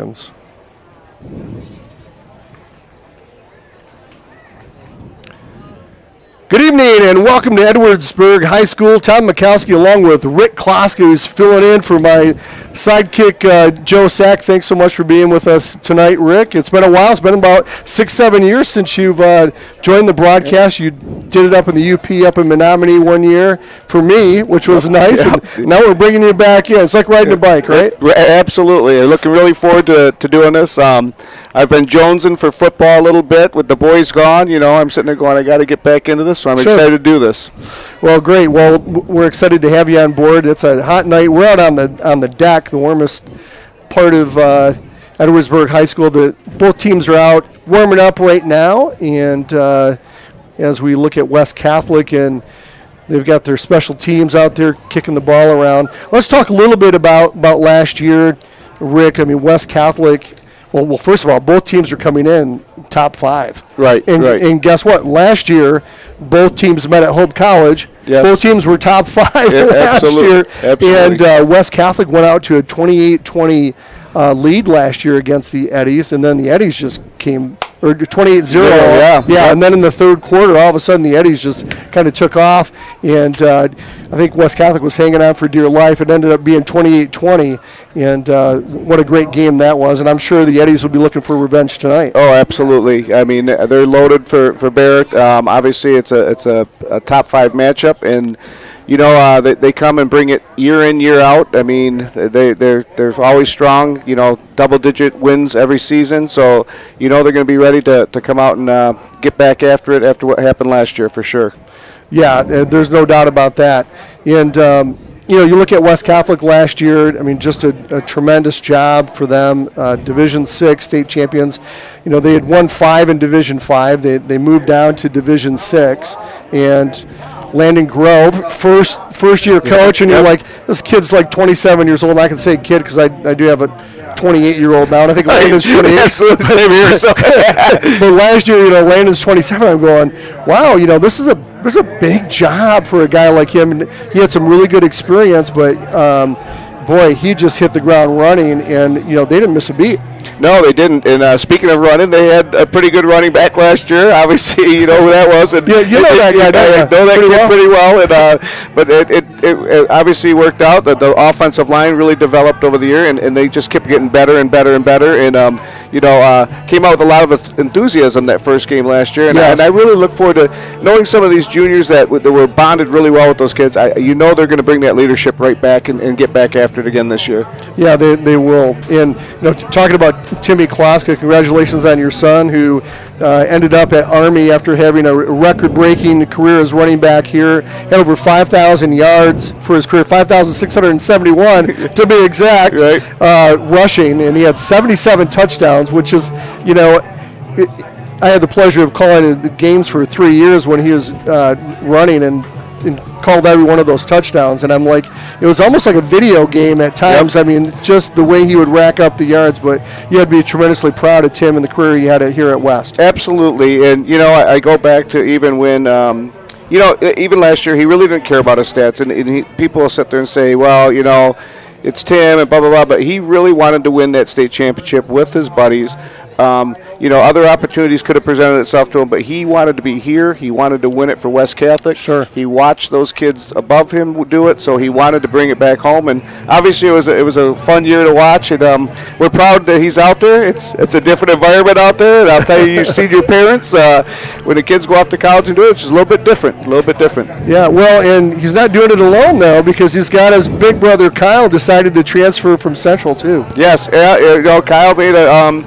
Good evening and welcome to Edwardsburg High School. Tom Mikowski along with Rick Kloska, who's filling in for my sidekick, Joe Sack. Thanks so much for being with us tonight, Rick. It's been a while. It's been about 6-7 years since you've joined the broadcast. You did it up in the UP up in Menominee one year for me, which was nice. And now we're bringing you back in. It's like riding a bike, right? Absolutely. I'm looking really forward to doing this. I've been jonesing for football a little bit with the boys gone. You know, I'm sitting there going, I got to get back into this, so I'm excited to do this. Well, great. Well, we're excited to have you on board. It's a hot night. We're out on the deck, the warmest part of Edwardsburg High School. Both teams are out warming up right now, and as we look at West Catholic, and they've got their special teams out there kicking the ball around. Let's talk a little bit about last year, Rick. I mean, West Catholic. Well, first of all, both teams are coming in top 5. Right, right. And guess what? Last year, both teams met at Hope College. Yes. Both teams were top 5 last year. Absolutely. And West Catholic went out to a 28-20 lead last year against the Eddies, and then the Eddies just came, or 28-0. Yeah, and then in the third quarter, all of a sudden the Eddies just kind of took off, and I think West Catholic was hanging on for dear life. It ended up being 28-20, and what a great game that was, and I'm sure the Eddies will be looking for revenge tonight. Oh, absolutely. I mean, they're loaded for Barrett. Obviously, it's a top 5 matchup, and you know, they come and bring it year in, year out. I mean, they're always strong, you know, double-digit wins every season. So, you know, they're going to be ready to come out and get back after it after what happened last year for sure. Yeah, there's no doubt about that. And, you know, you look at West Catholic last year, I mean, just a tremendous job for them. Division 6 state champions. You know, they had won 5 in Division 5. They moved down to Division 6. And Landon Grove, first year coach, and you're like, this kid's like 27 years old. And I can say kid because I do have a 28-year-old now, and I think Landon's 28. Absolutely, same here. So. But last year, you know, Landon's 27. I'm going, wow, you know, this is a big job for a guy like him. And he had some really good experience, but boy, he just hit the ground running, and you know, they didn't miss a beat. No, they didn't. And speaking of running, they had a pretty good running back last year. Obviously, you know who that was. And yeah, you know that guy. I know that kid pretty well. And, but it obviously worked out. The offensive line really developed over the year, and they just kept getting better and better and better. And, you know, came out with a lot of enthusiasm that first game last year. And, and I really look forward to knowing some of these juniors that were bonded really well with those kids. You know they're going to bring that leadership right back and get back after it again this year. Yeah, they will. And, you know, talking about Timmy Kloska, congratulations on your son who ended up at Army after having a record-breaking career as running back here. Had over 5,000 yards for his career, 5,671 to be exact, right. Rushing, and he had 77 touchdowns, which is, you know, I had the pleasure of calling the games for 3 years when he was running and called every one of those touchdowns, and I'm like, it was almost like a video game at times. Yep. I mean, just the way he would rack up the yards, but you had to be tremendously proud of Tim and the career he had here at West. Absolutely, and you know, I go back to even when, you know, even last year, he really didn't care about his stats, and people will sit there and say, well, you know, it's Tim and blah, blah, blah, but he really wanted to win that state championship with his buddies. You know, other opportunities could have presented itself to him, but he wanted to be here. He wanted to win it for West Catholic. Sure. He watched those kids above him do it, so he wanted to bring it back home. And obviously, it was a fun year to watch. And we're proud that he's out there. It's a different environment out there. And I'll tell you, you've seen your parents when the kids go off to college and do it. It's just a little bit different. Yeah. Well, and he's not doing it alone though, because he's got his big brother Kyle decided to transfer from Central too. Yes. You know, Kyle made a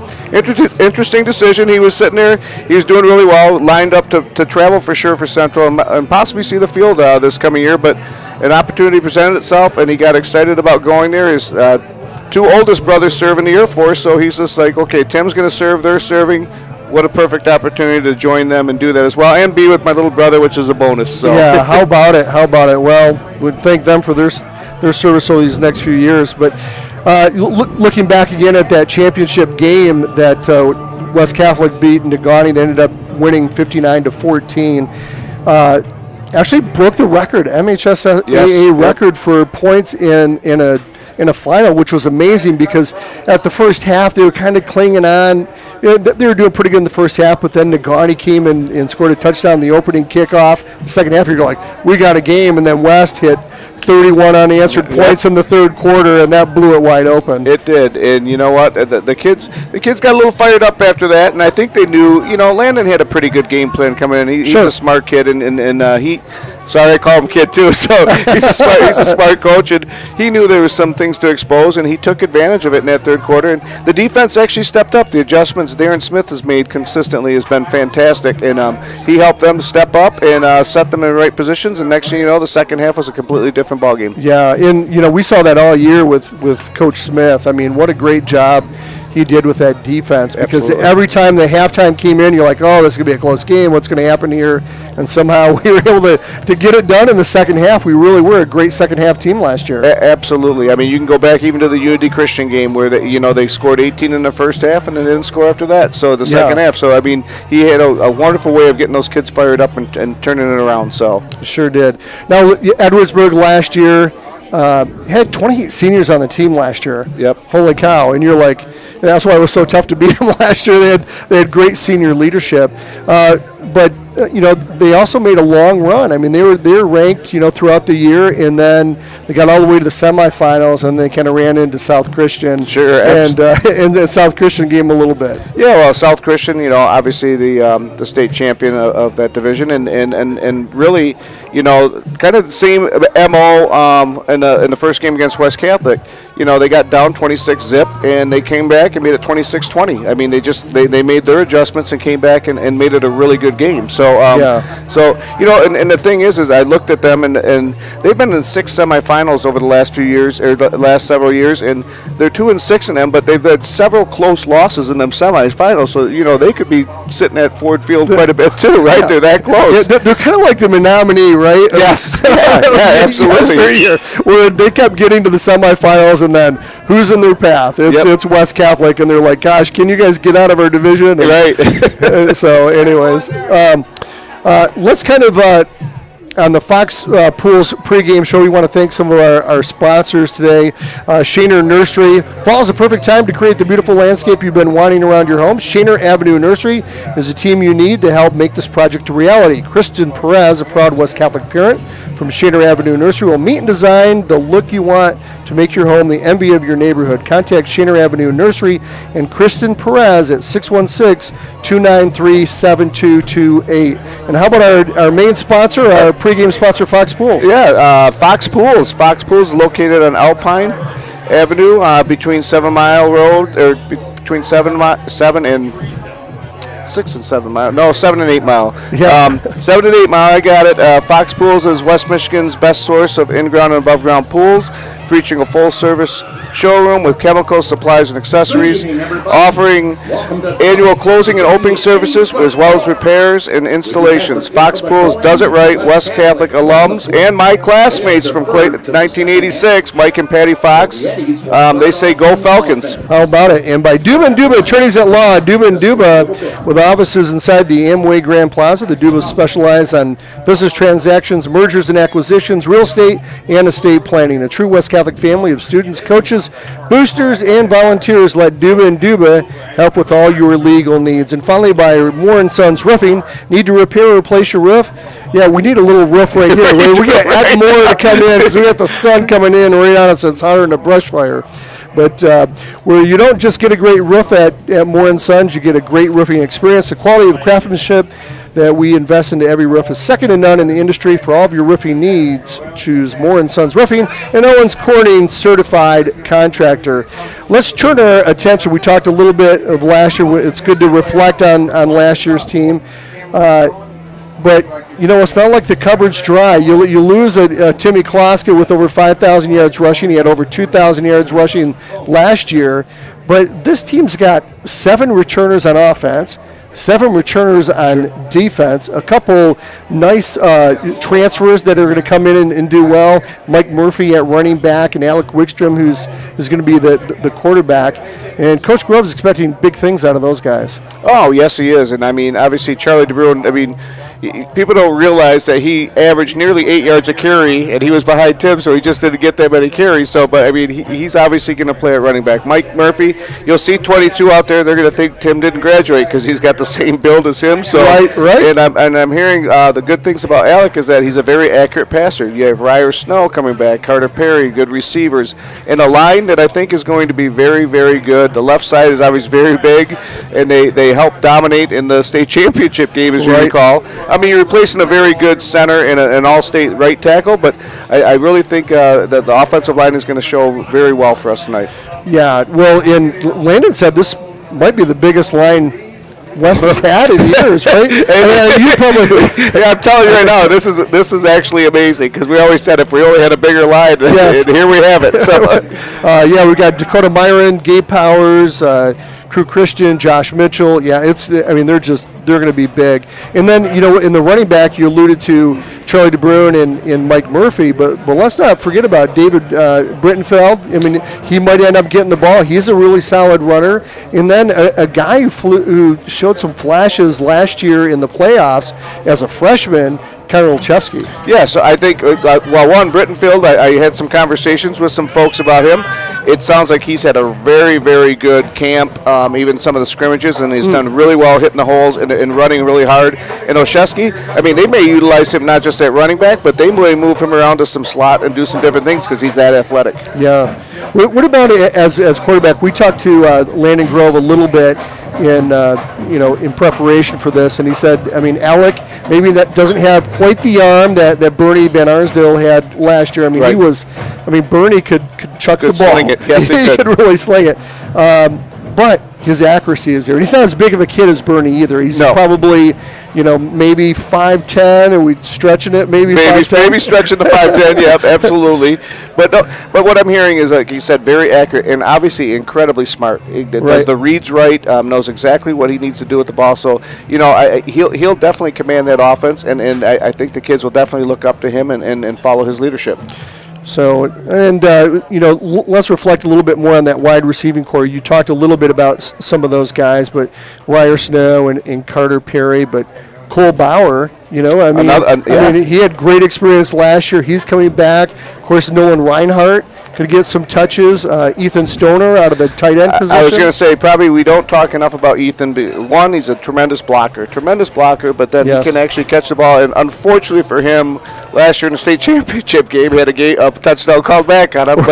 interesting decision. He was sitting there. He was doing really well, lined up to travel for sure for Central and possibly see the field this coming year. But an opportunity presented itself, and he got excited about going there. His 2 oldest brothers serve in the Air Force, so he's just like, okay, Tim's going to serve, they're serving. What a perfect opportunity to join them and do that as well, and be with my little brother, which is a bonus. So. Yeah, how about it? Well, we'd thank them for their service over these next few years. But looking back again at that championship game that West Catholic beat Negaunee, they ended up winning 59-14. Actually broke the record, MHSAA record for points in a in a final, which was amazing because at the first half they were kind of clinging on. They were doing pretty good in the first half, but then Nagani came and scored a touchdown in the opening kickoff. The second half, you're like, we got a game, and then West hit 31 unanswered points in the third quarter, and that blew it wide open. It did, and you know what? The kids got a little fired up after that, and I think they knew. Landon had a pretty good game plan coming in. He's a smart kid, and he. Sorry, I call him kid too. So he's a smart coach, and he knew there was some things to expose, and he took advantage of it in that third quarter. And the defense actually stepped up. The adjustments Darren Smith has made consistently has been fantastic, and he helped them step up and set them in the right positions. And next thing you know, the second half was a completely different ballgame. Yeah, and we saw that all year with Coach Smith. I mean, what a great job he did with that defense, because every time the halftime came in, you're like, oh, this is going to be a close game. What's going to happen here? And somehow we were able to get it done in the second half. We really were a great second half team last year. Absolutely. I mean, you can go back even to the Unity Christian game where they scored 18 in the first half and then didn't score after that. So the second half. So, I mean, he had a wonderful way of getting those kids fired up and turning it around. So sure did. Now, Edwardsburg last year had 28 seniors on the team last year. Yep. Holy cow. And you're like, that's why it was so tough to beat them last year. They had great senior leadership. But they also made a long run. I mean, they were ranked, throughout the year, and then they got all the way to the semifinals, and they kind of ran into South Christian. Sure. And the South Christian gave them a little bit. Yeah, well, South Christian, obviously the state champion of that division, and really, kind of the same MO in the first game against West Catholic. They got down 26-0, and they came back and made it 26-20. I mean, they made their adjustments and came back and made it a really good game. So, and the thing is I looked at them, and they've been in 6 semifinals over the last few years, or the last several years, and they're 2-6 in them, but they've had several close losses in them semifinals. So, they could be sitting at Ford Field quite a bit too, right? Yeah. They're that close. Yeah, they're kind of like the Menominee, right? Yes. Yeah, absolutely. Where they kept getting to the semifinals, and then who's in their path? It's West Catholic, and they're like, gosh, can you guys get out of our division? And, right. So, anyways, let's kind of on the Fox Pools pregame show, we want to thank some of our sponsors today. Shaner Nursery. Fall is the perfect time to create the beautiful landscape you've been wanting around your home. Shaner Avenue Nursery is the team you need to help make this project a reality. Kristen Perez, a proud West Catholic parent from Shaner Avenue Nursery, will meet and design the look you want to make your home the envy of your neighborhood. Contact Shaner Avenue Nursery and Kristen Perez at 616-293-7228. And how about our main sponsor, our pregame sponsor, Fox Pools? Yeah, Fox Pools. Fox Pools is located on Alpine Avenue between 7 Mile Road, or between 7 and 6 and 7 Mile. No, 7 and 8 Mile. Yeah. 7 and 8 Mile, I got it. Fox Pools is West Michigan's best source of in-ground and above-ground pools, featuring a full-service showroom with chemicals, supplies, and accessories, offering annual closing and opening services as well as repairs and installations. Fox Pools does it right. West Catholic alums and my classmates from 1986, Mike and Patty Fox, they say go Falcons. How about it? And by Duba & Duba, attorneys at law, Duba & Duba, with offices inside the Amway Grand Plaza. The Dubas specialize on business transactions, mergers and acquisitions, real estate, and estate planning. A true West Catholic family of students, coaches, boosters, and volunteers. Let Duba & Duba help with all your legal needs. And finally, by Moore & Sons Roofing. Need to repair or replace your roof? Yeah, we need a little roof right here. We got Ed Moore to come in because we got the sun coming in right on us. It's hotter than a brush fire. But where you don't just get a great roof at Moore & Sons, you get a great roofing experience. The quality of craftsmanship that we invest into every roof is second to none in the industry. For all of your roofing needs, choose Moore & Sons Roofing, and Owens Corning certified contractor. Let's turn our attention. We talked a little bit of last year. It's good to reflect on last year's team. But, it's not like the cupboard's dry. You lose a Timmy Kloska with over 5,000 yards rushing. He had over 2,000 yards rushing last year. But this team's got 7 returners on offense, 7 returners on defense, a couple nice transfers that are going to come in and do well. Mike Murphy at running back and Alec Wickstrom, who's going to be the quarterback. And Coach Grove's expecting big things out of those guys. Oh, yes, he is. And, obviously, Charlie DeBruin, people don't realize that he averaged nearly 8 yards a carry, and he was behind Tim, so he just didn't get that many carries. So, but I mean, he's obviously going to play at running back. Mike Murphy, you'll see 22 out there. They're going to think Tim didn't graduate because he's got the same build as him. So, right. And I'm hearing the good things about Alec is that he's a very accurate passer. You have Ryer Snow coming back, Carter Perry, good receivers, and a line that I think is going to be very, very good. The left side is always very big, and they help dominate in the state championship game, as you recall. I mean, you're replacing a very good center and an all-state right tackle, but I really think that the offensive line is going to show very well for us tonight. Yeah, well, and Landon said this might be the biggest line West has had in years, right? I'm telling you right now, this is actually amazing because we always said if we only had a bigger line, and here we have it. So, we got Dakota Myron, Gabe Powers, Crew Christian, Josh Mitchell. Yeah, they're going to be big. And then, in the running back, you alluded to Charlie DeBrune and Mike Murphy, but let's not forget about David Brittenfeld. I mean, he might end up getting the ball. He's a really solid runner. And then a guy who showed some flashes last year in the playoffs as a freshman, Kyle Olszewski. Yeah, so I think, Brittenfield, I had some conversations with some folks about him. It sounds like he's had a very, very good camp, even some of the scrimmages, and he's done really well hitting the holes and running really hard. And Olszewski, I mean, they may utilize him not just at running back, but they may move him around to some slot and do some different things because he's that athletic. Yeah. What about as quarterback? We talked to Landon Grove a little bit in preparation for this, and he said, I mean, Alec maybe that doesn't have quite the arm that Bernie Van Arsdale had last year. I mean, Bernie could chuck the ball. Sling it. Yes, he could really sling it. But his accuracy is there. He's not as big of a kid as Bernie either. He's probably, maybe 5'10", are we stretching it? Maybe 5'10"? Maybe stretching the 5'10", yep, absolutely. But what I'm hearing is, like you said, very accurate and obviously incredibly smart. He does the reads right, knows exactly what he needs to do with the ball. So, he'll definitely command that offense, and I think the kids will definitely look up to him and follow his leadership. So, let's reflect a little bit more on that wide receiving core. You talked a little bit about some of those guys, but Ryer Snow and Carter Perry, but Cole Bauer, he had great experience last year. He's coming back. Of course, Nolan Reinhardt could get some touches. Ethan Stoner out of the tight end position. I was going to say, probably we don't talk enough about Ethan. One, he's a tremendous blocker, but then he can actually catch the ball. And unfortunately for him, last year in the state championship game, he had a touchdown called back on him.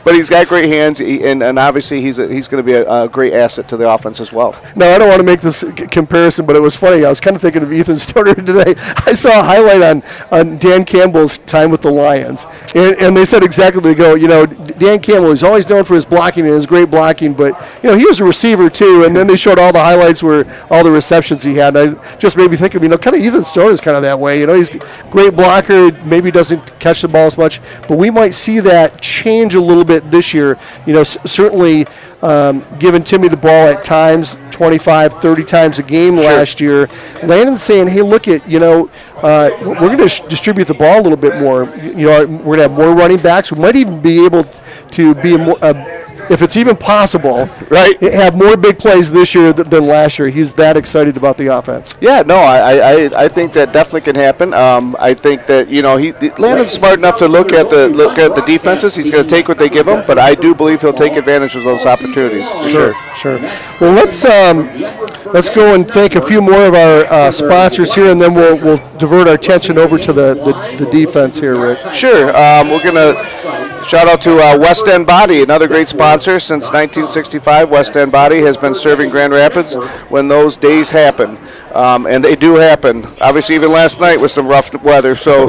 But he's got great hands, and obviously he's going to be a great asset to the offense as well. No, I don't want to make this comparison, but it was funny. I was kind of thinking of Ethan Stoner today. I saw a highlight on Dan Campbell's time with the Lions, and they said exactly, they go, Dan Campbell is always known for his blocking and his great blocking, but, he was a receiver too, and then they showed all the highlights where all the receptions he had, and I just made me think of, kind of Ethan Stoner is kind of that way, he's a great blocker, maybe doesn't catch the ball as much, but we might see that change a little bit this year, certainly giving Timmy the ball at times, 25, 30 times a game last year. Landon's saying, hey, look at, we're going to distribute the ball a little bit more. We're going to have more running backs. We might even be able to be if it's even possible, right, have more big plays this year than last year. He's that excited about the offense. Yeah, no, I think that definitely can happen. I think that Landon's smart enough to look at the defenses. He's going to take what they give him, but I do believe he'll take advantage of those opportunities. Sure. Well, let's go and thank a few more of our sponsors here, and then we'll divert our attention over to the defense here, Rick. Sure. We're going to shout out to West End Body, another great sponsor. Since 1965, West End Body has been serving Grand Rapids when those days happen, and they do happen. Obviously, even last night with some rough weather. So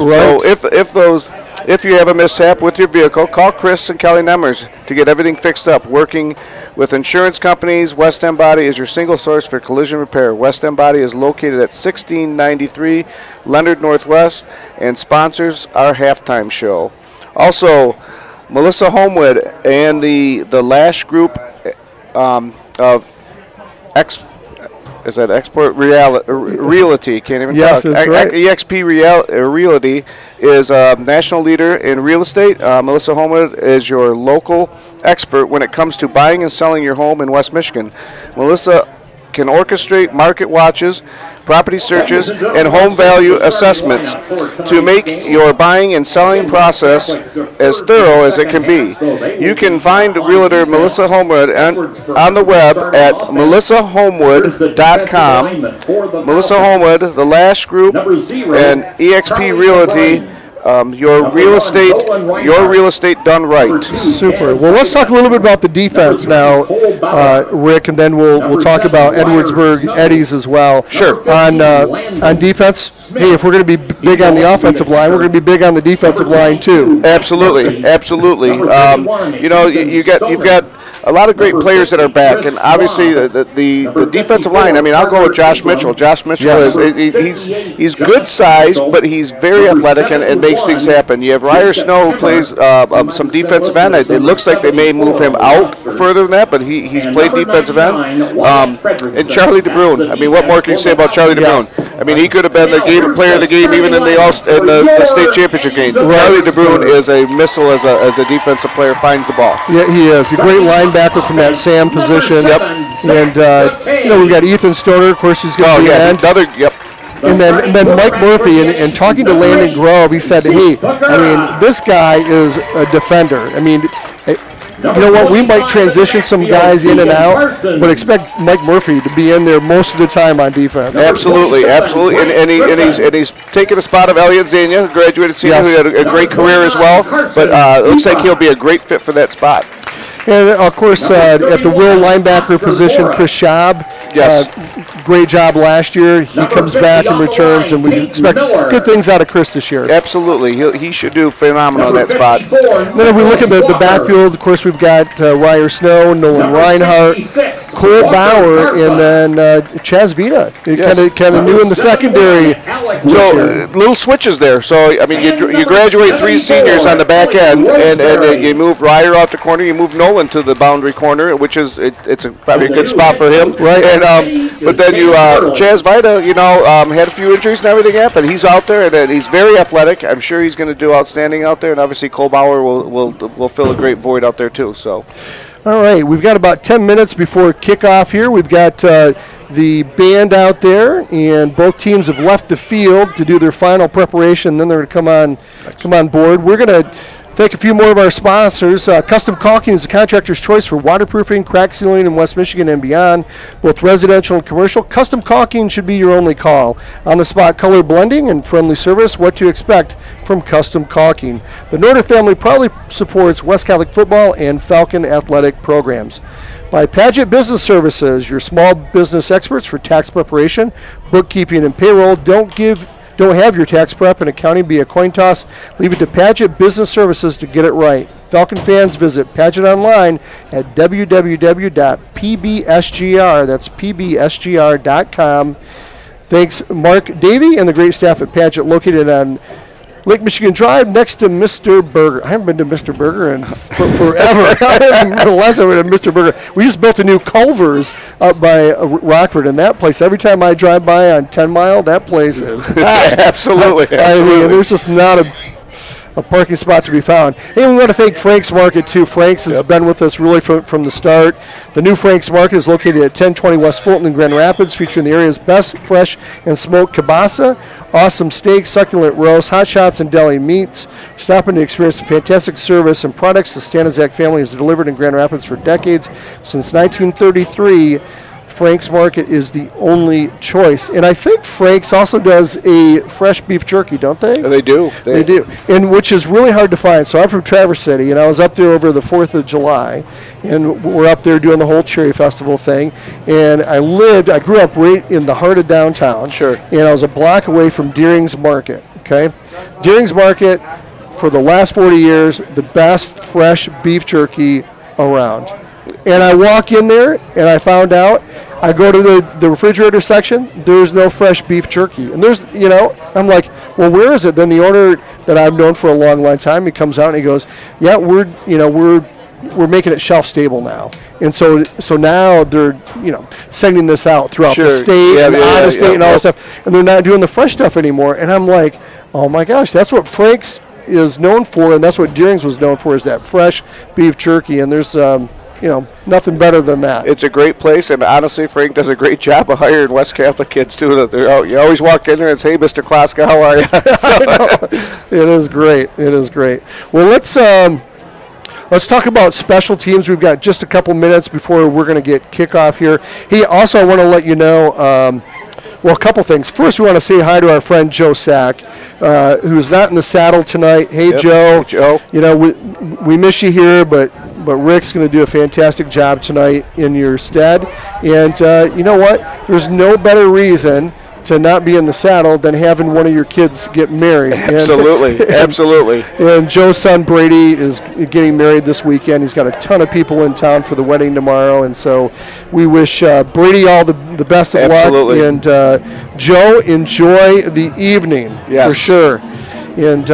if you have a mishap with your vehicle, call Chris and Kelly Nemmers to get everything fixed up. Working with insurance companies, West End Body is your single source for collision repair. West End Body is located at 1693 Leonard Northwest and sponsors our halftime show. Also, Melissa Homewood and the Lash Group of Export Realty? Can't even talk. That's right. EXP Realty is a national leader in real estate. Melissa Homewood is your local expert when it comes to buying and selling your home in West Michigan. Melissa can orchestrate market watches, property searches, and home value assessments to make your buying and selling process as thorough as it can be. You can find realtor Melissa Homewood on the web at melissahomewood.com. Melissa Homewood, The Lash Group, and EXP Realty. Your real estate done right. Super. Well, let's talk a little bit about the defense now, Rick, and then we'll talk about Edwardsburg Eddies as well. Sure. On defense, hey, if we're going to be big on the offensive line, we're going to be big on the defensive line too. Absolutely. You've got a lot of great players that are back, and obviously the defensive line. I mean, I'll go with Josh Mitchell. Josh Mitchell he's good size, but he's very athletic and makes things happen. You have Ryer Snow, who plays some defensive end. It looks like they may move him out further than that, but he's played defensive end. And Charlie DeBrune. I mean, what more can you say about Charlie DeBrune? I mean, he could have been the player of the game even in the state championship game. Charlie DeBrune is a missile as a defensive player, finds the ball. Yeah, he is a great linebacker from that Sam position. Yep. And we've got Ethan Stoner, of course, he's going to be end. And then Mike Murphy, and talking to Landon Grove, he said, hey, I mean, this guy is a defender. I mean, you know what, we might transition some guys in and out, but expect Mike Murphy to be in there most of the time on defense. Absolutely. And he's taking the spot of Elliot Zania, graduated senior, who had a great career as well, but it looks like he'll be a great fit for that spot. And, of course, at the will linebacker position, Chris Schaub. Yes. Great job last year. He comes back and returns, and we expect good things out of Chris this year. Absolutely. He should do phenomenal in that spot. Then if we look at the backfield, of course, we've got Ryer Snow, Nolan Reinhardt, Cole Bauer, and then Chaz Vita. Kind of new in the secondary. So little switches there. So, I mean, you graduate 3 seniors on the back end, and you move Ryer out the corner, you move Nolan to the boundary corner, which is probably a good spot for him. Right. And but then Chaz Vita, had a few injuries and everything happen. He's out there, and he's very athletic. I'm sure he's going to do outstanding out there, and obviously Cole Bauer will fill a great void out there too. So. All right, we've got about 10 minutes before kickoff here. We've got the band out there, and both teams have left the field to do their final preparation. Then they're going to come on board. We're going to thank a few more of our sponsors. Custom Caulking is the contractor's choice for waterproofing, crack sealing in West Michigan and beyond, both residential and commercial. Custom Caulking should be your only call. On-the-spot color blending and friendly service, what to expect from Custom Caulking. The Norder family proudly supports West Catholic football and Falcon athletic programs. By Padgett Business Services, your small business experts for tax preparation, bookkeeping, and payroll. Don't have your tax prep and accounting be a coin toss. Leave it to Padgett Business Services to get it right. Falcon fans, visit Padgett online at www.pbsgr, that's pbsgr.com. Thanks, Mark Davey and the great staff at Padgett, located on Lake Michigan Drive next to Mr. Burger. I haven't been to Mr. Burger in forever. The last time we went to Mr. Burger. We just built a new Culver's up by Rockford, and that place, every time I drive by on 10 Mile, that place is Absolutely. I mean, there's just not a parking spot to be found. Hey, we want to thank Frank's Market, too. Frank's has been with us really from the start. The new Frank's Market is located at 1020 West Fulton in Grand Rapids, featuring the area's best fresh and smoked kielbasa, awesome steaks, succulent roasts, hot shots, and deli meats. Stop in to experience the fantastic service and products the Stanizak family has delivered in Grand Rapids for decades. Since 1933, Frank's Market is the only choice. And I think Frank's also does a fresh beef jerky, don't they? They do. They do. And which is really hard to find. So I'm from Traverse City, and I was up there over the 4th of July, and we're up there doing the whole Cherry Festival thing. And I grew up right in the heart of downtown. Sure. And I was a block away from Deering's Market, okay? Deering's Market, for the last 40 years, the best fresh beef jerky around. And I walk in there, and I found out, I go to the refrigerator section, there's no fresh beef jerky. And there's, I'm like, well, where is it? Then the owner that I've known for a long, long time, he comes out and he goes, yeah, we're making it shelf stable now. And so now they're, sending this out throughout the state and out of state and all this stuff. And they're not doing the fresh stuff anymore. And I'm like, oh my gosh, that's what Frank's is known for, and that's what Deering's was known for, is that fresh beef jerky. And there's, nothing better than that. It's a great place, and honestly, Frank does a great job of hiring West Catholic kids too. You always walk in there and say, "Hey, Mr. Klaska, how are you?" It is great. It is great. Well, let's talk about special teams. We've got just a couple minutes before we're going to get kickoff here. Hey, also, I want to let you know. Well, a couple things. First, we want to say hi to our friend Joe Sack, who's not in the saddle tonight. Hey, Yep. Joe. Hey, Joe. We miss you here, but Rick's going to do a fantastic job tonight in your stead. And you know what? There's no better reason to not be in the saddle than having one of your kids get married. Absolutely, absolutely. And Joe's son Brady is getting married this weekend. He's got a ton of people in town for the wedding tomorrow, and so we wish Brady all the best of Absolutely. luck. And Joe, enjoy the evening for sure. And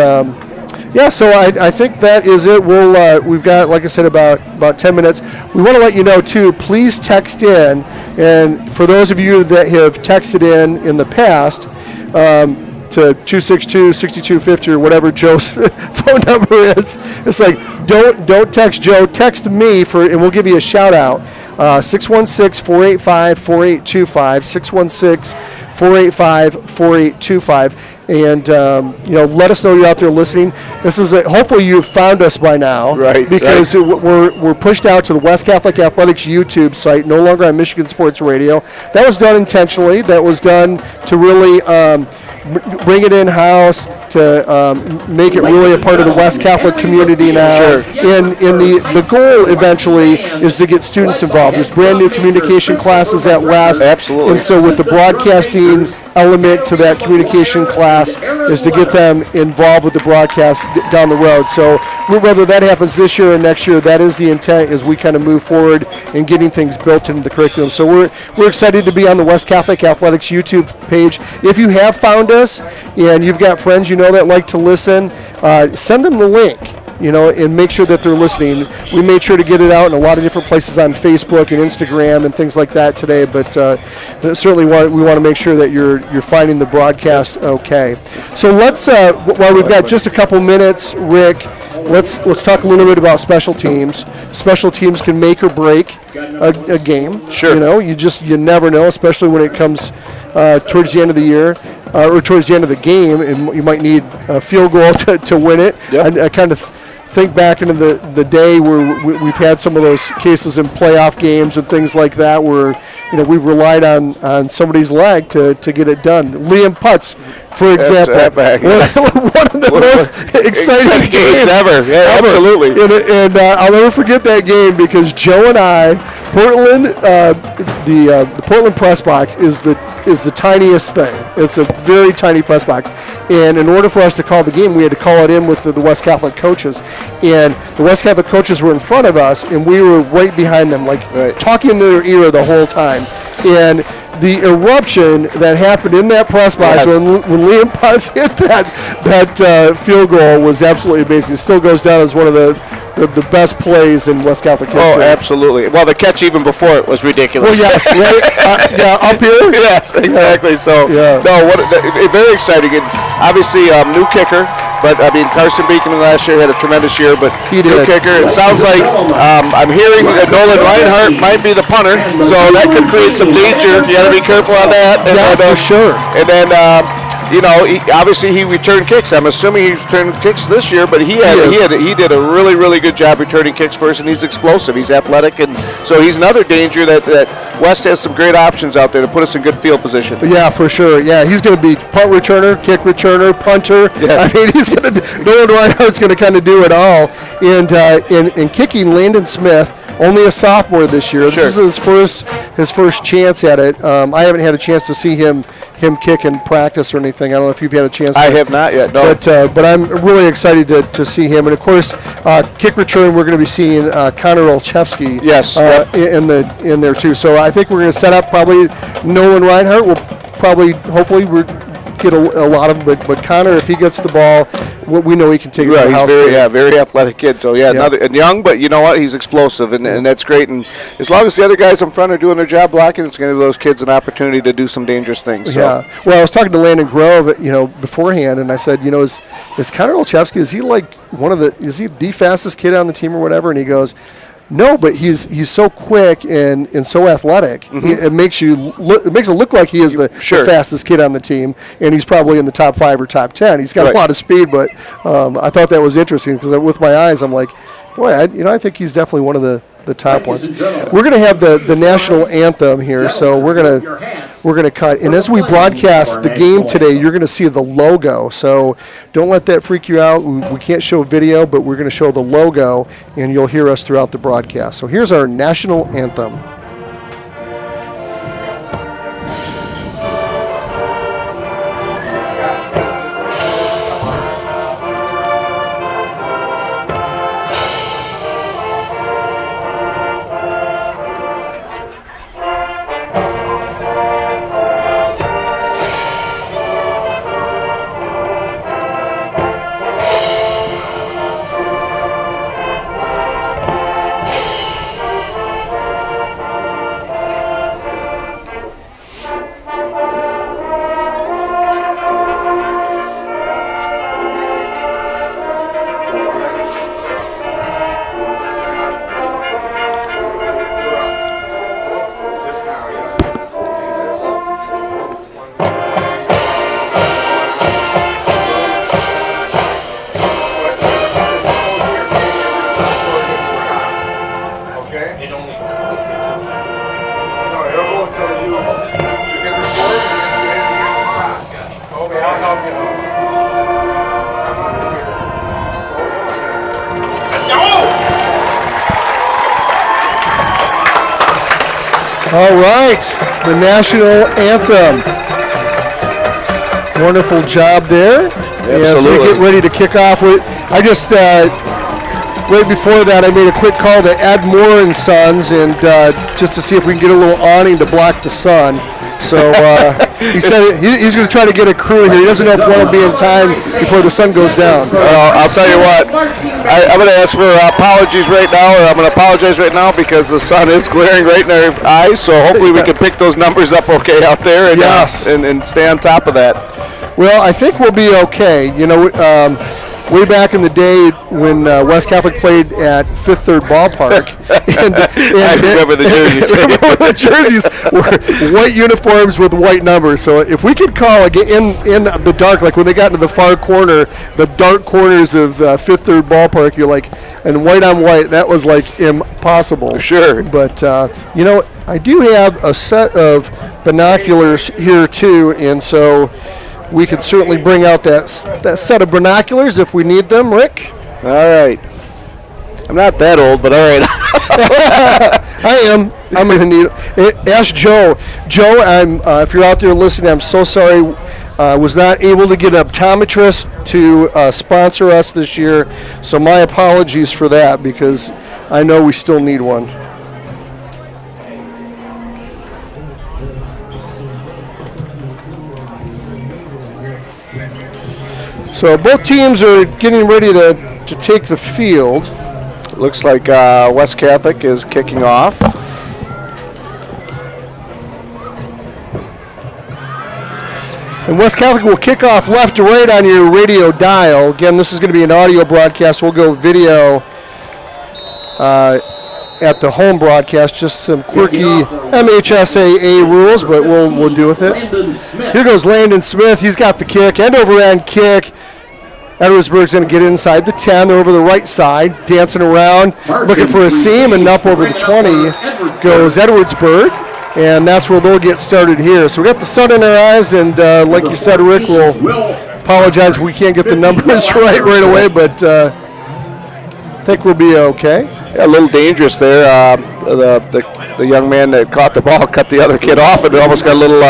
so I think that is it. We've got, like I said, about 10 minutes. We want to let you know too. Please text in, and for those of you that have texted in the past to 262-6250 or whatever Joe's phone number is, it's like don't text Joe. Text me and we'll give you a shout out. 616-485-4825. 616-485-4825. And let us know you're out there listening. This is hopefully you've found us by now, right? Because we're pushed out to the West Catholic Athletics YouTube site, no longer on Michigan Sports Radio. That was done intentionally. That was done to really bring it in-house, to make it really a part of the West Catholic community now. Sure. And the goal eventually is to get students involved. There's brand new communication classes at West. Absolutely. And so with the broadcasting element to that communication class is to get them involved with the broadcast down the road. So whether that happens this year or next year, that is the intent as we kind of move forward in getting things built into the curriculum. So we're excited to be on the West Catholic Athletics YouTube page. If you have found us and you've got friends that like to listen, send them the link. And make sure that they're listening. We made sure to get it out in a lot of different places on Facebook and Instagram and things like that today, but certainly we want to make sure that you're finding the broadcast okay. So let's, while we've got just a couple minutes, Rick, let's talk a little bit about special teams. Special teams can make or break a game. Sure. You never know, especially when it comes towards the end of the year. Or towards the end of the game, and you might need a field goal to win it. Yep. I kind of think back into the day where we've had some of those cases in playoff games and things like that where we've relied on somebody's leg to get it done. Liam Putz, for example, one of the most exciting games ever. Yeah, ever. Absolutely. And I'll never forget that game because Joe and I, Portland, the Portland press box is the tiniest thing. It's a very tiny press box. And in order for us to call the game, we had to call it in with the West Catholic coaches. And the West Catholic coaches were in front of us, and we were right behind them, talking in their ear the whole time. And the eruption that happened in that press box when Liam Putz hit that field goal was absolutely amazing. It still goes down as one of the best plays in West Catholic history. Oh, absolutely. Well, the catch even before it was ridiculous. Well, yes, right? Up here? Yes, exactly. So, very exciting. And obviously, new kicker. But, Carson Beacon last year had a tremendous year, but he new did. kicker. It sounds like I'm hearing that Nolan Reinhardt might be the punter, so that could create some danger. You got to be careful on that. For sure. And then, obviously he returned kicks. I'm assuming he's returned kicks this year, but he did a really, really good job returning kicks for us, and he's explosive. He's athletic, and so he's another danger that West has some great options out there to put us in good field position. Yeah, for sure. Yeah, he's going to be punt returner, kick returner, punter. Yeah. He's going to. Nolan Reinhardt's going to kind of do it all. And in kicking, Landon Smith, only a sophomore this year. Sure. This is his first chance at it. I haven't had a chance to see him kick in practice or anything. I don't know if you've had a chance. I have not yet. No. But I'm really excited to see him. And of course, kick return, we're going to be seeing Connor Olszewski. Yes. In there too. So I think we're going to set up probably Nolan Reinhardt. We'll hopefully get a lot of them. But Connor, if he gets the ball, we know he can take it to the house. He's very athletic kid. So and young, but you know what? He's explosive, and that's great. And as long as the other guys in front are doing their job blocking, it's going to give those kids an opportunity to do some dangerous things. So. Yeah. Well, I was talking to Landon Grove, beforehand, and I said, is Connor Olszewski? Is he like is he the fastest kid on the team or whatever? And he goes, No, but he's so quick and so athletic. It makes it look like he is the fastest kid on the team, and he's probably in the top 5 or top 10. He's got a lot of speed, but I thought that was interesting because with my eyes, I'm like, boy, I think he's definitely one of the top ones. We're going to have the national anthem here, so we're going to cut. And as we broadcast the game today, you're going to see the logo. So don't let that freak you out. We can't show video, but we're going to show the logo, and you'll hear us throughout the broadcast. So here's our national anthem. All right, the national anthem. Wonderful job there. Absolutely. As we get ready to kick off, I just right before that, I made a quick call to Ed Moore and Sons, and just to see if we can get a little awning to block the sun. So he said he's going to try to get a crew here. He doesn't know if one will be in time before the sun goes down. I'll tell you what, I'm going to ask for apologies right now, or I'm going to apologize right now because the sun is glaring right in our eyes. So hopefully we can pick those numbers up okay out there and, and stay on top of that. Well, I think we'll be okay. You know, way back in the day when West Catholic played at Fifth Third Ballpark. and I remember the jerseys. The jerseys were white uniforms with white numbers. So if we could call in the dark, like when they got into the far corner, the dark corners of Fifth Third Ballpark, you're like, and white on white, that was like impossible. Sure. But, you know, I do have a set of binoculars here too, and so we could certainly bring out that set of binoculars if we need them, Rick. All right. I'm not that old, but all right. I am. I'm going to need it. Ask Joe. Joe, if you're out there listening, I'm so sorry. Was not able to get an optometrist to sponsor us this year, so my apologies for that because I know we still need one. So both teams are getting ready to take the field. Looks like West Catholic is kicking off. And West Catholic will kick off left to right on your radio dial. Again, this is going to be an audio broadcast. We'll go video at the home broadcast. Just some quirky MHSAA rules, but we'll deal with it. Here goes Landon Smith. He's got the kick. End over end kick. Edwardsburg's going to get inside the 10. They're over the right side, dancing around, looking for a seam, and up over the 20 goes Edwardsburg, and that's where they'll get started here. So we got the sun in our eyes, and like you said, Rick, we'll apologize if we can't get the numbers right away, but I think we'll be okay. Yeah, a little dangerous there. The young man that caught the ball cut the other kid off, and almost got a little,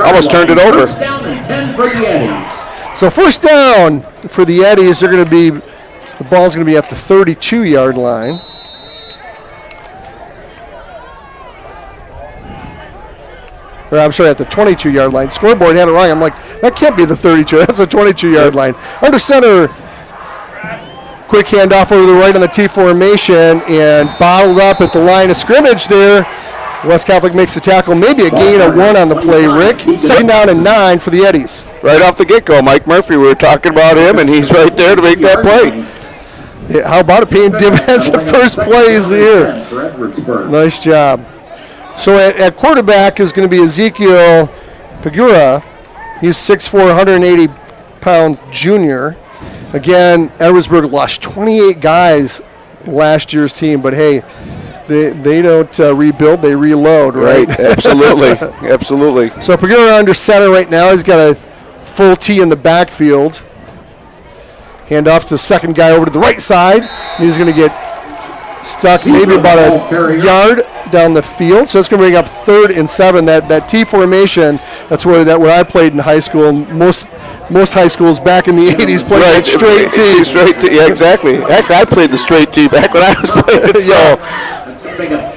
almost turned it over. So first down for the Eddies, the ball's going to be at the 32-yard line. Or I'm sorry, at the 22-yard line. Scoreboard had it wrong. I'm like, that can't be the 32. That's the 22-yard line. Under center, quick handoff over the right on the T formation and bottled up at the line of scrimmage there. West Catholic makes the tackle, maybe a gain of 1 on the play, Rick. Second down and 9 for the Eddies. Right off the get-go, Mike Murphy, we were talking about him, and he's right there to make that play. Yeah, how about it paying dividends at first plays here? Nice job. So at quarterback is going to be Ezekiel Pagura. He's 6'4", 180-pound junior. Again, Edwardsburg lost 28 guys last year's team, but hey, they don't rebuild, they reload, right? Absolutely, absolutely. So Pagura under center right now. He's got a full T in the backfield. Hand off to the second guy over to the right side. He's going to get stuck maybe about a yard down the field. So it's going to bring up 3rd and 7. That T formation, that's what I played in high school. Most high schools back in the 80s played that straight T. Straight T, yeah, exactly. Heck, I played the straight T back when I was playing. So. Yeah.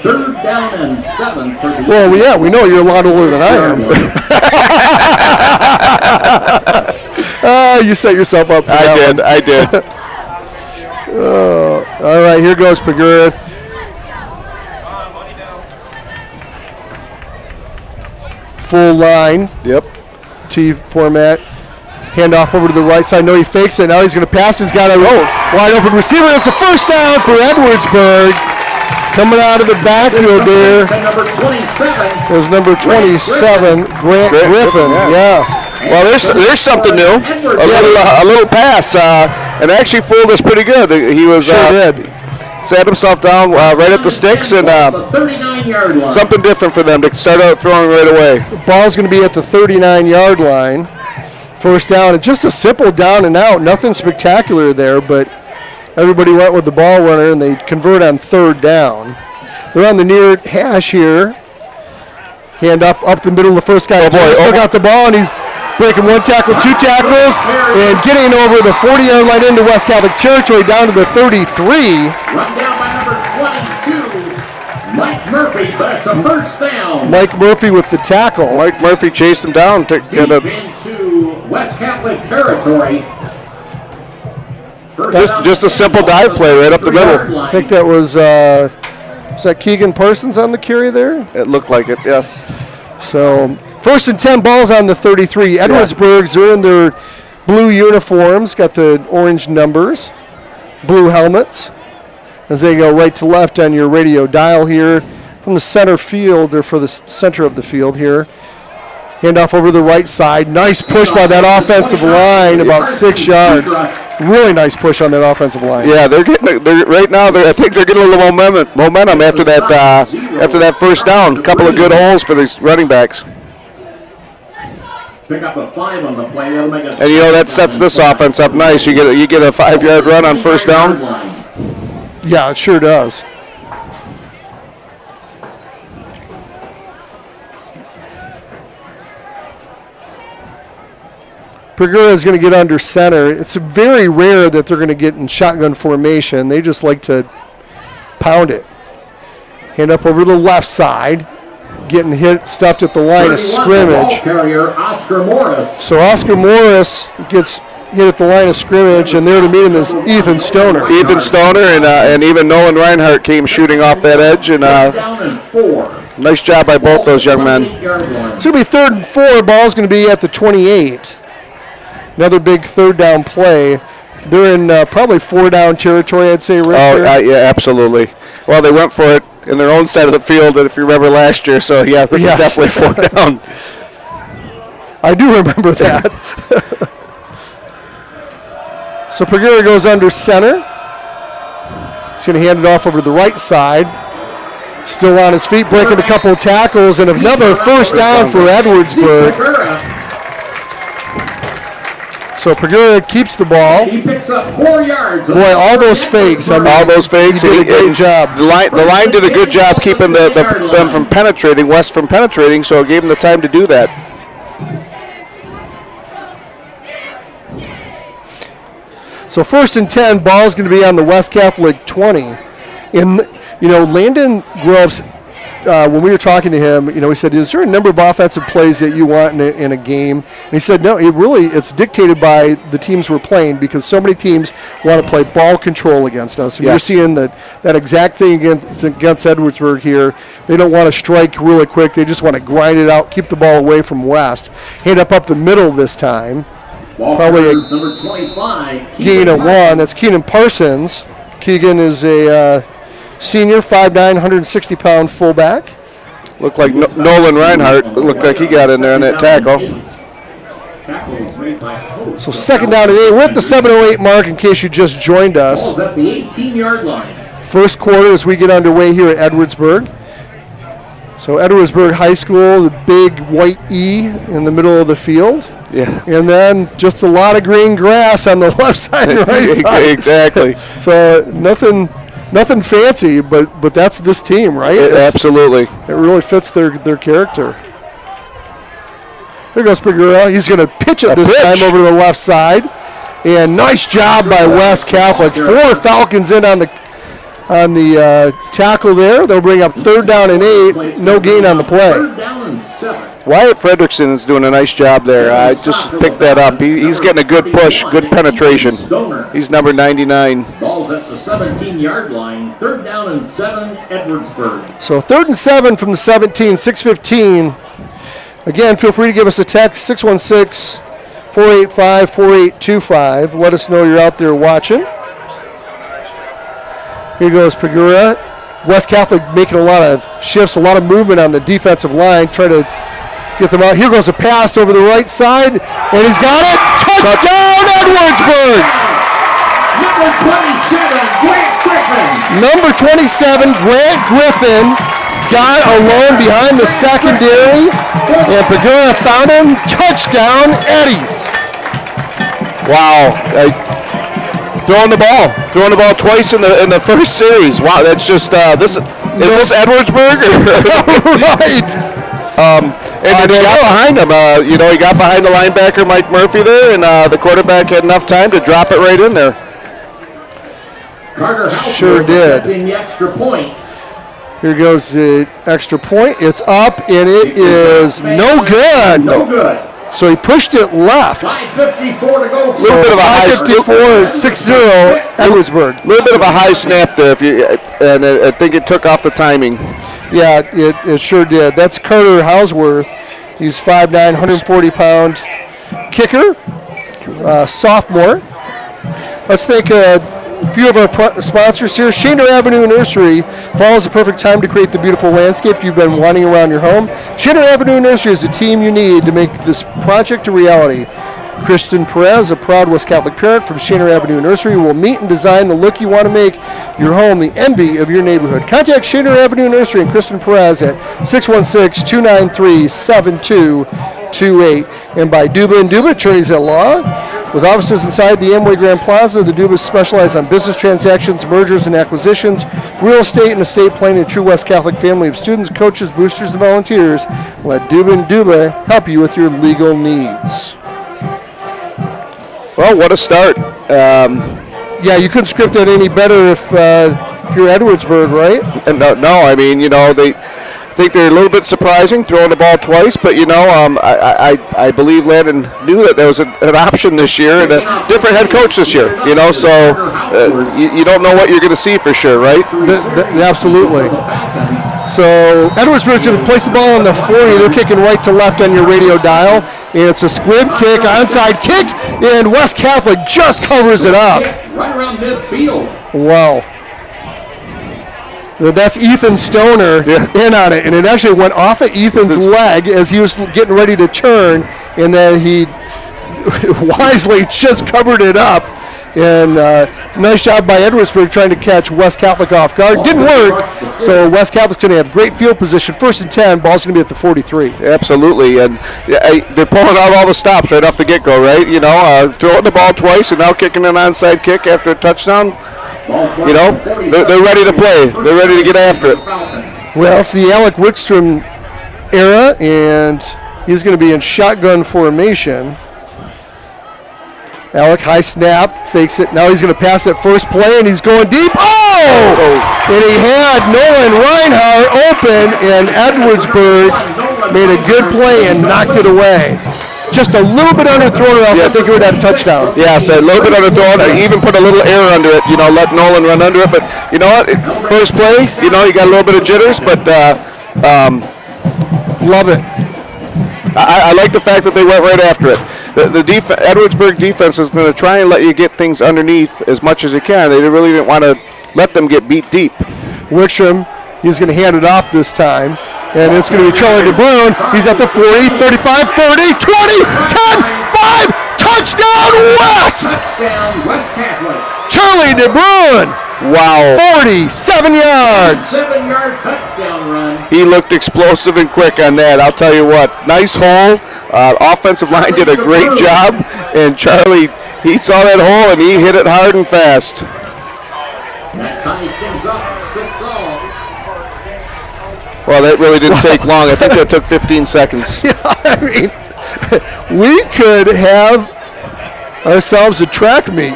3rd down and 7. Well, yeah, we know you're a lot older than I am. You set yourself up for that one. I did. All right, here goes Pagura. Full line. Yep. T format. Hand off over to the right side. No, he fakes it. Now he's going to pass. He's got a wide open receiver. It's a first down for Edwardsburg. Coming out of the backfield there. Number 27. Was number 27, Grant Griffin. Yeah. Well, there's something new. A little pass, and actually fooled us pretty good. He was did. Sat himself down right at the sticks, and 39-yard line. something different for them to start out throwing right away. The ball's going to be at the 39-yard line. First down. It's just a simple down and out. Nothing spectacular there, but everybody went with the ball runner, and they convert on 3rd down. They're on the near hash here. Hand up the middle of the first guy. Still got the ball, and he's breaking 1 tackle, 2 tackles, and getting over the 40-yard line into West Catholic territory down to the 33. Run down by number 22, Mike Murphy, but it's a first down. Mike Murphy with the tackle. Mike Murphy chased him down to get Deep into West Catholic territory. just a simple dive play right up the middle. I think that was that Keegan Parsons on the carry there? It looked like it, yes. So 1st and 10, balls on the 33. Edwardsburgs are in their blue uniforms, got the orange numbers, blue helmets, as they go right to left on your radio dial here from the center field, or for the center of the field here. Hand off over the right side. Nice push by that offensive line, about 6 yards. Really nice push on that offensive line. Yeah, they're right now. I think they're getting a little momentum after that first down. A couple of good holes for these running backs. Pick up a 5 on the play. That'll make it. And that sets this offense up nice. You get a 5-yard run on first down. Yeah, it sure does. Pagura is going to get under center. It's very rare that they're going to get in shotgun formation. They just like to pound it. Hand up over the left side. Getting stuffed at the line of scrimmage. Carrier, Oscar Morris. So Oscar Morris gets hit at the line of scrimmage, and there to meet him is Ethan Stoner. Ethan Stoner and even Nolan Reinhardt came shooting off that edge. And down and 4. Nice job by both those young men. It's going to be 3rd and 4. Ball's going to be at the 28. Another big 3rd down play. They're in probably 4-down territory, I'd say, right? Yeah, absolutely. Well, they went for it in their own side of the field, if you remember last year. So, yeah, this is definitely 4 down. I do remember that. So Pagura goes under center. He's going to hand it off over to the right side. Still on his feet, breaking a couple of tackles, and another first down for Edwardsburg. So Pagura keeps the ball. He picks up 4 yards. Boy, all those fakes. I mean, all those fakes. He did a great job. The line did a good job keeping them from penetrating, West from penetrating, so it gave them the time to do that. So 1st and 10, ball's going to be on the West Catholic 20. Landon Groves, when we were talking to him, he said, is there a number of offensive plays that you want in a game? And he said, no, it's dictated by the teams we're playing, because so many teams want to play ball control against us. And You're seeing that exact thing against Edwardsburg here. They don't want to strike really quick. They just want to grind it out, keep the ball away from West. Hand up the middle this time. Probably a number 25, gain of 1. That's Keenan Parsons. Keegan is a senior, 5'9", 160-pound fullback. Looked like Nolan Reinhardt. Looked like he got in there on that tackle. So second down and 8. We're at the 7:08 mark in case you just joined us. Ball's at the 18-yard line. First quarter as we get underway here at Edwardsburg. So Edwardsburg High School, the big white E in the middle of the field. Yeah. And then just a lot of green grass on the left side and right side. Exactly. So nothing fancy, but that's this team, right? Absolutely. It really fits their character. There goes Pagura. He's going to pitch it this time over to the left side. And nice job by West Catholic. 4 Falcons in on the tackle there. They'll bring up third down and 8. No gain on the play. Third down and 7. Wyatt Fredrickson is doing a nice job there. I just picked that up. He's getting a good push, good penetration. He's number 99. Ball's at the 17-yard line. Third down and 7, Edwardsburg. So 3rd and 7 from the 17, 6:15. Again, feel free to give us a text, 616-485-4825. Let us know you're out there watching. Here goes Pagura. West Catholic making a lot of shifts, a lot of movement on the defensive line, try to get them out. Here goes a pass over the right side, and he's got it. Touchdown, Edwardsburg! Number 27, Grant Griffin. Number 27, Grant Griffin got alone behind the secondary, and Pagura found him. Touchdown, Eddies. Wow. Throwing the ball twice in the first series. Wow, that's just is this Edwardsburg? Right. And then he got behind him. He got behind the linebacker Mike Murphy there, and the quarterback had enough time to drop it right in there. Carter House Sure did. The extra point. Here goes the extra point. It's up, and it is no good. No good. So he pushed it left. 5:54 to go. Little bit of a high 5:54, 6-0, Edwardsburg. A little bit of a high snap there, and I think it took off the timing. Yeah, it sure did. That's Carter Hausworth. He's 5'9", 140-pound kicker, sophomore. Let's thank a few of our sponsors here. Shaner Avenue Nursery. Fall is the perfect time to create the beautiful landscape you've been wanting around your home. Shaner Avenue Nursery is the team you need to make this project a reality. Kristen Perez, a proud West Catholic parent from Shaner Avenue Nursery, will meet and design the look you want to make your home the envy of your neighborhood. Contact Shaner Avenue Nursery and Kristen Perez at 616-293-7228. And by Duba & Duba, attorneys at law. With offices inside the Amway Grand Plaza, the Dubas specialize on business transactions, mergers and acquisitions, real estate and estate planning. A true West Catholic family of students, coaches, boosters, and volunteers. Let Duba & Duba help you with your legal needs. Well, what a start. Yeah, you couldn't script it any better if you're Edwardsburg, right? And no, I mean, they think they're a little bit surprising, throwing the ball twice, but I believe Landon knew that there was an option this year and a different head coach this year, so you don't know what you're going to see for sure, right? Absolutely. So Edwardsburg's going to place the ball on the 40. They're kicking right to left on your radio dial. And it's a squib kick, onside kick, and West Catholic just covers it up. Right around midfield. Wow. That's Ethan Stoner in on it, and it actually went off of Ethan's leg as he was getting ready to turn, and then he wisely just covered it up. And nice job by Edwardsburg trying to catch West Catholic off guard. Didn't work, so West Catholic's going to have great field position. 1st and 10, ball's going to be at the 43. Absolutely, and they're pulling out all the stops right off the get-go, right? Throwing the ball twice and now kicking an onside kick after a touchdown. They're ready to play. They're ready to get after it. Well, it's the Alec Wickstrom era, and he's going to be in shotgun formation. Alec, high snap, fakes it. Now he's going to pass that first play, and he's going deep. Oh! And he had Nolan Reinhardt open, and Edwardsburg made a good play and knocked it away. Just a little bit underthrown, or else I think it would have a touchdown. Yes, a little bit underthrown. I even put a little air under it, let Nolan run under it. But you know what? First play, you got a little bit of jitters, but love it. I like the fact that they went right after it. The Edwardsburg defense is going to try and let you get things underneath as much as you can. They really didn't want to let them get beat deep. Wickstrom, he's going to hand it off this time. And it's going to be Charlie DeBrune. He's at the 40, 35, 30, 20, 10, 5. Touchdown West! Touchdown, West Catholic. Charlie DeBrune. Wow. 47 yards. 7-yard touchdown run. He looked explosive and quick on that. I'll tell you what. Nice hole. Offensive line did a great job. And Charlie, he saw that hole and he hit it hard and fast. That ties things up, 6-all. Well, that really didn't take long. I think that took 15 seconds. Yeah, I mean, we could have ourselves a track meet.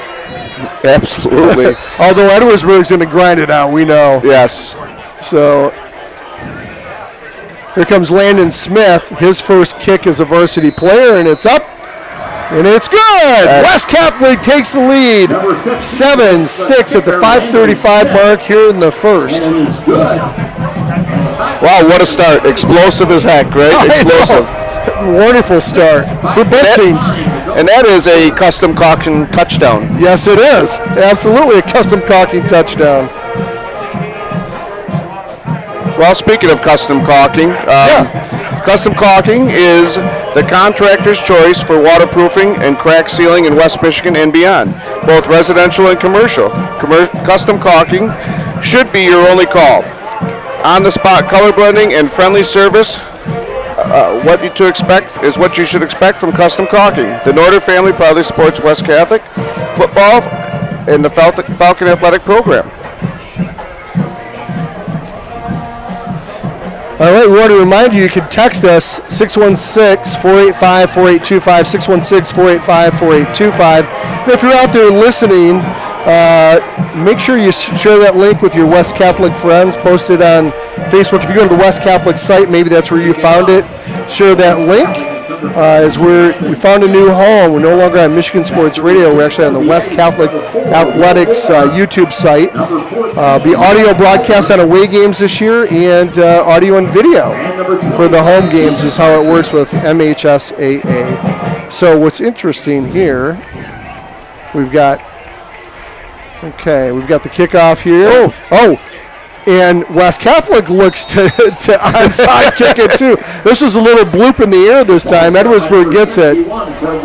Absolutely. Although Edwardsburg's going to grind it out, we know. Yes. So here comes Landon Smith. His first kick as a varsity player, and it's up, and it's good. West Catholic takes the lead, 7-6 at the 5:35 mark here in the first. And it's good. Wow, what a start. Explosive as heck, right? Explosive. Wonderful start for both teams. And that is a custom caution touchdown. Yes, it is. Absolutely a custom caulking touchdown. Well, speaking of custom caulking, custom caulking is the contractor's choice for waterproofing and crack sealing in West Michigan and beyond, both residential and commercial. Custom caulking should be your only call. On-the-spot color blending and friendly service. What you to expect is what you should expect from custom caulking. The Norder family proudly supports West Catholic football and the Falcon Athletic program. All right, we want to remind you, you can text us 616-485-4825, 616-485-4825. And if you're out there listening, make sure you share that link with your West Catholic friends. Post it on Facebook. If you go to the West Catholic site, maybe that's where you found it. Share that link. As we found a new home. We're no longer on Michigan Sports Radio. We're actually on the West Catholic Athletics YouTube site. Be audio broadcast on away games this year, and audio and video for the home games is how it works with MHSAA. So what's interesting here, we've got the kickoff here. And West Catholic looks to onside kick it too. This was a little bloop in the air this time. Edwardsburg gets it,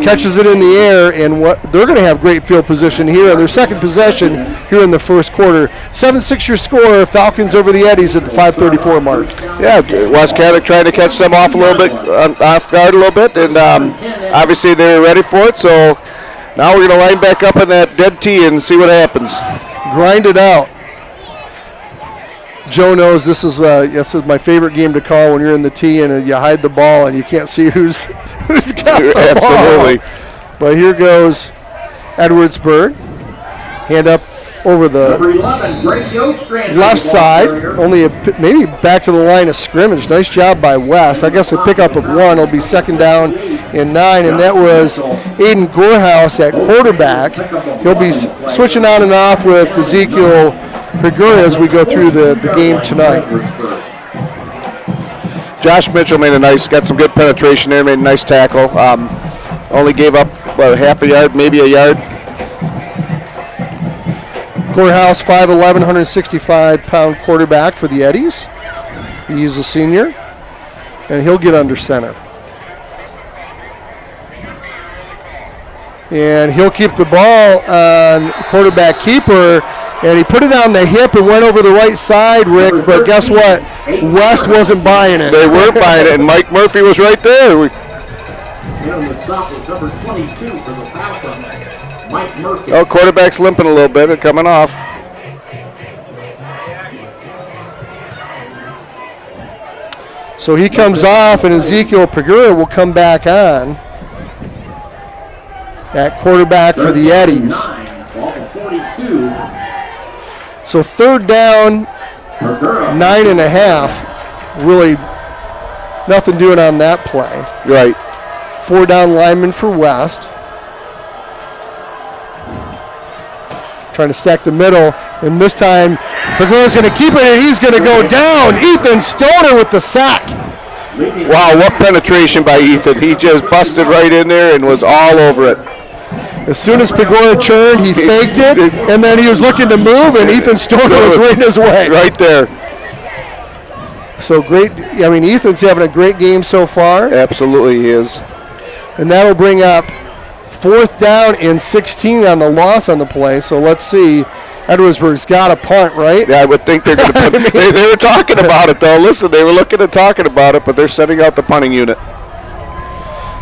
catches it in the air, and they're going to have great field position here on their second possession here in the first quarter. 7-6 your score. Falcons over the Eddies at the 5:34 mark. Yeah, West Catholic trying to catch them off off guard a little bit, and obviously they're ready for it. So now we're going to line back up in that dead tee and see what happens. Grind it out. Joe knows this is my favorite game to call when you're in the tee and you hide the ball and you can't see who's got the Absolutely. ball. But here goes Edwardsburg. Hand up over the left side. Only maybe back to the line of scrimmage. Nice job by West. I guess a pickup of one. It'll be second down and 9, and that was Aiden Gorehouse at quarterback. He'll be switching on and off with Ezekiel Pagura as we go through the game tonight. Josh Mitchell got some good penetration there, made a nice tackle. Only gave up half a yard, maybe a yard. Courthouse, 5'11", 165-pound quarterback for the Eddies. He's a senior, and he'll get under center. And he'll keep the ball on quarterback keeper, and he put it on the hip and went over the right side, Rick, but guess what? West wasn't buying it. They weren't buying it, and Mike Murphy was right there. And the stop was number 22 for the Falcons, Mike Murphy. Oh, quarterback's limping a little bit and coming off. So he comes off, and Ezekiel Pagura will come back on at quarterback for the Eddies. So third down, 9.5. Really nothing doing on that play. Right. 4 down lineman for West. Trying to stack the middle, and this time Pagura's going to keep it, and he's going to go down. Ethan Stoner with the sack. Wow, what penetration by Ethan. He just busted right in there and was all over it. As soon as Pagora turned, he faked it, and then he was looking to move, and Ethan Stoner was leading his way. Right there. So great. I mean, Ethan's having a great game so far. Absolutely he is. And that'll bring up 4th down and 16 on the loss on the play. So let's see. Edwardsburg's got a punt, right? Yeah, I would think they're going to punt. They were talking about it, though. Listen, they were looking at talking about it, but they're setting out the punting unit.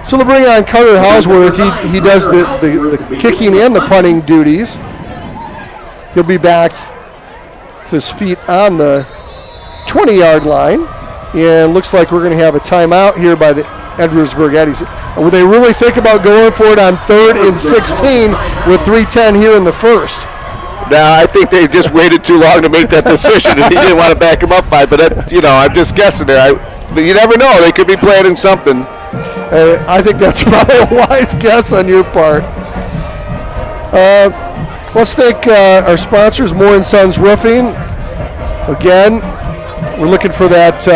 So they'll bring on Carter Hausworth. He does the kicking and the punting duties. He'll be back with his feet on the 20-yard line. And looks like we're going to have a timeout here by the Edwardsburg Eddies. Would they really think about going for it on 3rd and 16 with 3:10 here in the first? Nah, I think they just waited too long to make that decision, and he didn't want to back him up 5. But I'm just guessing there. You never know; they could be planning something. I think that's probably a wise guess on your part. Let's thank our sponsors, Moore & Sons Roofing. Again, we're looking for that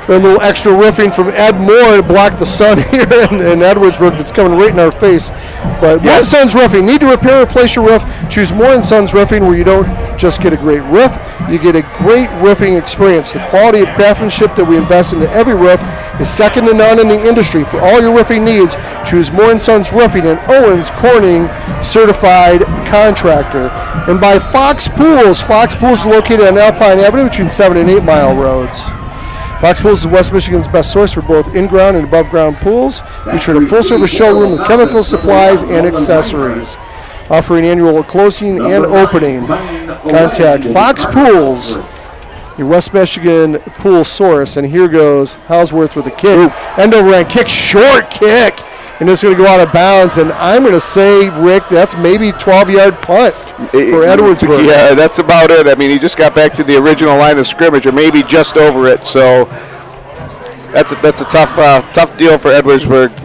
a little extra roofing from Ed Moore to block the sun here in Edwardsburg that's coming right in our face. But Moore & Sons Roofing, need to repair or replace your roof? Choose Moore & Sons Roofing, where you don't just get a great roof, you get a great roofing experience. The quality of craftsmanship that we invest into every roof is second to none in the industry. For all your roofing needs, choose Moore & Sons Roofing, an Owens Corning certified contractor. And by Fox Pools. Fox Pools is located on Alpine Avenue between 7 and 8 Mile roads. Fox Pools is West Michigan's best source for both in-ground and above-ground pools, featuring a full-service showroom with chemical supplies and accessories. Offering annual closing and opening. Contact Fox Pools, your West Michigan pool source. And here goes Hausworth with a kick. End over end kick, short kick. And it's going to go out of bounds. And I'm going to say, Rick, that's maybe 12-yard punt for Edwardsburg. Yeah, that's about it. I mean, he just got back to the original line of scrimmage, or maybe just over it. So that's a tough deal for Edwardsburg.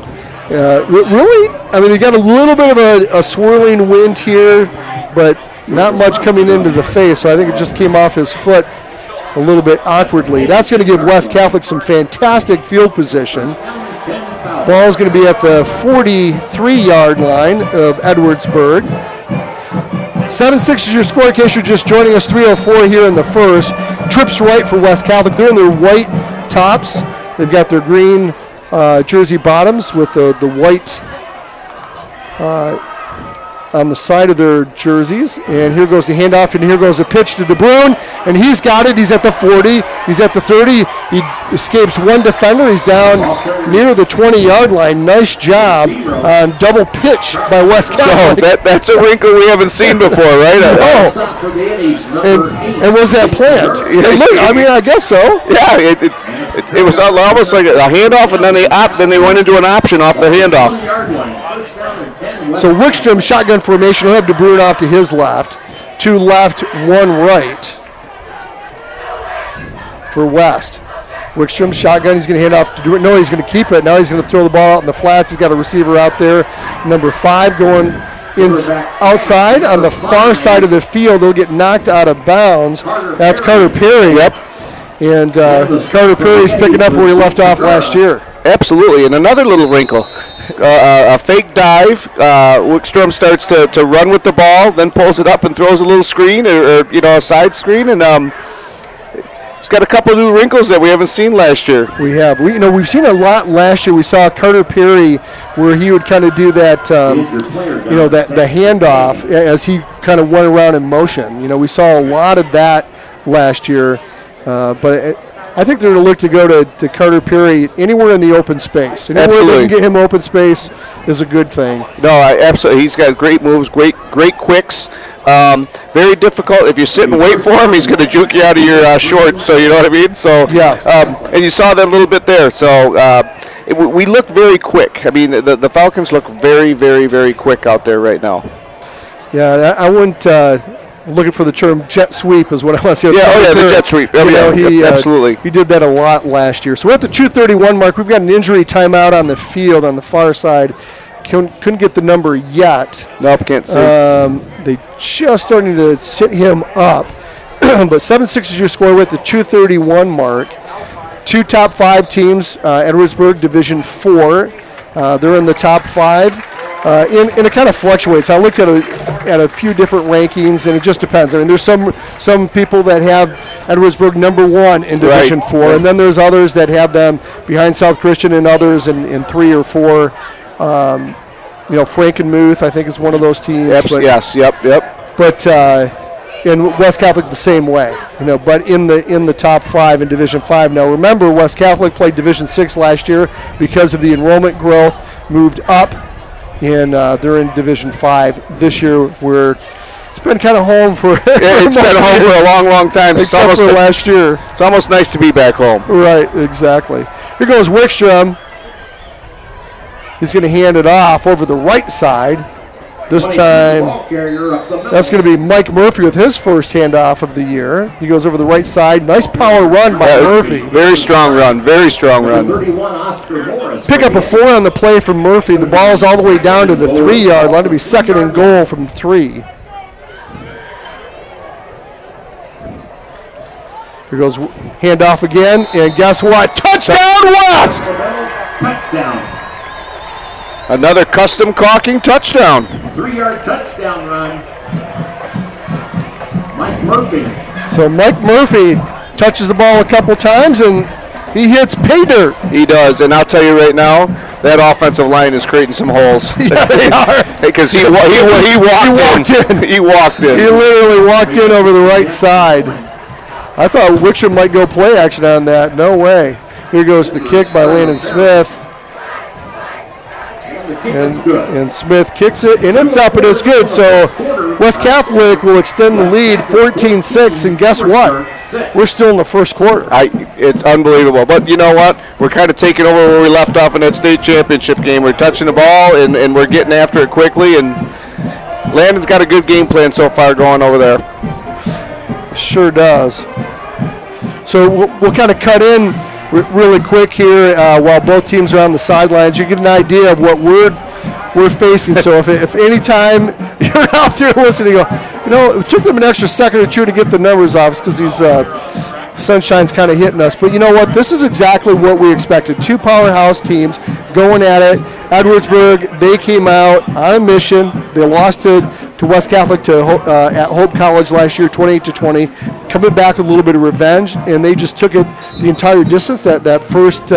Really? I mean, they got a little bit of a swirling wind here, but not much coming into the face. So I think it just came off his foot a little bit awkwardly. That's going to give West Catholic some fantastic field position. Ball's going to be at the 43-yard line of Edwardsburg. 7-6 is your score in case you're just joining us. 3:04 here in the first. Trips right for West Catholic. They're in their white tops. They've got their green jersey bottoms with the white on the side of their jerseys. And here goes the handoff, and here goes the pitch to DeBrune, and he's got it. He's at the 40. He's at the 30. He escapes one defender. He's down near the 20-yard line. Nice job on double pitch by West Catholic. So that's a wrinkle we haven't seen before, right? And was that planned? I mean, I guess so. Yeah, it was almost like a handoff, and then they went into an option off the handoff. So Wickstrom, shotgun formation. He'll have DeBrune off to his left. 2 left, 1 right for West. Wickstrom, shotgun. He's going to hand off to DeBrune. No, he's going to keep it. Now he's going to throw the ball out in the flats. He's got a receiver out there. Number 5 going outside on the far side of the field. They'll get knocked out of bounds. That's Carter Perry. Yep. And Carter Perry's picking up where he left off last year. Absolutely. And another little wrinkle. A fake dive. Wickstrom starts to run with the ball, then pulls it up and throws a little screen or a side screen, and it's got a couple new wrinkles that we haven't seen last year. We have. We've seen a lot last year. We saw Carter Perry where he would kind of do that, the handoff as he kind of went around in motion. We saw a lot of that last year, but I think they're going to look to go to Carter Perry anywhere in the open space. Anywhere Absolutely. they can get him open space is a good thing. No, absolutely. He's got great moves, great quicks. Very difficult. If you sit and wait for him, he's going to juke you out of your shorts. So you know what I mean. So yeah. And you saw that a little bit there. So we looked very quick. I mean, the Falcons look very, very, very quick out there right now. Yeah, I wouldn't. Looking for the term jet sweep is what I want to say. The jet sweep. Absolutely. He did that a lot last year. So we're at the 2:31 mark. We've got an injury timeout on the field on the far side. Couldn't get the number yet. Nope, can't see. They just starting to sit him up. But 7-6 is your score. We're at the 2:31 mark. 2 top 5 teams, Edwardsburg Division 4. They're in the top 5. and it kind of fluctuates. I looked at a few different rankings, and it just depends. I mean, there's some people that have Edwardsburg #1 in Division 4, and then there's others that have them behind South Christian and others in 3 or 4. Frankenmuth, I think, is one of those teams. Yep. But in West Catholic the same way, but in the top 5 in Division 5. Now remember, West Catholic played Division 6 last year because of the enrollment growth, moved up, and they're in Division 5 this year. It's been kind of home for it's been home for a long time. Except for last year. It's almost nice to be back home. Right, exactly. Here goes Wickstrom. He's going to hand it off over the right side. This time, that's going to be Mike Murphy with his first handoff of the year. He goes over the right side. Nice power run by Murphy. Very strong run. Pick up a 4 on the play from Murphy. The ball's all the way down to the 3-yard line to be second and goal from 3. Here goes handoff again, and guess what? Touchdown West! Touchdown. Another custom caulking touchdown. 3-yard touchdown run. Mike Murphy. So Mike Murphy touches the ball a couple times, and he hits pay dirt. He does, and I'll tell you right now, that offensive line is creating some holes. Yeah, they are. Because he walked in. He walked in. He literally walked in over the right side. I thought Wickstrom might go play action on that. No way. Here goes the kick by Landon Smith. And Smith kicks it, and it's up, and it's good. So West Catholic will extend the lead 14-6, and guess what? We're still in the first quarter. It's unbelievable. But you know what? We're kind of taking over where we left off in that state championship game. We're touching the ball, and we're getting after it quickly. And Landon's got a good game plan so far going over there. Sure does. So we'll kind of cut in really quick here while both teams are on the sidelines. You get an idea of what we're facing. So if any time you're out there listening, it took them an extra second or two to get the numbers off because these sunshine's kind of hitting us. But you know what? This is exactly what we expected. 2 powerhouse teams going at it. Edwardsburg, they came out on a mission. They lost to West Catholic at Hope College last year, 28-20. Coming back with a little bit of revenge, and they just took it the entire distance that first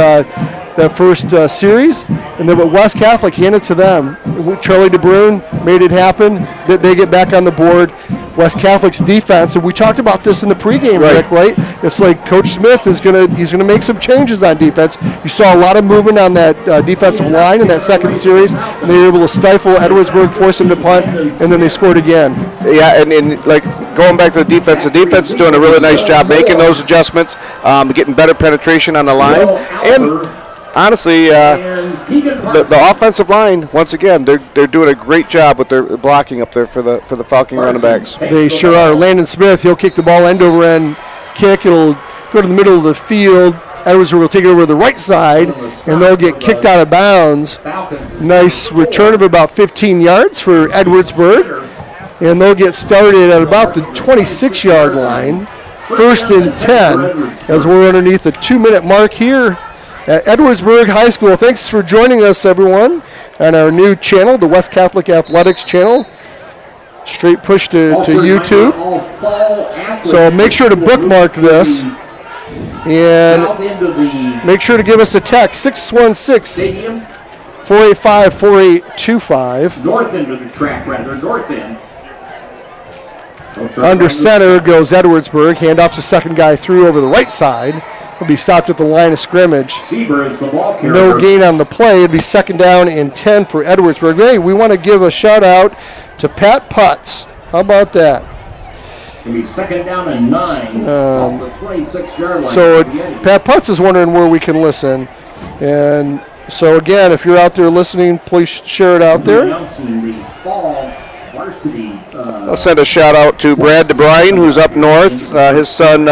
series. And then what West Catholic handed to them, Charlie DeBrune made it happen. That they get back on the board. West Catholic's defense, and we talked about this in the pregame, Rick, right? It's like Coach Smith he's gonna make some changes on defense. You saw a lot of movement on that defensive line in that second series, and they were able to stifle Edwardsburg, force them to punt, and then they scored again. Yeah, and like going back to the defense is doing a really nice job making those adjustments, getting better penetration on the line, and honestly, the offensive line, once again, they're doing a great job with their blocking up there for the Falcon running backs. They sure are. Landon Smith, he'll kick the ball end over end kick. It'll go to the middle of the field. Edwardsburg will take it over to the right side, and they'll get kicked out of bounds. Nice return of about 15 yards for Edwardsburg, and they'll get started at about the 26-yard line. 1st and 10 as we're underneath the 2-minute mark here at Edwardsburg High School. Thanks for joining us, everyone, on our new channel, the West Catholic Athletics channel. Straight push to YouTube. So make sure to bookmark this. And make sure to give us a text, 616-485-4825. North end of the track, north end. Under center goes Edwardsburg. Handoff to second guy through over the right side. He'll be stopped at the line of scrimmage. No gain on the play. It'll be 2nd down and 10 for Edwardsburg. Hey, we want to give a shout out to Pat Putz. How about that? It'll be 2nd down and 9 off the 26-yard line. So Pat Putz is wondering where we can listen. And so again, if you're out there listening, please share it out there. I'll send a shout out to Brad DeBrine, who's up north. His son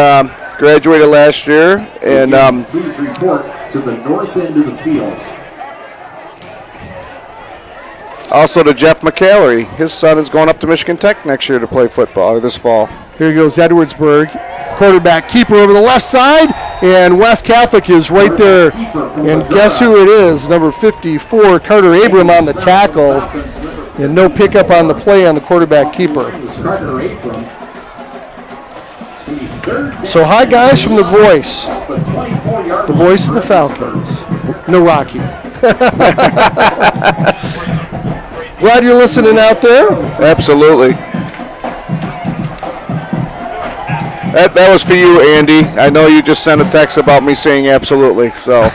graduated last year, and please report to the north end of the field. Also to Jeff McCallery. His son is going up to Michigan Tech next year to play football, or this fall. Here goes Edwardsburg. quarterback keeper over the left side, and West Catholic is right there. And guess who it is? Number 54, Carter Abram on the tackle, and no pickup on the play on the quarterback keeper. So hi guys from The Voice of the Falcons, Naraki. Glad you're listening out there. Absolutely. That was for you, Andy. I know you just sent a text about me saying absolutely. So.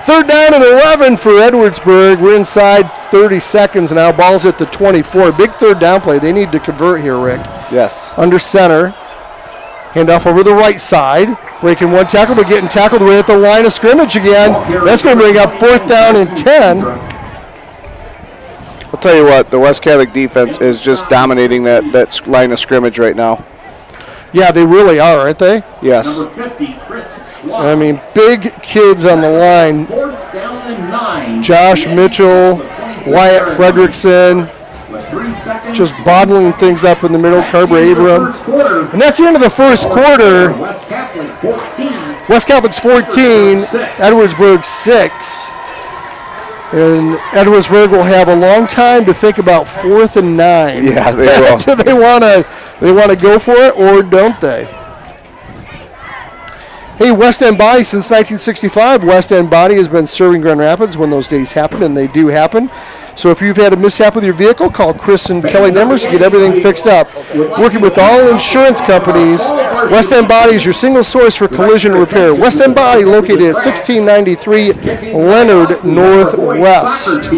Third down and 11 for Edwardsburg. We're inside 30 seconds now. Ball's at the 24. Big third down play. They need to convert here, Rick. Yes. Under center. Handoff over the right side. Breaking one tackle, but getting tackled right at the line of scrimmage again. That's going to bring up 4th down and 10. I'll tell you what, the West Catholic defense is just dominating that line of scrimmage right now. Yeah, they really are, aren't they? Yes. I mean, big kids on the line. Josh Mitchell, Wyatt Fredrickson, just bottling things up in the middle. Carter Abram. And that's the end of the first quarter. West Catholic's 14, Edwardsburg 6. And Edwardsburg will have a long time to think about 4th and 9. Yeah, they will. Do they want to go for it, or don't they? Hey, West End Body, since 1965, West End Body has been serving Grand Rapids when those days happen, and they do happen. So if you've had a mishap with your vehicle, call Chris and Kelly Nemers to get everything fixed up. Working with all insurance companies, West End Body is your single source for collision repair. West End Body, located at 1693 Leonard Northwest.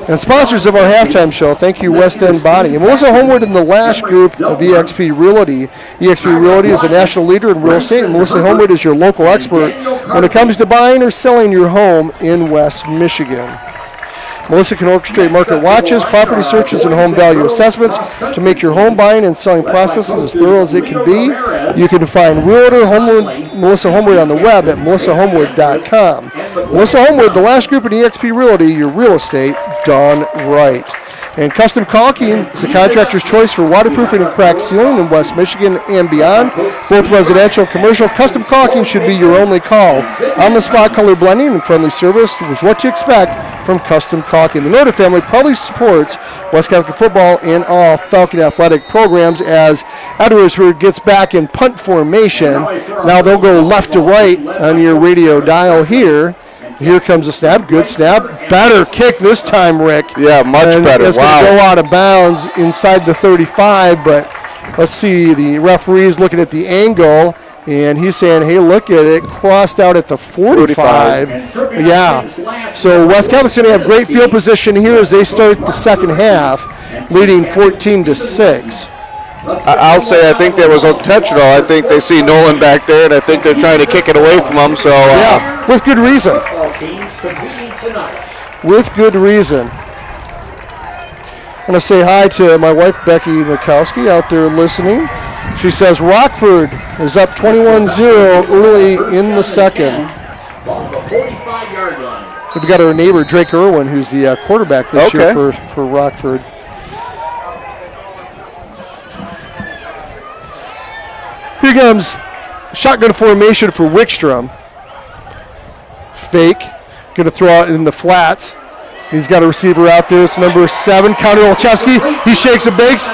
And sponsors of our halftime show, thank you, West End Body. And Melissa Homeward in the last group of eXp Realty. eXp Realty is a national leader in real estate, and Melissa Homeward is your local expert when it comes to buying or selling your home in West Michigan. Melissa can orchestrate market watches, property searches, and home value assessments to make your home buying and selling processes as thorough as it can be. You can find Realtor Melissa Homeward on the web at melissahomeward.com. Melissa Homeward, the last group in eXp Realty, your real estate done right. And Custom Caulking is a contractor's choice for waterproofing and crack sealing in West Michigan and beyond. Both residential and commercial, Custom Caulking should be your only call. On-the-spot color blending and friendly service was what to expect from Custom Caulking. The Norder family proudly supports West Catholic football and all Falcon athletic programs as Edwardsburg gets back in punt formation. Now they'll go left to right on your radio dial here. Here comes a snap. Good snap. Better kick this time, Rick. Yeah, much better. It's going to go out of bounds inside the 35, but let's see. The referee's looking at the angle, and he's saying, hey, look at it. Crossed out at the 45. Yeah. So West Catholic's going to have great field position here as they start the second half, leading 14-6. I'll say I think that was intentional. I think they see Nolan back there, and I think they're trying to kick it away from him. So yeah, with good reason. With good reason. I'm going to say hi to my wife, Becky Mikowski, out there listening. She says Rockford is up 21-0 early in the second. We've got our neighbor, Drake Irwin, who's the quarterback this year for Rockford. Here comes shotgun formation for Wickstrom. Fake. Going to throw out in the flats. He's got a receiver out there. It's number 7, Connor Olszewski. He shakes and bakes.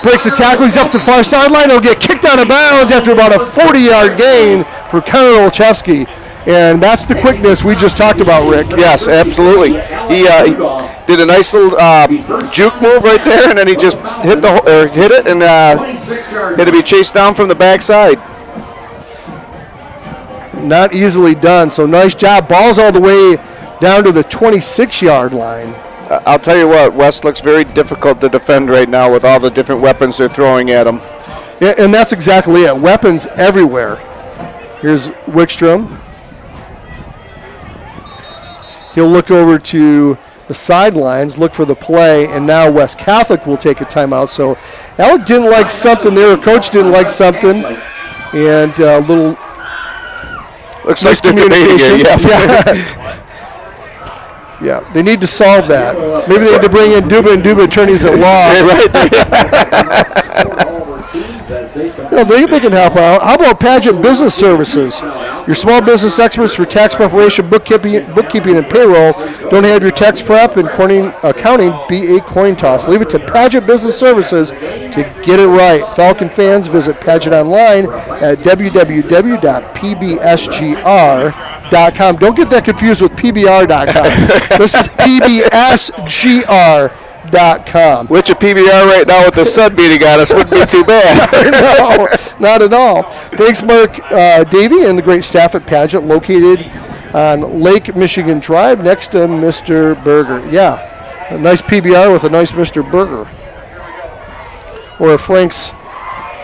Breaks the tackle. He's up the far sideline. He'll get kicked out of bounds after about a 40-yard gain for Connor Olszewski. And that's the quickness we just talked about, Rick. Yes, absolutely. He did a nice little juke move right there, and then he just hit it, and had to be chased down from the backside. Not easily done, so nice job. Ball's all the way down to the 26-yard line. I'll tell you what, West looks very difficult to defend right now with all the different weapons they're throwing at him. Yeah, and that's exactly it. Weapons everywhere. Here's Wickstrom. He'll look over to the sidelines, look for the play, and now West Catholic will take a timeout. So Alec didn't like something there, coach didn't like something, and a little looks like miscommunication. Yeah, they need to solve that. Maybe they need to bring in Duba and Duba attorneys at law. They can help out. How about Paget Business Services? Your small business experts for tax preparation, bookkeeping, and payroll. Don't have your tax prep and accounting be a coin toss. Leave it to Paget Business Services to get it right. Falcon fans, visit Paget online at www.pbsgr.com. Don't get that confused with PBR.com. This is PBSGR.com. Which a PBR right now with the sun beating on us wouldn't be too bad. No, not at all. Thanks, Mark Davey and the great staff at Paget, located on Lake Michigan Drive next to Mr. Burger. Yeah, a nice PBR with a nice Mr. Burger. Or a Frank's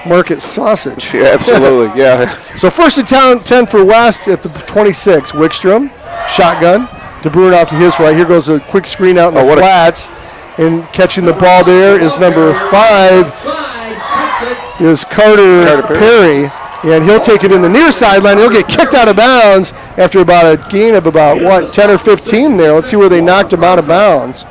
Market sausage. Yeah, absolutely, yeah. So first and 10 for West at the 26. Wickstrom, shotgun. DeBruin off to his right. Here goes a quick screen out in the flats. And catching the ball there is number 5, is Carter Perry. And he'll take it in the near sideline. He'll get kicked out of bounds after about a gain of about, 10 or 15 there. Let's see where they knocked him out of bounds.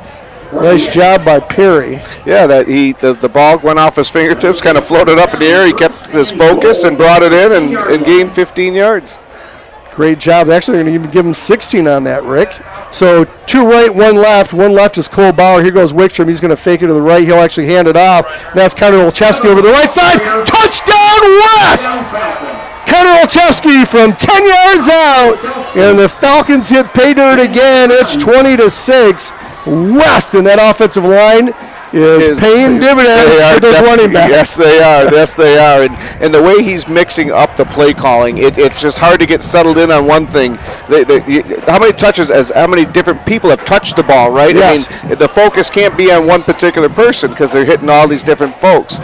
Nice job by Perry. Yeah, the ball went off his fingertips, kind of floated up in the air. He kept his focus and brought it in and gained 15 yards. Great job. Actually, they're going to even give him 16 on that, Rick. So 2 right, 1 left. 1 left is Cole Bauer. Here goes Wickstrom. He's going to fake it to the right. He'll actually hand it off. That's Connor Olszewski over the right side. Touchdown West! Connor Olszewski from 10 yards out. And the Falcons hit pay dirt again. It's 20-6. West, and that offensive line is paying dividends for those running backs. Yes, they are. Yes, they are. And the way he's mixing up the play calling, it's just hard to get settled in on one thing. How many different people have touched the ball, right? Yes. I mean, the focus can't be on one particular person because they're hitting all these different folks.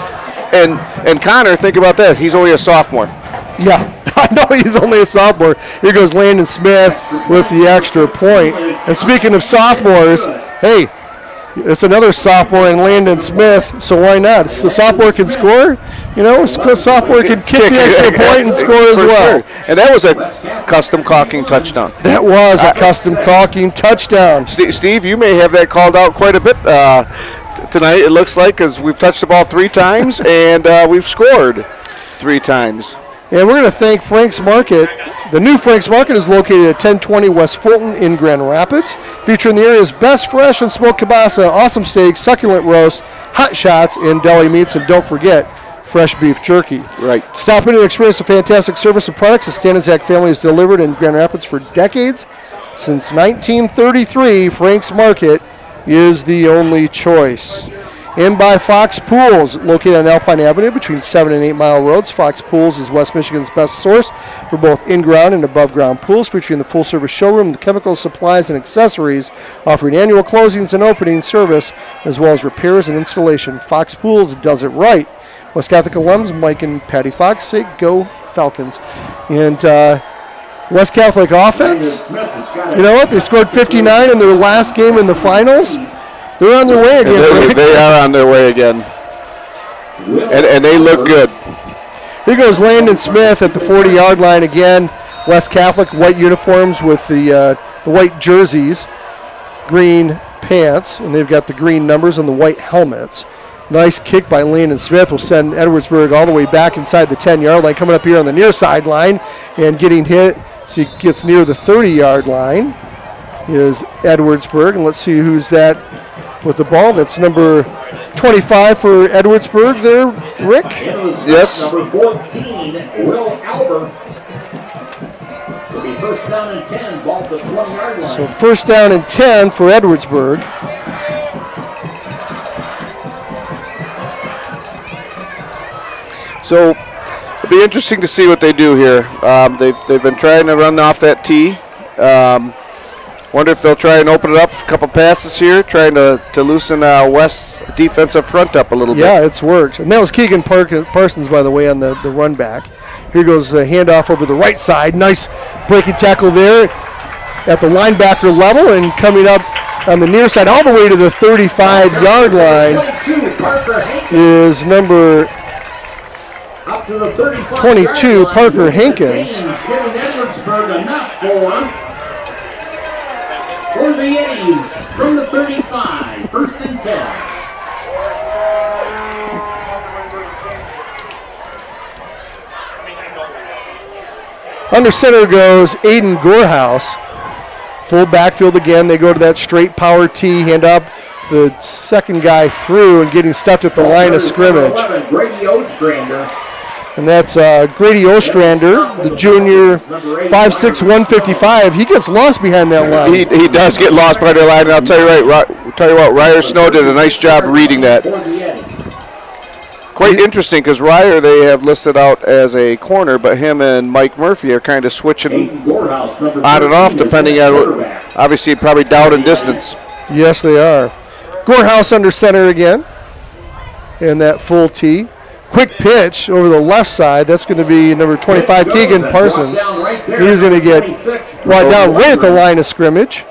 And Connor, think about this. He's only a sophomore. Yeah, I know he's only a sophomore. Here goes Landon Smith with the extra point. And speaking of sophomores, hey, it's another sophomore in Landon Smith, so why not? The sophomore can score. Sophomore can kick the extra point and score as well. Sure. And that was a custom caulking touchdown. That was a custom caulking touchdown. Steve, you may have that called out quite a bit tonight, it looks like, because we've touched the ball 3 times and we've scored 3 times. And we're going to thank Frank's Market. The new Frank's Market is located at 1020 West Fulton in Grand Rapids, featuring the area's best fresh and smoked kielbasa, awesome steaks, succulent roast, hot shots, and deli meats, and don't forget fresh beef jerky. Right. Stop in and experience the fantastic service and products the Stanizak family has delivered in Grand Rapids for decades. Since 1933, Frank's Market is the only choice. In by Fox Pools, located on Alpine Avenue between 7 and 8 Mile Roads. Fox Pools is West Michigan's best source for both in-ground and above-ground pools, featuring the full-service showroom, the chemicals, supplies, and accessories, offering annual closings and opening service, as well as repairs and installation. Fox Pools does it right. West Catholic alums Mike and Patty Fox say go Falcons. And West Catholic offense, you know what? They scored 59 in their last game in the finals. They're on their way again. They are on their way again. And they look good. Here goes Landon Smith at the 40-yard line again. West Catholic, white uniforms with the white jerseys, green pants, and they've got the green numbers and the white helmets. Nice kick by Landon Smith will send Edwardsburg all the way back inside the 10-yard line, coming up here on the near sideline and getting hit. So he gets near the 30-yard line is Edwardsburg. And let's see who's that with the ball. That's number 25 for Edwardsburg there, Rick? Yes. Number 14, Will Albert. So it'll be first down and 10, ball at the 20-yard line. So first down and 10 for Edwardsburg. So it'll be interesting to see what they do here. They've been trying to run off that tee. Wonder if they'll try and open it up, a couple passes here, trying to loosen West's defensive front up a little bit. Yeah, it's worked. And that was Keegan Parsons, by the way, on the run back. Here goes a handoff over the right side. Nice breaking tackle there at the linebacker level, and coming up on the near side all the way to the 35-yard line is number 22, Parker Hankins. For the Yetis from the 35, first and 10. Under center goes Aiden Gorehouse. Full backfield again. They go to that straight power T, hand up the second guy through and getting stuffed at the line of scrimmage. And that's Grady Ostrander, the junior, 5'6", 155. He gets lost behind that line. He does get lost behind that line, and I'll tell you what, Ryer Snow did a nice job reading that. Quite interesting because Ryer they have listed out as a corner, but him and Mike Murphy are kind of switching on and off depending on, obviously, probably down and distance. Yes, they are. Gorehouse under center again, and that full T. Quick pitch over the left side. That's going to be number 25, Keegan Parsons. He's going to get brought down right at the line of scrimmage.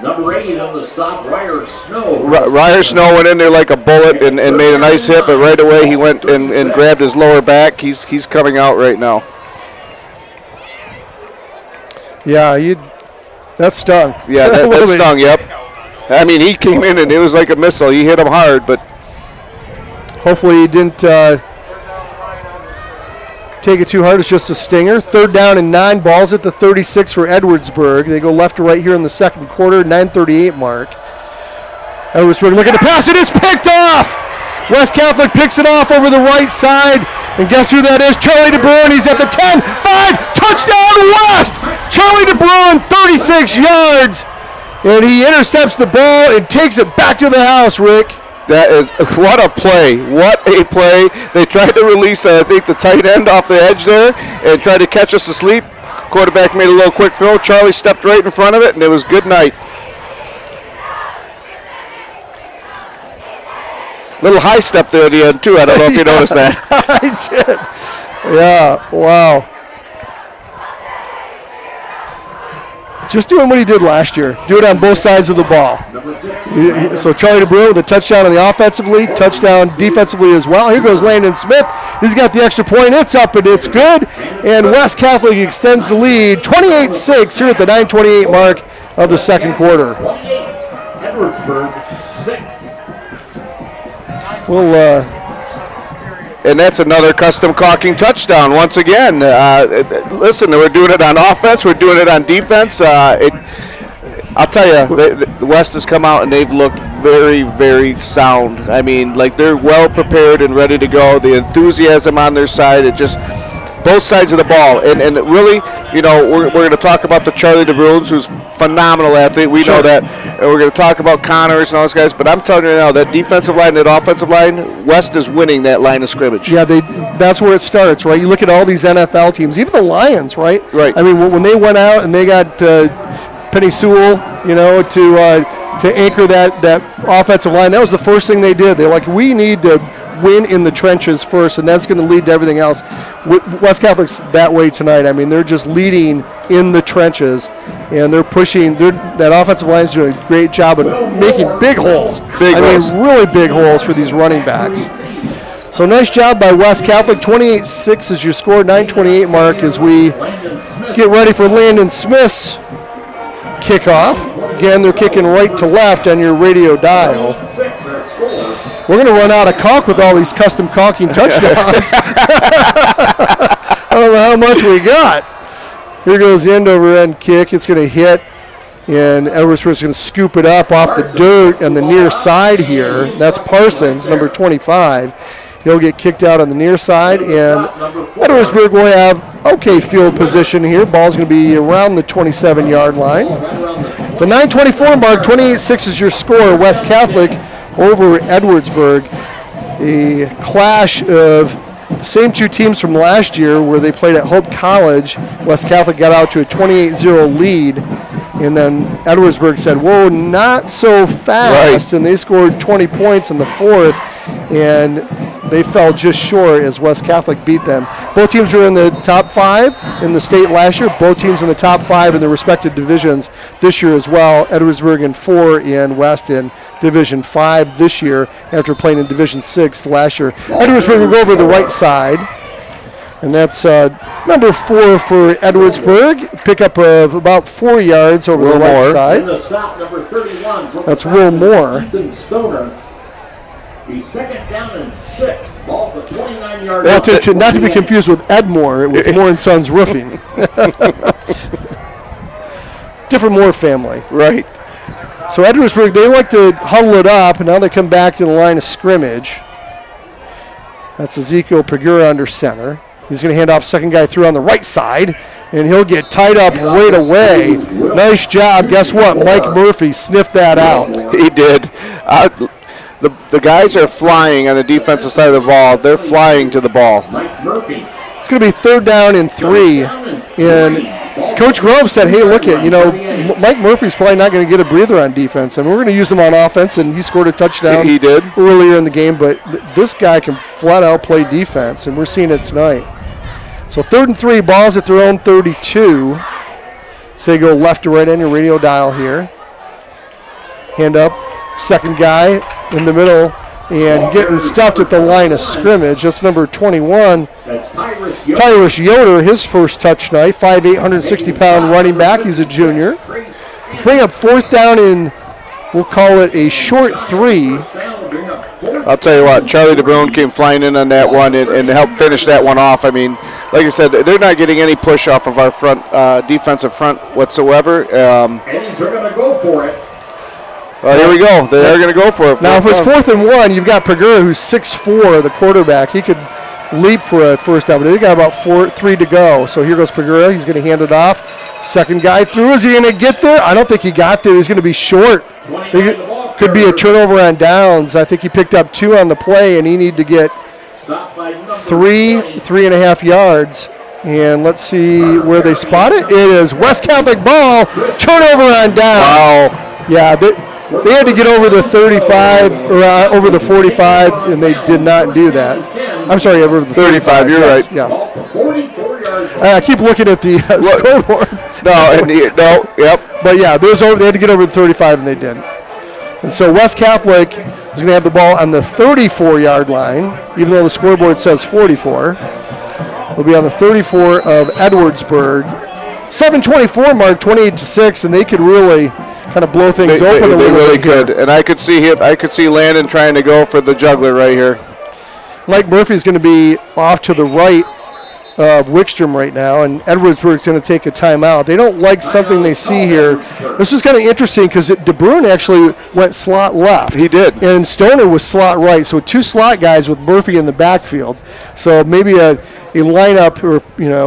Number 8 on the stop, Ryer Snow. Ryer Snow went in there like a bullet and made a nice hit, but right away he went and grabbed his lower back. He's coming out right now. Yeah, that stung. Yeah, that stung, yep. I mean, he came in and it was like a missile. He hit him hard, but hopefully he didn't take it too hard. It's just a stinger. 3rd down and 9, balls at the 36 for Edwardsburg. They go left to right here in the second quarter, 9:38 mark. Edwardsburg looking to pass it. It's picked off. West Catholic picks it off over the right side. And guess who that is? Charlie DeBruin. He's at the 10, 5, touchdown West. Charlie DeBruin, 36 yards. And he intercepts the ball and takes it back to the house, Rick. That is, what a play. What a play. They tried to release, I think, the tight end off the edge there and tried to catch us asleep. Quarterback made a little quick throw. Charlie stepped right in front of it, and it was good night. Little high step there at the end, too. I don't know if you noticed that. I did. Yeah, wow. Just doing what he did last year. Do it on both sides of the ball. So Charlie DeBruin with a touchdown on the offensively, touchdown defensively as well. Here goes Landon Smith. He's got the extra point. It's up and it's good. And West Catholic extends the lead 28-6 here at the 9:28 mark of the second quarter. Edwardsburg 6. We'll and that's another custom caulking touchdown once again. Listen, we're doing it on offense. We're doing it on defense. I'll tell you, the West has come out and they've looked very, very sound. I mean, like they're well prepared and ready to go. The enthusiasm on their side, it just both sides of the ball. And really, you know, we're going to talk about the Charlie DeBruins, who's a phenomenal athlete. We know that. And we're going to talk about Connors and all those guys. But I'm telling you now, that defensive line, that offensive line, West is winning that line of scrimmage. Yeah, that's where it starts, right? You look at all these NFL teams, even the Lions, right? Right. I mean, when they went out and they got Penny Sewell, you know, to anchor that offensive line, that was the first thing they did. They're like, we need to win in the trenches first, and that's going to lead to everything else. West Catholic's that way tonight. I mean, they're just leading in the trenches, and they're pushing. That offensive line is doing a great job of making big holes. Big holes. Really big holes for these running backs. So nice job by West Catholic. 28-6 is your score, 9:28 mark as we get ready for Landon Smith's kickoff. Again, they're kicking right to left on your radio dial. We're going to run out of caulk with all these custom caulking touchdowns. I don't know how much we got. Here goes the end-over-end kick. It's going to hit, and Edwardsburg's going to scoop it up off the dirt on the near side here. That's Parsons, number 25. He'll get kicked out on the near side, and Edwardsburg will have okay field position here. Ball's going to be around the 27-yard line. The 9:24 mark, 28-6 is your score. West Catholic over Edwardsburg. A clash of the same two teams from last year where they played at Hope College. West Catholic got out to a 28-0 lead, and then Edwardsburg said, whoa, not so fast, and they scored 20 points in the fourth, and they fell just short as West Catholic beat them. Both teams were in the top 5 in the state last year. Both teams in the top 5 in their respective divisions this year as well. Edwardsburg in 4 and West in Division 5 this year after playing in Division 6 last year. Edwardsburg will go over the right side. And that's number 4 for Edwardsburg. Pickup of about 4 yards over the right side. That's Will Moore. Be second down and 6. Ball at the 29-yard line. Not to be confused with Edmore with Moore and Sons Roofing. Different Moore family. Right. So Edwardsburg, they like to huddle it up, and now they come back to the line of scrimmage. That's Ezekiel Pagura under center. He's going to hand off second guy through on the right side, and he'll get tied up right away. Nice job. Guess what? Mike Murphy sniffed that out. He did. The guys are flying on the defensive side of the ball. They're flying to the ball. It's going to be 3rd down and 3. And Coach Grove said, hey, look at, Mike Murphy's probably not going to get a breather on defense. I mean, we're going to use him on offense, and he scored a touchdown he did earlier in the game. But this guy can flat out play defense, and we're seeing it tonight. So 3rd and 3, balls at their own 32. So you go left to right on your radio dial here. Hand up, second guy in the middle, and getting stuffed at the line of scrimmage. That's number 21, Tyrus Yoder, his first touch tonight. 5'8", 160-pound running back. He's a junior. Bring up 4th down in, we'll call it a short 3. I'll tell you what, Charlie DeBrune came flying in on that one and helped finish that one off. I mean, like I said, they're not getting any push off of our front defensive front whatsoever. Eddie's are going to go for it. Well, here we go. They are going to go for it. Now, if it's 4th and 1, you've got Pagura, who's 6'4", the quarterback. He could leap for a first down, but they got about 3 to go. So here goes Pagura. He's going to hand it off. Second guy through. Is he going to get there? I don't think he got there. He's going to be short. Could be a turnover on downs. I think he picked up 2 on the play, and he needed to get 3.5 yards. And let's see where they spot it. It is West Catholic ball. Turnover on downs. Wow. Yeah, they had to get over the 35 or over the 45, and they did not do that. I'm sorry, over the 35. You're yes, right. Yeah. I keep looking at the scoreboard. Yep. But yeah, they had to get over the 35, and they didn't. And so West Catholic is going to have the ball on the 34-yard line, even though the scoreboard says 44. They'll be on the 34 of Edwardsburg. 7:24 mark, 28-6, and they could really kind of blow things open a little bit. They really could, and I could see Landon trying to go for the juggler right here. Mike Murphy's going to be off to the right of Wickstrom right now, and Edwardsburg's going to take a timeout. They don't like something they see here. This is kind of interesting because DeBrune actually went slot left. He did. And Stoner was slot right, so 2 slot guys with Murphy in the backfield. So maybe a lineup or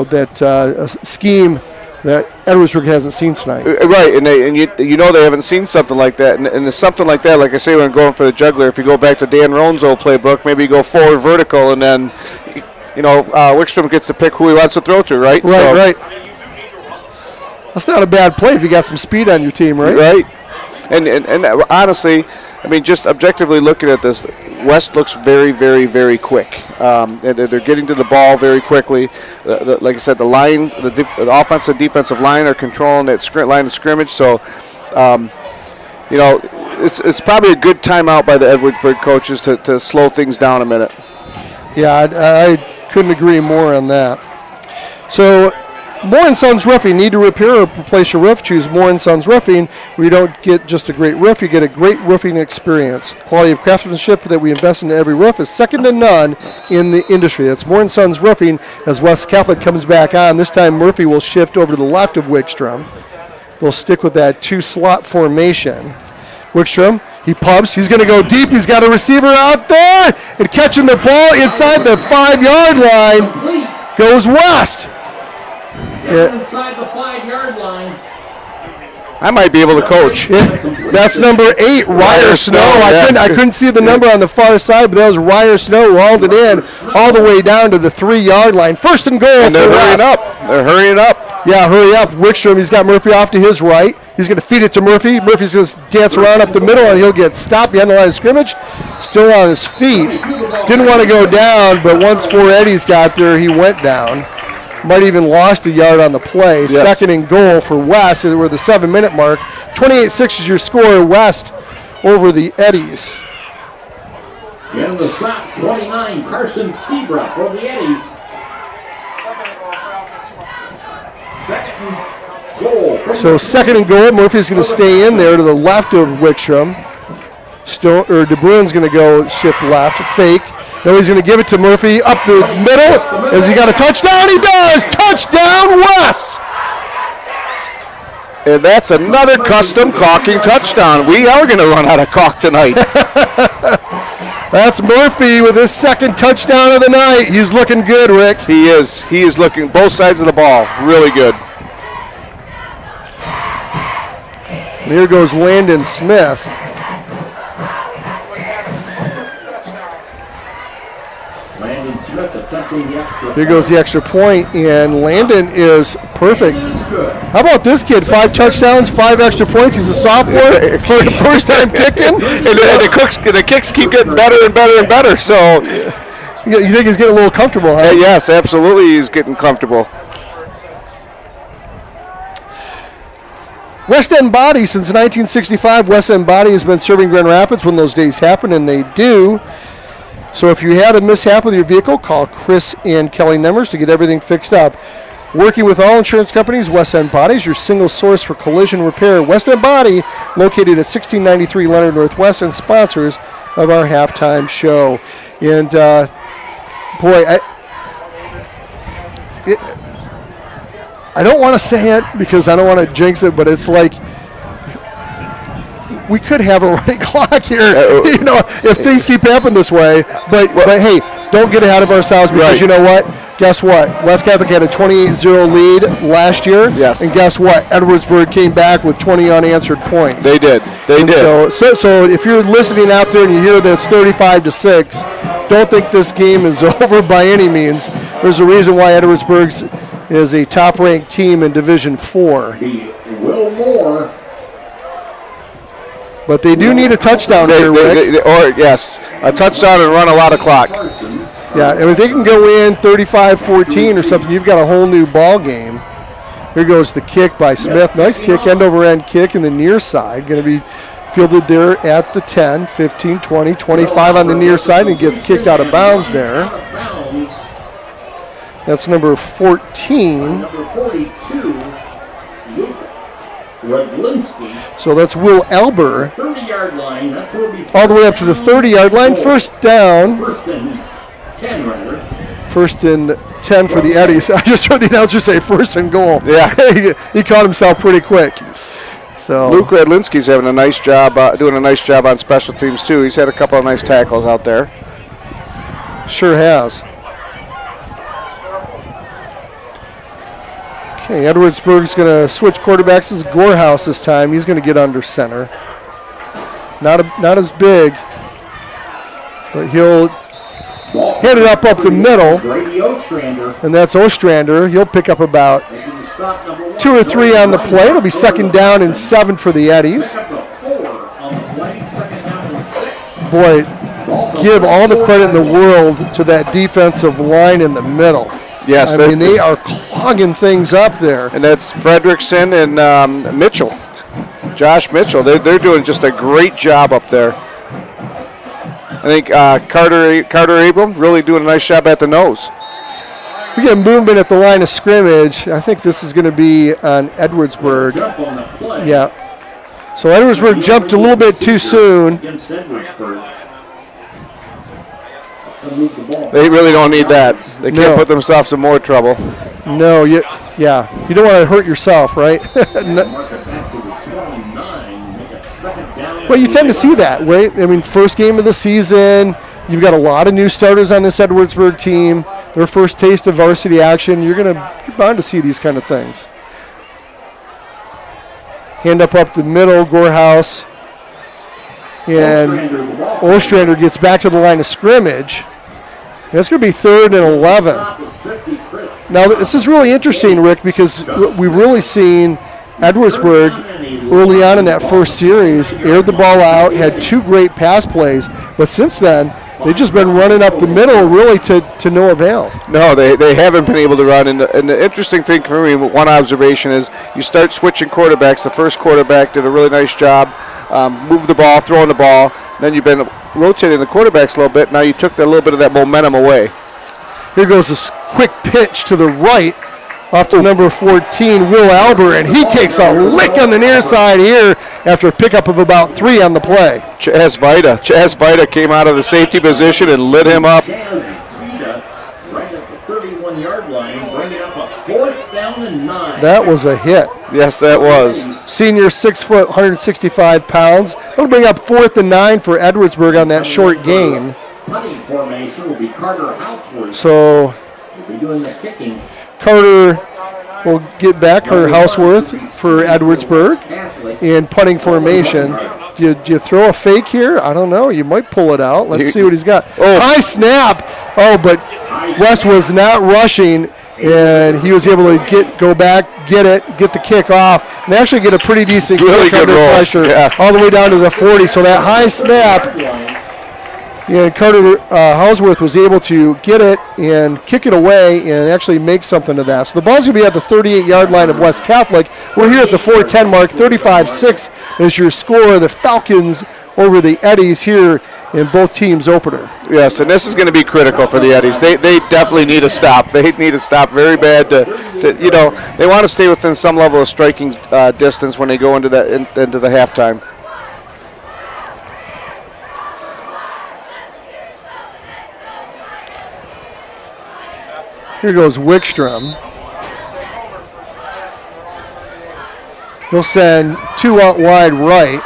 that a scheme that Edwardsburg hasn't seen tonight. Right, and they haven't seen something like that. And it's something like that, like I say, when going for the juggler, if you go back to Dan Roan's old playbook, maybe you go forward vertical, and then, Wickstrom gets to pick who he wants to throw to, right? Right. That's not a bad play if you got some speed on your team, right? Right. And honestly, I mean, just objectively looking at this, West looks very, very, very quick. And they're getting to the ball very quickly. Like I said, the line, the offensive and defensive line are controlling that line of scrimmage. So, it's probably a good timeout by the Edwardsburg coaches to slow things down a minute. Yeah, I couldn't agree more on that. So, Moore & Sons Roofing. Need to repair or replace your roof? Choose Moore & Sons Roofing, where you don't get just a great roof, you get a great roofing experience. The quality of craftsmanship that we invest into every roof is second to none in the industry. That's Moore & Sons Roofing as West Catholic comes back on. This time Murphy will shift over to the left of Wickstrom. They'll stick with that 2-slot formation. Wickstrom, he pumps. He's going to go deep. He's got a receiver out there and catching the ball inside the 5-yard line goes West. Inside the 5-yard line. I might be able to coach. That's number 8, Ryer Snow. I couldn't see the number on the far side, but that was Ryer Snow who hauled it in all the way down to the 3-yard line. First and goal. And they're hurrying up. They're hurrying up. Yeah, hurry up. Wickstrom, he's got Murphy off to his right. He's going to feed it to Murphy. Murphy's going to dance around up the middle, and he'll get stopped behind the line of scrimmage. Still on his feet. Didn't want to go down, but once 4 Eddies got there, he went down. Might even lost a yard on the play. Yes. Second and goal for West. We're the 7-minute mark. 28-6 is your score. West over the Eddies. In the slot, 29, Carson Sebra for the Eddies. Second and goal. So second and goal. Murphy's going to stay in there to the left of Wickstrom. DeBruyn's going to go shift left, fake. Now he's going to give it to Murphy up the middle. Has he got a touchdown? He does! Touchdown, West! And that's another custom caulking touchdown. We are going to run out of caulk tonight. That's Murphy with his second touchdown of the night. He's looking good, Rick. He is. He is looking both sides of the ball. Really good. And here goes Landon Smith. Here goes the extra point, and Landon is perfect. How about this kid? 5 touchdowns, 5 extra points. He's a sophomore, first time kicking. And the kicks keep getting better and better and better. So you think he's getting a little comfortable, huh? Yes, absolutely, he's getting comfortable. West End Body, since 1965, West End Body has been serving Grand Rapids when those days happen, and they do. So if you had a mishap with your vehicle, call Chris and Kelly Nemmers to get everything fixed up. Working with all insurance companies, West End Body is your single source for collision repair. West End Body, located at 1693 Leonard Northwest, and sponsors of our halftime show. And boy, I don't want to say it because I don't want to jinx it, but it's like we could have a running clock here, if things keep happening this way. But hey, don't get ahead of ourselves because you know what? Guess what? West Catholic had a 28-0 lead last year. Yes. And guess what? Edwardsburg came back with 20 unanswered points. They did. They did. So if you're listening out there and you hear that it's 35-6, don't think this game is over by any means. There's a reason why Edwardsburg is a top-ranked team in Division 4. Will Moore. But they do need a touchdown here, Rick. Yes, a touchdown and run a lot of clock. Yeah, and if they can go in 35-14 or something, you've got a whole new ball game. Here goes the kick by Smith. Nice kick, end-over-end kick in the near side. Going to be fielded there at the 10, 15, 20, 25 on the near side, and gets kicked out of bounds there. That's number 14. Number 42. Redlinski. So that's Will Elber. 30-yard line. That's where we all the way up to the 30-yard line. First down. First and 10, rather. First and 10 for the Eddies. I just heard the announcer say first and goal. Yeah. he caught himself pretty quick. So Luke Redlinski's having a nice job, doing a nice job on special teams too. He's had a couple of nice tackles out there. Sure has. Okay, Edwardsburg's going to switch quarterbacks. This is Gorehouse this time. He's going to get under center. Not as big, but he'll hit it up the middle. And that's Ostrander. He'll pick up about 2 or 3 on the play. It'll be second down and 7 for the Eddies. Boy, give all the credit in the world to that defensive line in the middle. Yes, I mean, they are clogging things up there. And that's Fredrickson and Mitchell, Josh Mitchell. They're doing just a great job up there. I think Carter Abram really doing a nice job at the nose. We get movement at the line of scrimmage. I think this is going to be on Edwardsburg. Yeah. So Edwardsburg jumped a little bit too soon. They really don't need that. They can't put themselves in more trouble. No, you don't want to hurt yourself, right? But you tend to see that, right? I mean, first game of the season, you've got a lot of new starters on this Edwardsburg team. Their first taste of varsity action. You're bound to see these kind of things. Hand up the middle, Gorehouse. And Ostrander gets back to the line of scrimmage. And it's going to be 3rd and 11. Now, this is really interesting, Rick, because we've really seen Edwardsburg early on in that first series aired the ball out, had 2 great pass plays, but since then, they've just been running up the middle really to no avail. No, they haven't been able to run. And the interesting thing for me, one observation is you start switching quarterbacks. The first quarterback did a really nice job, moved the ball, throwing the ball. Then you've been rotating the quarterbacks a little bit. Now you took a little bit of that momentum away. Here goes this quick pitch to the right off to number 14, Will Albert, and he takes a lick on the near side here after a pickup of about 3 on the play. Chaz Vita came out of the safety position and lit him up. Right at the 31-yard line, bringing up a 4th down and 9. That was a hit. Yes, that was. Senior, 6 foot, 165 pounds. That'll bring up 4th and 9 for Edwardsburg on that short gain. Punting formation will be Carter Houseworth. So Will be doing the kicking. Carter will get back her Houseworth for Edwardsburg in punting formation. Do you throw a fake here? I don't know. You might pull it out. Let's see what he's got. Oh. High snap. Oh, but West was not rushing, and he was able to go back, get the kick off, and actually get a pretty decent Really kick good under roll. pressure Yeah. all the way down to the 40. So that high snap, and Carter Houseworth was able to get it and kick it away and actually make something of that. So the ball's going to be at the 38-yard line of West Catholic. We're here at the 4:10 mark. 35-6 is your score. The Falcons over the Eddies here in both teams' opener. Yes, and this is going to be critical for the Eddies. They definitely need a stop. They need to stop very bad. They want to stay within some level of striking distance when they go into the halftime. Here goes Wickstrom. He'll send 2 out wide right.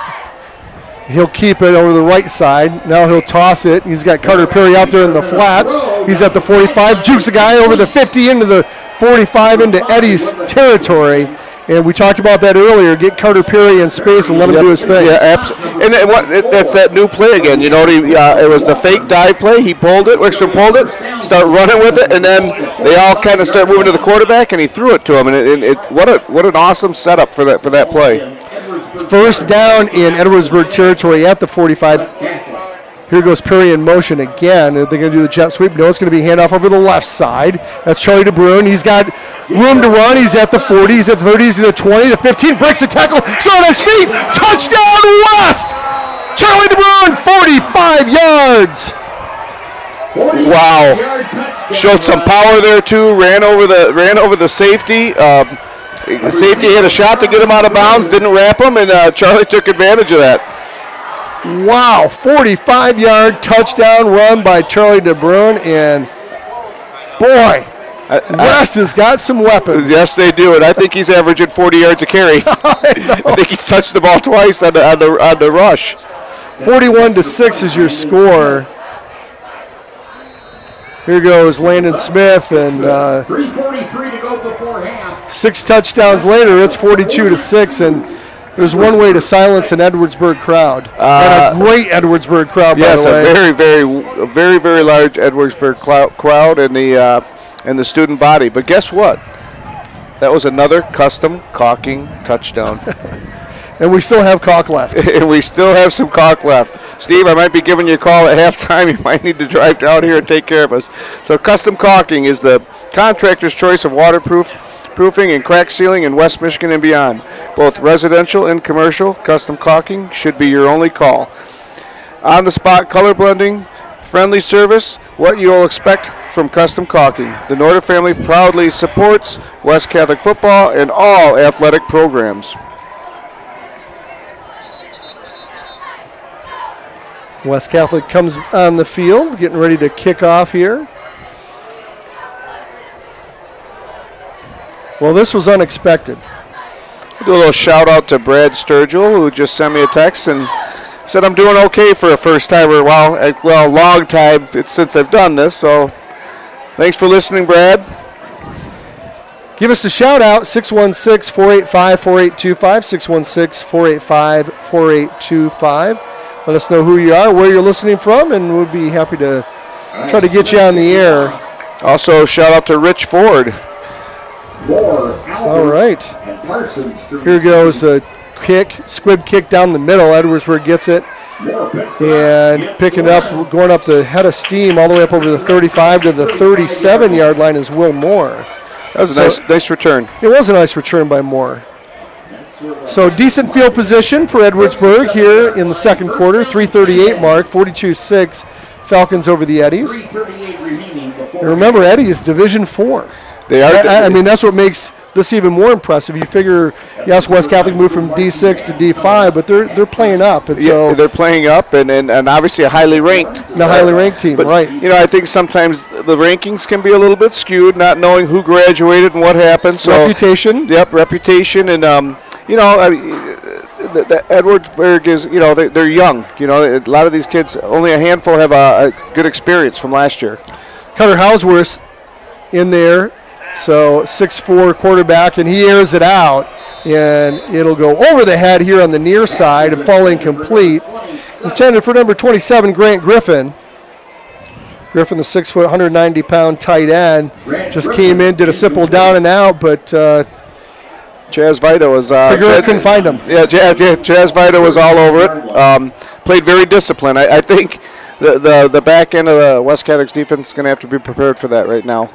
He'll keep it over the right side. Now he'll toss it. He's got Carter Perry out there in the flats. He's at the 45. Jukes a guy over the 50 into the 45 into Eddie's territory. And we talked about that earlier. Get Carter Perry in space and let him do his thing. Yeah, absolutely. And that's that new play again. It was the fake dive play. He pulled it. Wickstrom pulled it. Start running with it, and then they all kind of start moving to the quarterback, and he threw it to him. And what an awesome setup for that play. First down in Edwardsburg territory at the 45. Here goes Perry in motion again. Are they going to do the jet sweep? No, it's going to be handoff over the left side. That's Charlie DeBrune. He's got room to run. He's at the 40. He's at the 30. He's at the 20. The 15. Breaks the tackle. Still on his feet. Touchdown West! Charlie DeBrune, 45 yards. Wow. Showed some power there too. Ran over the safety. The safety had a shot to get him out of bounds. Didn't wrap him, and Charlie took advantage of that. Wow, 45-yard touchdown run by Charlie DeBrune, and boy, West has got some weapons. Yes, they do, and I think he's averaging 40 yards a carry. I think he's touched the ball twice on the rush. 41-6 is your score. Here goes Landon Smith, and 3:43 to go before half. 6 touchdowns later, it's 42-6, and there's one way to silence an Edwardsburg crowd, and a great Edwardsburg crowd, by yes, the way. a very, very large Edwardsburg crowd and the student body. But guess what? That was another custom caulking touchdown. And we still have caulk left. And we still have some caulk left. Steve, I might be giving you a call at halftime. You might need to drive down here and take care of us. So custom caulking is the contractor's choice of waterproofing and crack sealing in West Michigan and beyond. Both residential and commercial, custom caulking should be your only call. On-the-spot color blending, friendly service, what you'll expect from custom caulking. The Norder family proudly supports West Catholic football and all athletic programs. West Catholic comes on the field, getting ready to kick off here. Well, this was unexpected. Do a little shout out to Brad Sturgill, who just sent me a text and said I'm doing okay for a first timer. Well, long time since I've done this, so thanks for listening, Brad. Give us a shout out, 616-485-4825, 616-485-4825. Let us know who you are, where you're listening from, and we'll be happy to try to get you on the air. Also, shout out to Rich Ford. All right. Here goes a kick, squib kick down the middle. Edwardsburg gets it. And picking up, going up the head of steam all the way up over the 35 to the 37-yard line is Will Moore. That was a nice return. It was a nice return by Moore. So decent field position for Edwardsburg here in the second quarter. 3:38 mark, 42-6. Falcons over the Eddies. And remember, Eddie is Division 4. They are. I mean, that's what makes this even more impressive. You figure, yes, West Catholic moved from D6 to D5, but they're playing up, and so they're playing up, and obviously a highly ranked team, but, right? I think sometimes the rankings can be a little bit skewed, not knowing who graduated and what happened. So reputation. Yep, reputation, and the Edwardsburg is, they're young. A lot of these kids, only a handful have a good experience from last year. Cutter Hausworth in there. So 6'4" quarterback, and he airs it out, and it'll go over the head here on the near side and fall incomplete. Intended for number 27, Grant Griffin. Griffin, the 6', 190-pound tight end, just came in, did a simple down and out, but Chaz Vita was. Couldn't find him. Yeah, Chaz Vita was all over it. Played very disciplined. I think the back end of the West Catholic's defense is going to have to be prepared for that right now.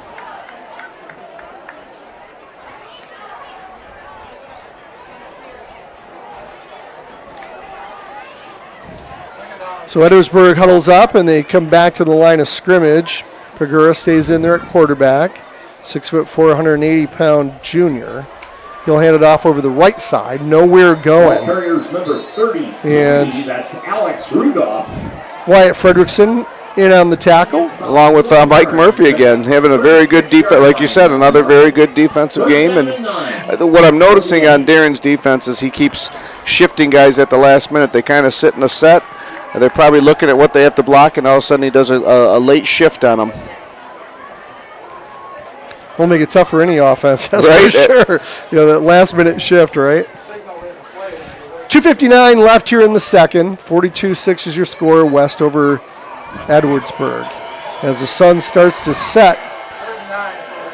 So Edwardsburg huddles up, and they come back to the line of scrimmage. Pagura stays in there at quarterback, 6'4", 180-pound junior. He'll hand it off over the right side, nowhere going. Number 30, and that's Alex Rudolph. Wyatt Fredrickson in on the tackle. Along with Mike Murphy again, having a very good defense, like you said, another very good defensive game. And what I'm noticing on Darren's defense is he keeps shifting guys at the last minute. They kind of sit in a set. They're probably looking at what they have to block, and all of a sudden he does a late shift on them. Won't make it tough for any offense, that's right? For sure. That last-minute shift, right? 2:59 left here in the second. 42-6 is your score, West over Edwardsburg. As the sun starts to set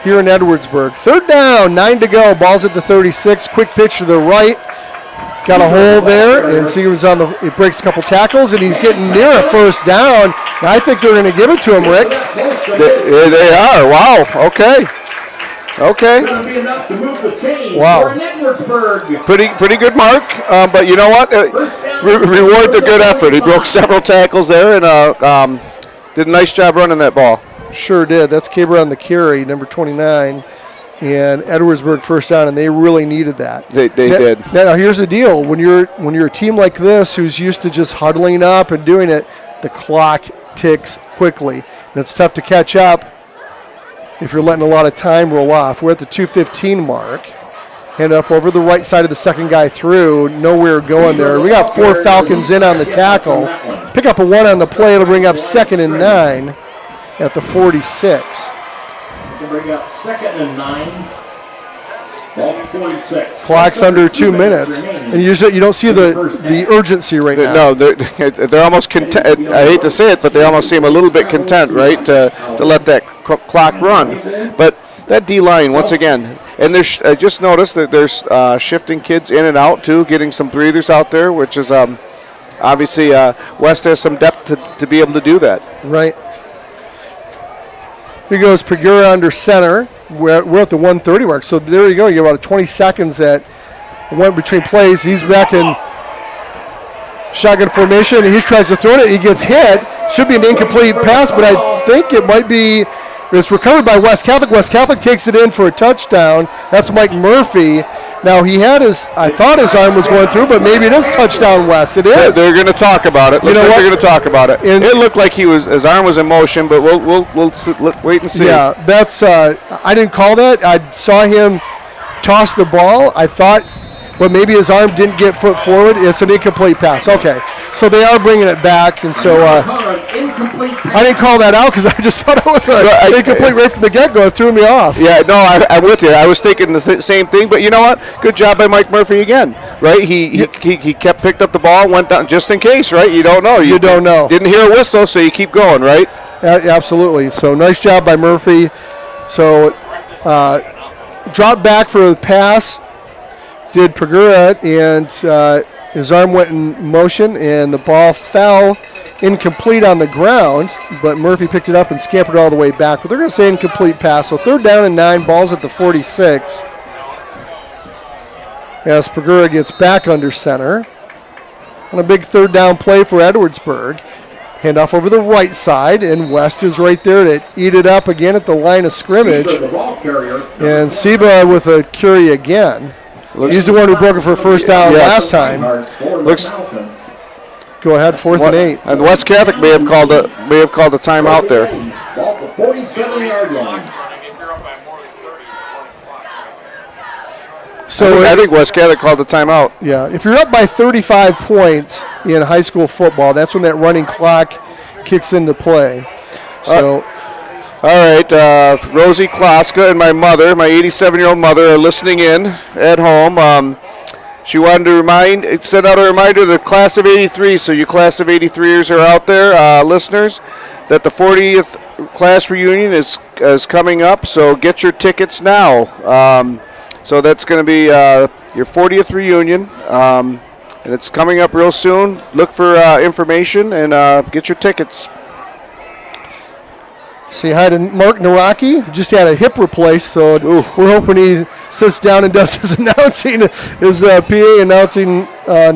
here in Edwardsburg. Third down, 9 to go. Ball's at the 36. Quick pitch to the right. Got a hole there, and Seager's he breaks a couple tackles, and he's getting near a first down. I think they're going to give it to him, Rick. They are. Wow. Okay. Wow. Pretty good mark, but you know what? Reward the good effort. He broke several tackles there and did a nice job running that ball. Sure did. That's Caber on the carry, number 29. And Edwardsburg first down, and they really needed that. They did. Now here's the deal: when you're a team like this who's used to just huddling up and doing it, the clock ticks quickly, and it's tough to catch up if you're letting a lot of time roll off. We're at the 2:15 mark. Hand up over the right side of the second guy through. Nowhere going there. We got 4 Falcons in on the tackle. Pick up a 1 on the play. It'll bring up 2nd and 9 at the 46. Bring up 2nd and 9. Ball 46. Clock's under 2 minutes, and you don't see the urgency right now. No, they're almost content. I hate to say it, but they almost seem a little bit content, right, to let that clock run. But that D-line, once again, and I just noticed that there's shifting kids in and out, too, getting some breathers out there, which is obviously West has some depth to be able to do that. Right. Here goes Pagura under center. We're at the 1:30 mark, so there you go. You get about 20 seconds that went between plays. He's back in shotgun formation, and he tries to throw it. He gets hit. Should be an incomplete pass, but I think it might be. It's recovered by West Catholic. West Catholic takes it in for a touchdown. That's Mike Murphy. Now, I thought his arm was going through, but maybe it is touchdown, West. It is. They're going to talk about it. They're going to talk about it. It looked like his arm was in motion, but we'll wait and see. Yeah, that's. I didn't call that. I saw him toss the ball. I thought, but maybe his arm didn't get foot forward. It's an incomplete pass. Okay, so they are bringing it back, and so I didn't call that out because I just thought it was an incomplete right from the get-go. It threw me off. Yeah, no, I'm with you. I was thinking the same thing, but you know what? Good job by Mike Murphy again, right? He picked up the ball, went down just in case, right? You don't know. You don't know. Didn't hear a whistle, so you keep going, right? Absolutely. So nice job by Murphy. So drop back for the pass. Did Pagura, and his arm went in motion, and the ball fell incomplete on the ground, but Murphy picked it up and scampered all the way back. But they're going to say incomplete pass. So 3rd down and 9, ball's at the 46. As Pagura gets back under center. On a big 3rd down play for Edwardsburg. Handoff over the right side, and West is right there to eat it up again at the line of scrimmage. The ball carrier. And Seba with a carry again. He's the one who broke it for first down last time. Looks. Go ahead, 4th and 8. And West Catholic may have called a timeout there. Ball at the 47-yard line. So I think West Catholic called the timeout. yeah, if you're up by 35 points in high school football, that's when that running clock kicks into play. So, All right, Rosie Kloska and my mother, my 87-year-old mother, are listening in at home. She wanted to send out a reminder to the class of 83, so you class of 83ers are out there, listeners, that the 40th class reunion is coming up, so get your tickets now. So that's going to be your 40th reunion, and it's coming up real soon. Look for information and get your tickets. say hi to Mark Naraki. Just had a hip replaced, so we're hoping he sits down and does his announcing, his PA announcing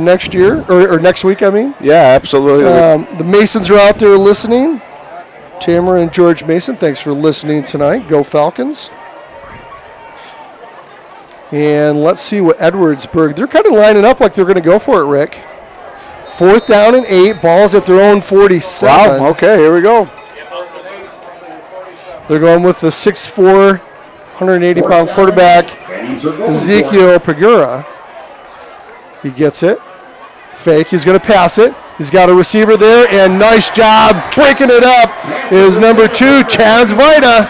next year, or next week, I mean. Yeah, absolutely. The Masons are out there listening. Tamara and George Mason, thanks for listening tonight. Go Falcons. And let's see what Edwardsburg, they're kind of lining up like they're going to go for it, Rick. 4th down and 8, balls at their own 47. Wow, okay, here we go. They're going with the 6'4", 180-pound quarterback, Ezekiel Pagura. He gets it. Fake, he's going to pass it. He's got a receiver there, and nice job breaking it up is number 2, Chaz Vita.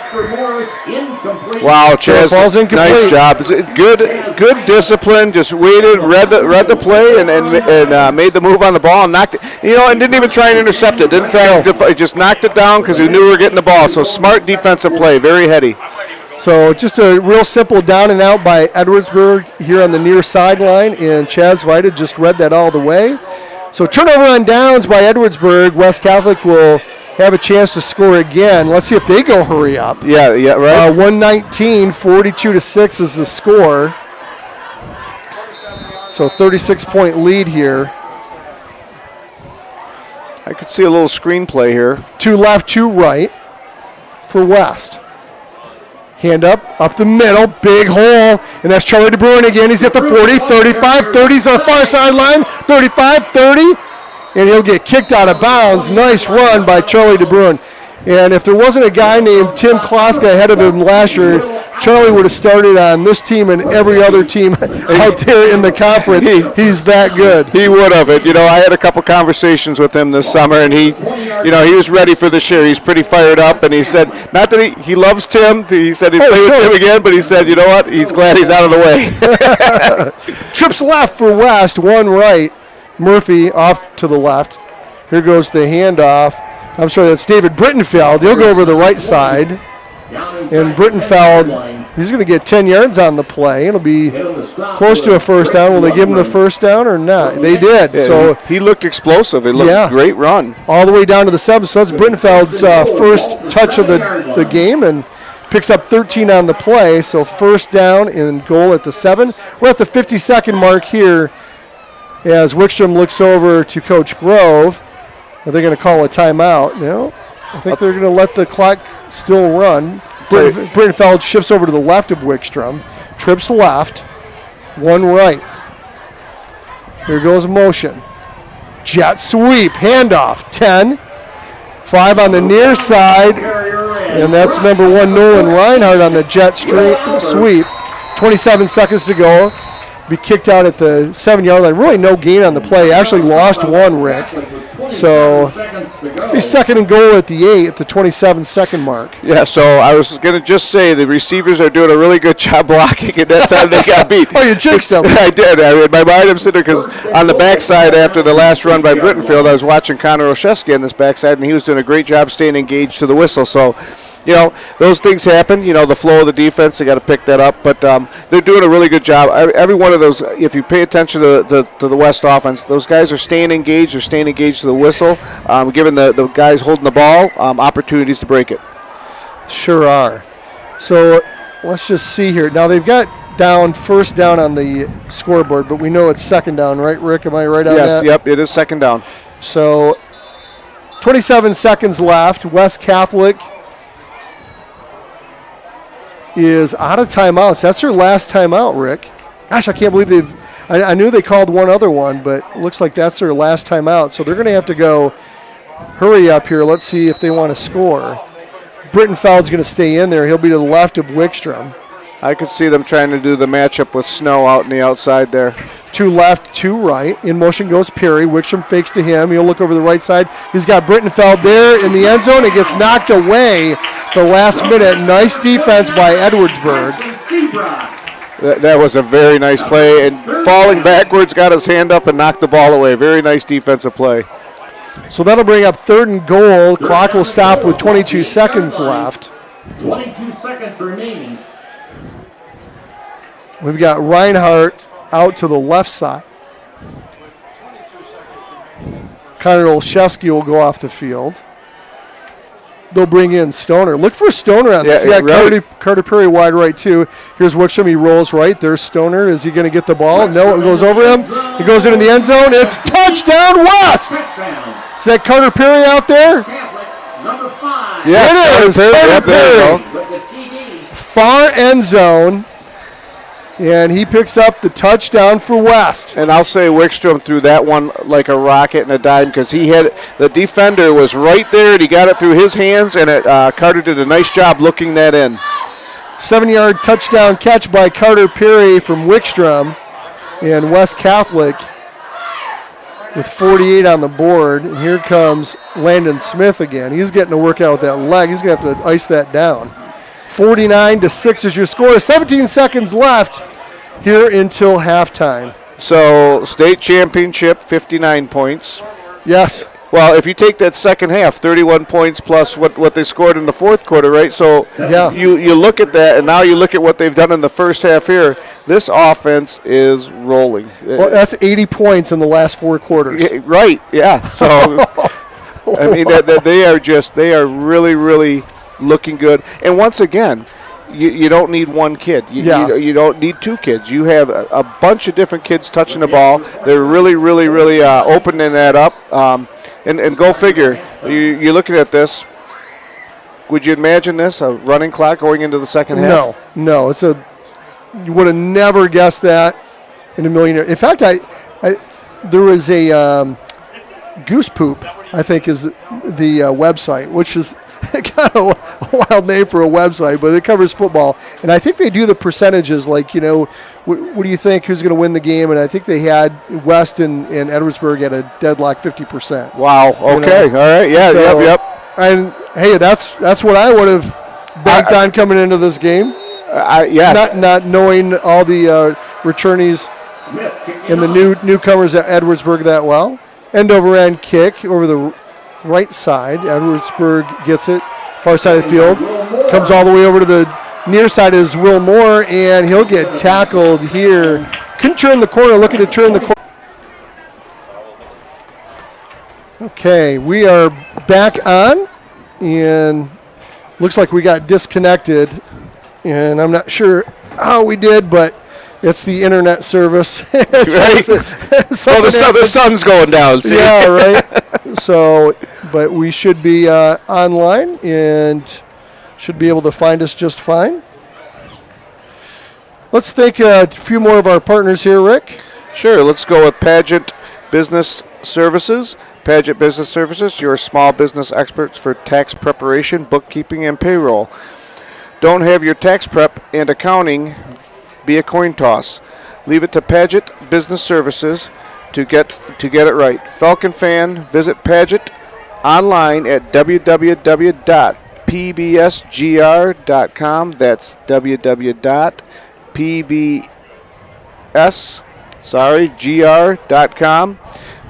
Wow, Chaz, Ball's incomplete. nice job. Good discipline. Just waited, read the play, and made the move on the ball and knocked it. And didn't even try and intercept it. Didn't try to just knocked it down because he knew we were getting the ball. So smart defensive play, very heady. So just a real simple down and out by Edwardsburg here on the near sideline, and Chaz Vita just read that all the way. So turnover on downs by Edwardsburg. West Catholic will have a chance to score again. Let's see if they go hurry up. Yeah, right. 119, 42-6 is the score. So 36-point lead here. I could see a little screenplay here. 2 left, 2 right for West. Hand up the middle, big hole, and that's Charlie DeBruin again. He's at the 40, 35, 30's on the far sideline, 35, 30, and he'll get kicked out of bounds. Nice run by Charlie DeBruin. And if there wasn't a guy named Tim Kloska ahead of him last year, Charlie would have started on this team and every other team out there in the conference. He's that good. He would have it. I had a couple conversations with him this summer, and he was ready for this year. He's pretty fired up, and he said, not that he loves Tim. He said he'd play with Tim again, but he said, you know what? He's glad he's out of the way. Trips left for West, 1 right. Murphy off to the left. Here goes the handoff. I'm sorry, that's David Brittenfeld. He'll go over the right side. And Brittenfeld, he's going to get 10 yards on the play. It'll be close to a first down. Will they give him the first down or not? They did. Yeah, so he looked explosive. It looked a great run. All the way down to the 7. So that's Brittenfeld's first touch of the game, and picks up 13 on the play. So first down and goal at the 7. We're at the 50-second mark here as Wickstrom looks over to Coach Grove. Are they going to call a timeout? No. I think they're going to let the clock still run. Brittenfeld shifts over to the left of Wickstrom. Trips left. 1 right. Here goes motion. Jet sweep. Handoff. 10. 5 on the near side. And that's number 1, Nolan Reinhardt on the jet sweep. 27 seconds to go. Be kicked out at the 7-yard line. Really no gain on the play. Actually lost 1, Rick. So be second and goal at the 8 at the 27-second mark. Yeah, so I was going to just say the receivers are doing a really good job blocking, and that time they got beat. Oh, you jinxed them. I did. In my mind, I'm sitting there because on the backside after the last run by Brittenfeld, I was watching Connor Olszewski on this backside, and he was doing a great job staying engaged to the whistle. So, those things happen. The flow of the defense, they got to pick that up. But they're doing a really good job. Every one of those, if you pay attention to the West offense, those guys are staying engaged. They're staying engaged to the whistle, giving the guys holding the ball opportunities to break it. Sure are. So let's just see here. Now they've got first down on the scoreboard, but we know it's second down, right, Rick? Am I right on that? Yes, yep, it is second down. So 27 seconds left. West Catholic is out of timeouts. That's their last timeout, Rick. Gosh, I can't believe I knew they called one other one, but it looks like that's their last timeout. So they're going to have to go hurry up here. Let's see if they want to score. Brittenfeld's going to stay in there. He'll be to the left of Wickstrom. I could see them trying to do the matchup with Snow out in the outside there. 2 left, 2 right. In motion goes Perry. Wickstrom fakes to him. He'll look over the right side. He's got Brittenfeld there in the end zone. It gets knocked away the last minute. Nice defense by Edwardsburg. That was a very nice play. And falling backwards, got his hand up and knocked the ball away. Very nice defensive play. So that'll bring up 3rd and goal. Clock will stop with 22 seconds left. 22 seconds remaining. We've got Reinhardt out to the left side. Connor Olszewski will go off the field. They'll bring in Stoner. Look for Stoner on this. Yeah, Carter Perry wide right too. Here's Wickstrom. He rolls right. There's Stoner. Is he going to get the ball? No, it goes over him. He goes into the end zone. It's touchdown West. Is that Carter Perry out there? Number 5. Yes, it is. Carter Perry. With the TD. Far end zone. And he picks up the touchdown for West. And I'll say Wickstrom threw that one like a rocket and a dime because he had the defender was right there and he got it through his hands and Carter did a nice job looking that in. 7-yard touchdown catch by Carter Perry from Wickstrom, and West Catholic with 48 on the board. And here comes Landon Smith again. He's getting to work out with that leg. He's going to have to ice that down. 49-6 is your score. 17 seconds left here until halftime. So state championship, 59 points. Yes. Well, if you take that second half, 31 points plus what they scored in the fourth quarter, right? So yeah. you look at that, and now you look at what they've done in the first half here. This offense is rolling. Well, that's 80 points in the last 4 quarters. Yeah, right, yeah. So, I mean, they are really, really looking good. And once again, you don't need one kid. You don't need 2 kids. You have a bunch of different kids touching the ball. They're really, really, really opening that up. And go figure, you're looking at this. Would you imagine this, a running clock going into the second half? No. You would have never guessed that in a million years. In fact, there was a Goose Poop, I think is the website, which is kind of a wild name for a website, but it covers football. And I think they do the percentages, like, what do you think, who's going to win the game? And I think they had West and Edwardsburg at a deadlock 50%. Wow, okay, all right, yeah, so, yep. And, hey, that's what I would have banked on coming into this game. Yeah. Not knowing all the returnees and the newcomers at Edwardsburg that well. End over end kick over the right side. Edwardsburg gets it. Far side of the field. Comes all the way over to the near side is Will Moore, and he'll get tackled here. Couldn't turn the corner, looking to turn the corner. Okay, we are back on, and looks like we got disconnected. And I'm not sure how we did, but it's the internet service. Right. The sun's going down. See? Yeah, right. So, but we should be online and should be able to find us just fine. Let's thank a few more of our partners here, Rick. Sure. Let's go with Pageant Business Services. Pageant Business Services, your small business experts for tax preparation, bookkeeping, and payroll. Don't have your tax prep and accounting be a coin toss. Leave it to Pageant Business Services to get it right. Falcon fan, visit Pageant online at www.pbsgr.com. That's www.gr.com.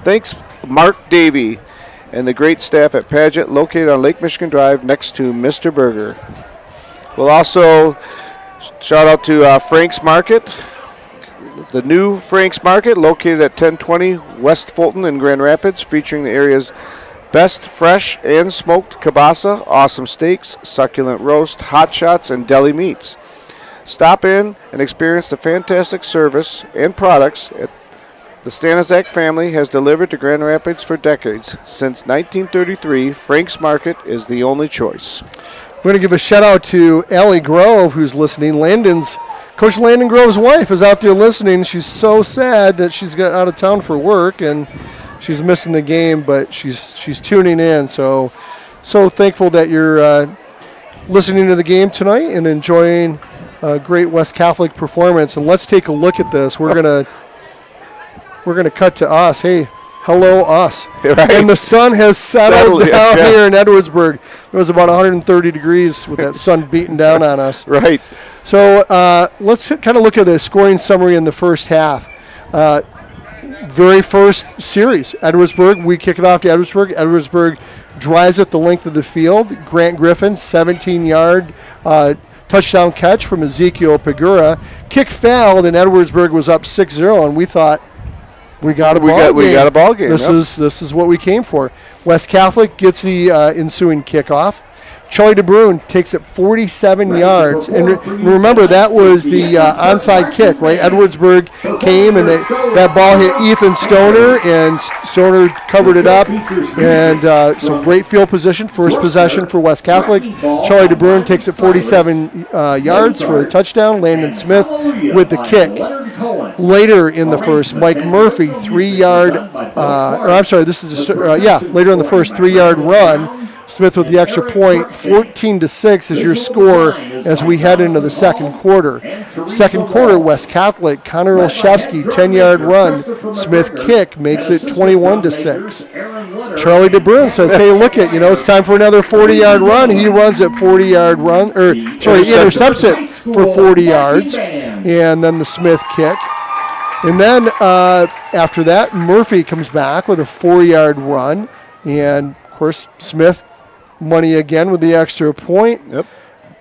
Thanks, Mark Davey and the great staff at Pageant, located on Lake Michigan Drive next to Mr. Burger. We'll also shout out to Frank's Market, the new Frank's Market, located at 1020 West Fulton in Grand Rapids, featuring the area's best fresh and smoked kielbasa, awesome steaks, succulent roast, hot shots, and deli meats. Stop in and experience the fantastic service and products the Stanizak family has delivered to Grand Rapids for decades. Since 1933, Frank's Market is the only choice. We're going to give a shout out to Allie Grove, who's listening. Coach Landon Grove's wife is out there listening. She's so sad that she's got out of town for work and she's missing the game, but she's tuning in. So thankful that you're listening to the game tonight and enjoying a great West Catholic performance. And let's take a look at this. We're gonna cut to us. Hey, hello us. Right. And the sun has settled down yeah. here in Edwardsburg. It was about 130 degrees with that sun beating down on us. Right. So let's kind of look at the scoring summary in the first half. Very first series, Edwardsburg. We kick it off to Edwardsburg. Edwardsburg drives it the length of the field. Grant Griffin, 17-yard touchdown catch from Ezekiel Pagura. Kick fouled, and Edwardsburg was up 6-0, and we thought we got a ball game. We got a ball game. This is what we came for. West Catholic gets the ensuing kickoff. Charlie DeBrune takes it 47 yards. And remember, that was the onside kick, right? Edwardsburg came, and that ball hit Ethan Stoner, and Stoner covered it up. And some great field position, first possession for West Catholic. Charlie DeBrune takes it 47 yards for a touchdown. Landon Smith with the kick. Later in the first, Mike Murphy, 3-yard, later in the first 3-yard run. Smith with the extra point. 14-6 is your score as we head into the second quarter. Second quarter, West Catholic, Connor Olszewski, 10-yard run. Smith kick makes it 21-6. Charlie DeBrune says, hey, look it, it's time for another 40-yard run. He runs at 40-yard run, he intercepts it for 40 yards. And then the Smith kick. And then after that, Murphy comes back with a 4-yard run. And, of course, Smith money again with the extra point. Yep.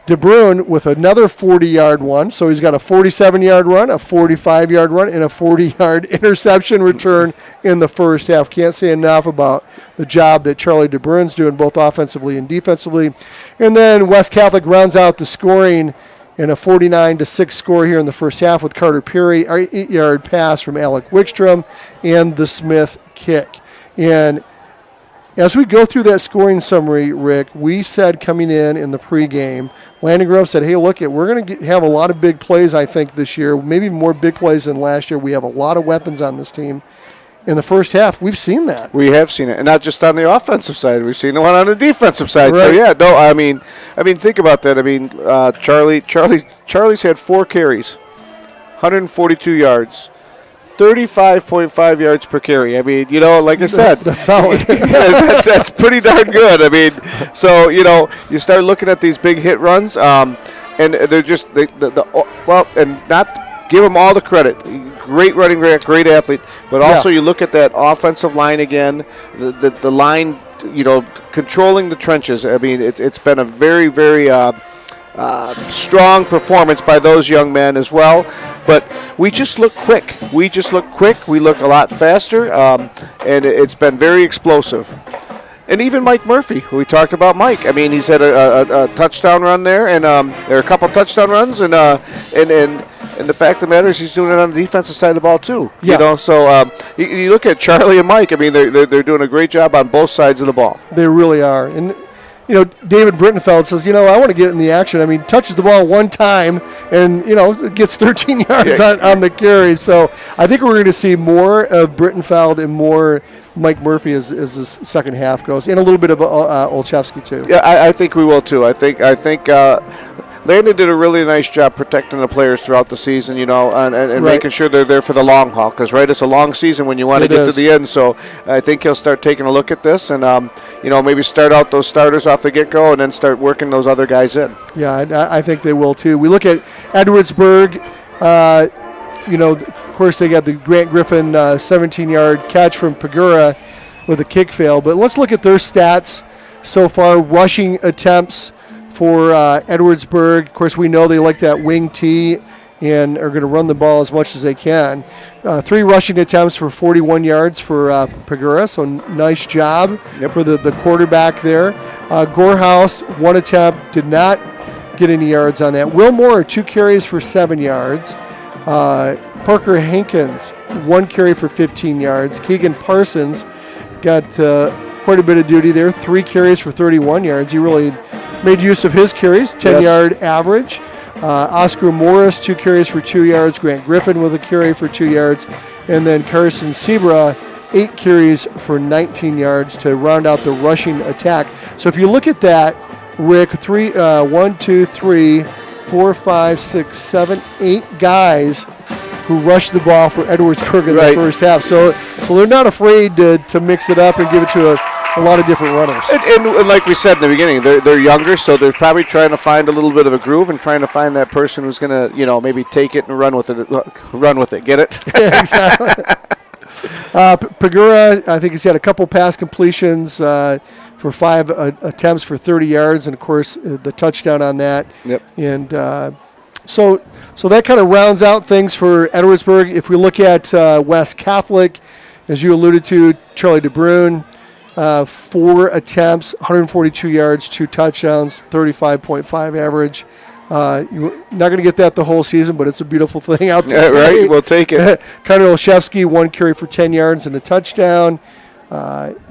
DeBrune with another 40-yard one. So he's got a 47-yard run, a 45-yard run, and a 40-yard interception return in the first half. Can't say enough about the job that Charlie DeBrune's doing both offensively and defensively. And then West Catholic rounds out the scoring in a 49-6 score here in the first half with Carter Peary, our 8-yard pass from Alec Wickstrom, and the Smith kick. And as we go through that scoring summary, Rick, we said coming in the pregame, Landon Grove said, hey, look, we're going to have a lot of big plays, I think, this year, maybe more big plays than last year. We have a lot of weapons on this team. In the first half, we've seen that. We have seen it, and not just on the offensive side. We've seen the one on the defensive side. Right. So, yeah, no, I mean, think about that. I mean, Charlie's had 4 carries, 142 yards. 35.5 yards per carry. I mean, like I said, that's solid. that's pretty darn good. I mean, so you start looking at these big hit runs, and they're just and not give him all the credit. Great running back, great athlete, but also you look at that offensive line again, the line, controlling the trenches. I mean, it's been a very, very strong performance by those young men as well. But we just look quick. We look a lot faster, and it's been very explosive. And even Mike Murphy, who we talked about Mike. I mean, he's had a touchdown run there, and there are a couple touchdown runs, and the fact of the matter is he's doing it on the defensive side of the ball too. Yeah. So you look at Charlie and Mike. I mean, they're doing a great job on both sides of the ball. They really are. And David Brittenfeld says, I want to get in the action. I mean, touches the ball one time and, gets 13 yards on the carry. So I think we're going to see more of Brittenfeld and more Mike Murphy as this second half goes, and a little bit of Olszewski too. Yeah, I think we will too. I think Landon did a really nice job protecting the players throughout the season, and right. Making sure they're there for the long haul. Because, it's a long season when you want to get to the end. So I think he'll start taking a look at this and, maybe start out those starters off the get-go and then start working those other guys in. Yeah, I think they will too. We look at Edwardsburg, of course they got the Grant Griffin 17-yard catch from Pagura with a kick fail. But let's look at their stats so far. Rushing attempts for Edwardsburg. Of course, we know they like that wing tee and are going to run the ball as much as they can. 3 rushing attempts for 41 yards for Pagura, so nice job for the quarterback there. Gorehouse, 1 attempt, did not get any yards on that. Will Moore, 2 carries for 7 yards. Parker Hankins, 1 carry for 15 yards. Keegan Parsons got quite a bit of duty there, 3 carries for 31 yards. He really made use of his carries, 10-yard average. Oscar Morris, 2 carries for 2 yards. Grant Griffin with a carry for 2 yards. And then Carson Sebra, 8 carries for 19 yards to round out the rushing attack. So if you look at that, Rick, 1, 2, 3, 4, 5, 6, 7, 8 guys who rushed the ball for Edwardsburg in the first half. So they're not afraid to mix it up and give it to a lot of different runners. And like we said in the beginning, they're younger, so they're probably trying to find a little bit of a groove and trying to find that person who's going to, maybe take it and run with it. Get it? Exactly. Pagura, I think he's had a couple pass completions for 5 attempts for 30 yards, and of course the touchdown on that. Yep. And so that kind of rounds out things for Edwardsburg. If we look at West Catholic, as you alluded to, Charlie DeBrune, 4 attempts, 142 yards, 2 touchdowns, 35.5 average. You're not going to get that the whole season, but it's a beautiful thing out there. Yeah, right. We'll take it. Connor Olszewski, 1 carry for 10 yards and a touchdown.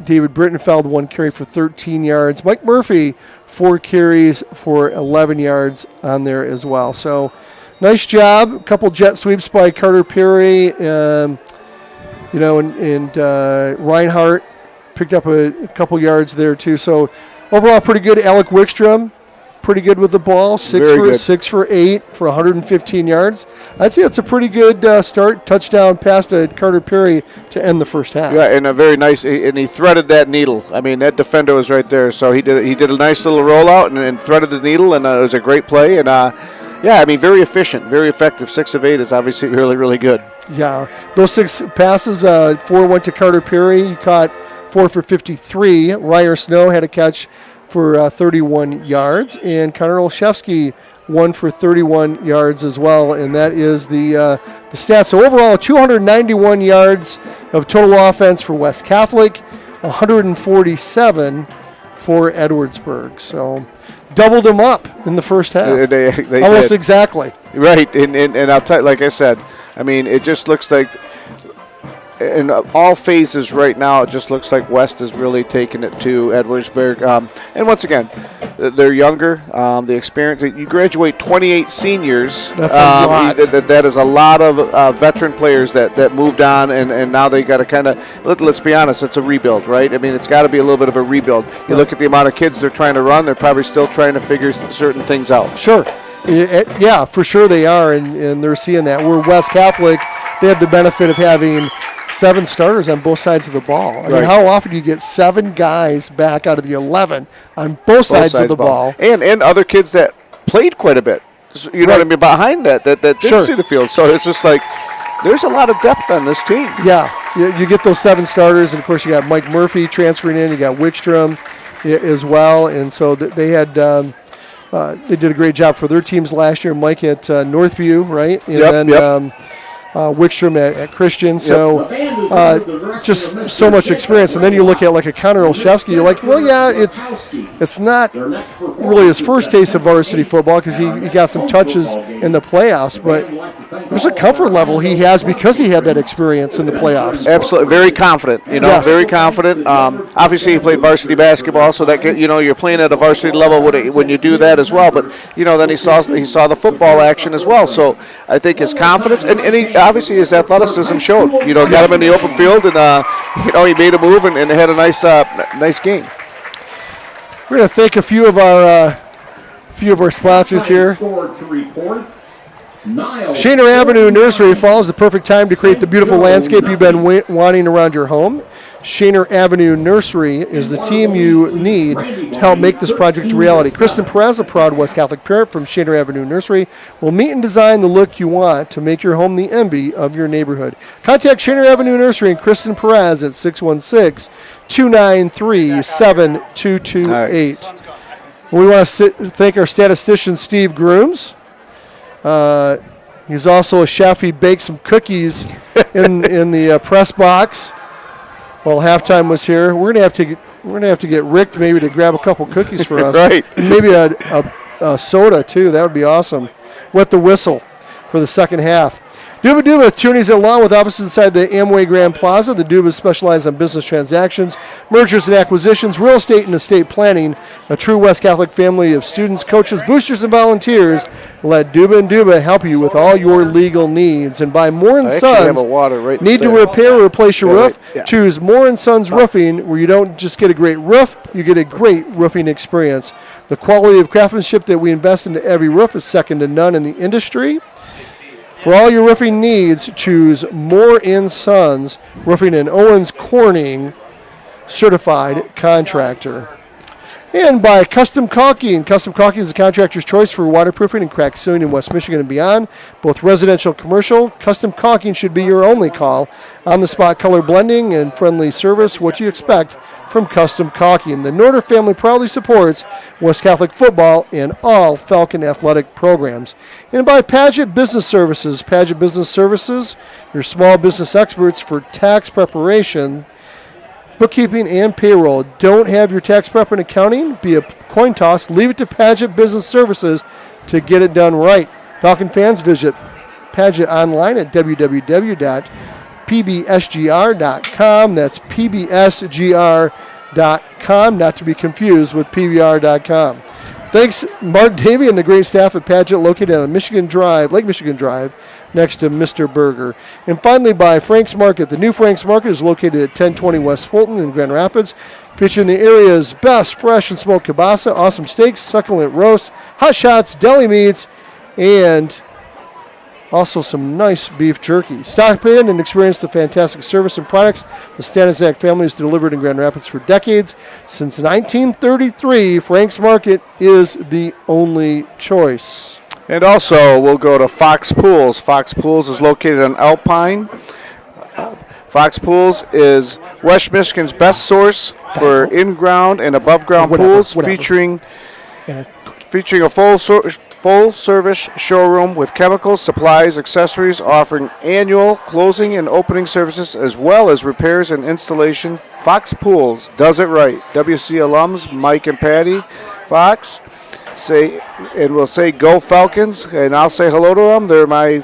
David Brittenfeld, 1 carry for 13 yards. Mike Murphy, 4 carries for 11 yards on there as well. So nice job. A couple jet sweeps by Carter Perry, and Reinhardt picked up a couple yards there too. So overall, pretty good. Alec Wickstrom, pretty good with the ball. 6 for 8 for 115 yards. I'd say it's a pretty good start. Touchdown pass to Carter Perry to end the first half. Yeah, and a very nice. And he threaded that needle. I mean, that defender was right there, so he did a nice little rollout and threaded the needle, and it was a great play. And very efficient, very effective. 6 of 8 is obviously really, really good. Yeah, those 6 passes, 4 went to Carter Perry. He caught 4 for 53. Ryer Snow had a catch for 31 yards, and Connor Olszewski 1 for 31 yards as well, and that is the stats. So overall, 291 yards of total offense for West Catholic, 147 for Edwardsburg. So doubled them up in the first half. They almost did. Exactly. Right, and I'll tell you, like I said, I mean, it just looks like in all phases right now, it just looks like West is really taking it to Edwardsburg. And once again, they're younger. The experience. You graduate 28 seniors. That's a lot. That is a lot of veteran players that moved on, and now they got to kind of, let's be honest, it's a rebuild, right? I mean, it's got to be a little bit of a rebuild. You look at the amount of kids they're trying to run, they're probably still trying to figure certain things out. Sure. Yeah, for sure they are, and they're seeing that. We're West Catholic. They have the benefit of having 7 starters on both sides of the ball. I mean, how often do you get 7 guys back out of the 11 on both sides of the ball? And other kids that played quite a bit. You know what I mean? Behind that did see the field. So it's just like there's a lot of depth on this team. Yeah, you get those 7 starters, and of course you got Mike Murphy transferring in. You got Wickstrom as well, and so they had they did a great job for their teams last year. Mike at Northview, right? And then Wickstrom at Christian. So just so much experience. And then you look at like a Connor Olszewski, you're like, well, yeah, it's not really his first taste of varsity football because he got some touches in the playoffs, but there's a comfort level he has because he had that experience in the playoffs. Absolutely. Very confident, very confident. Obviously, he played varsity basketball, so that you're playing at a varsity level when you do that as well. But, then he saw the football action as well. So I think his confidence, and he obviously his athleticism showed. Got him in the open field, and he made a move and had a nice game. We're going to thank a few of our sponsors here. Shaner Avenue Nursery Falls, the perfect time to create the beautiful landscape you've been wanting around your home. Shaner Avenue Nursery is the team you need to help make this project a reality. Kristen Perez, a proud West Catholic parent from Shaner Avenue Nursery, will meet and design the look you want to make your home the envy of your neighborhood. Contact Shaner Avenue Nursery and Kristen Perez at 616-293-7228. We want to thank our statistician, Steve Grooms. He's also a chef. He baked some cookies in the press box while halftime was here. We're gonna have to get Rick maybe to grab a couple cookies for us. Right. Maybe a soda too. That would be awesome. Wet the whistle for the second half. Duba Duba, attorneys at law with offices inside the Amway Grand Plaza. The Dubas specialize on business transactions, mergers and acquisitions, real estate and estate planning. A true West Catholic family of students, coaches, boosters, and volunteers. Let Duba and Duba help you with all your legal needs. And by Moore and Sons, need to repair or replace your roof? Yeah. Choose Moore and Sons Roofing, where you don't just get a great roof, you get a great roofing experience. The quality of craftsmanship that we invest into every roof is second to none in the industry. For all your roofing needs, choose Moore & Sons Roofing in Owens Corning, certified contractor. And by Custom Caulking. Custom Caulking is the contractor's choice for waterproofing and crack sealing in West Michigan and beyond, both residential and commercial. Custom Caulking should be your only call. On-the-spot color blending and friendly service, what you expect from Custom Caulking. The Norder family proudly supports West Catholic football and all Falcon athletic programs. And by Padgett Business Services. Padgett Business Services, your small business experts for tax preparation, bookkeeping, and payroll. Don't have your tax prep and accounting be a coin toss. Leave it to Padgett Business Services to get it done right. Falcon fans, visit Padgett online at www.pbsgr.com. That's pbsgr.com, not to be confused with pbr.com. Thanks, Mark Davey and the great staff at Padgett, located on Michigan Drive, Lake Michigan Drive, next to Mr. Burger. And finally, by Frank's Market. The new Frank's Market is located at 1020 West Fulton in Grand Rapids, featuring the area's best fresh and smoked kielbasa, awesome steaks, succulent roasts, hot shots, deli meats, and also some nice beef jerky. Stop in and experience the fantastic service and products the Stanizak family has delivered in Grand Rapids for decades. Since 1933, Frank's Market is the only choice. And also, we'll go to Fox Pools. Fox Pools is located on Alpine. Fox Pools is West Michigan's best source for in-ground and above-ground pools, featuring a full-service showroom with chemicals, supplies, accessories, offering annual closing and opening services as well as repairs and installation. Fox Pools does it right. WC alums Mike and Patty Fox we'll say go Falcons, and I'll say hello to them. They're my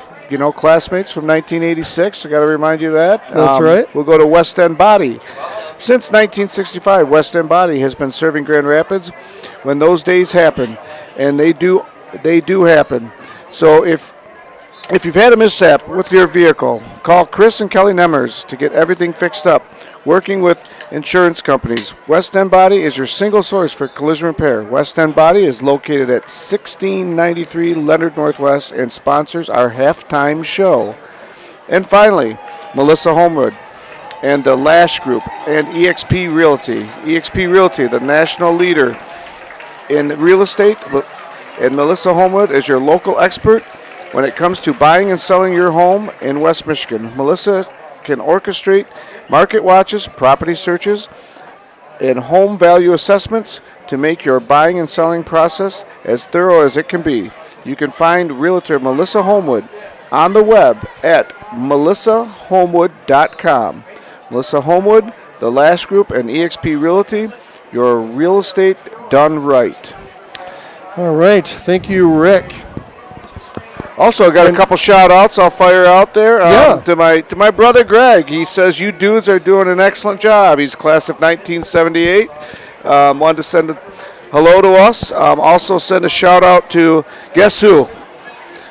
classmates from 1986. I got to remind you of that. That's right. We'll go to West End Body. Since 1965, West End Body has been serving Grand Rapids when those days happen, and they do happen. So if you've had a mishap with your vehicle, call Chris and Kelly Nemmers to get everything fixed up. Working with insurance companies, West End Body is your single source for collision repair. West End Body is located at 1693 Leonard Northwest and sponsors our halftime show. And finally, Melissa Homewood and the Lash Group and eXp Realty. eXp Realty, the national leader in real estate, and Melissa Homewood is your local expert when it comes to buying and selling your home in West Michigan. Melissa can orchestrate market watches, property searches, and home value assessments to make your buying and selling process as thorough as it can be. You can find Realtor Melissa Homewood on the web at melissahomewood.com. Melissa Homewood, the Lash Group, and eXp Realty, your real estate done right. All right. Thank you, Rick. Also, got a couple shout-outs I'll fire out there. To my brother Greg. He says, you dudes are doing an excellent job. He's class of 1978. Wanted to send a hello to us. Also send a shout-out to, guess who?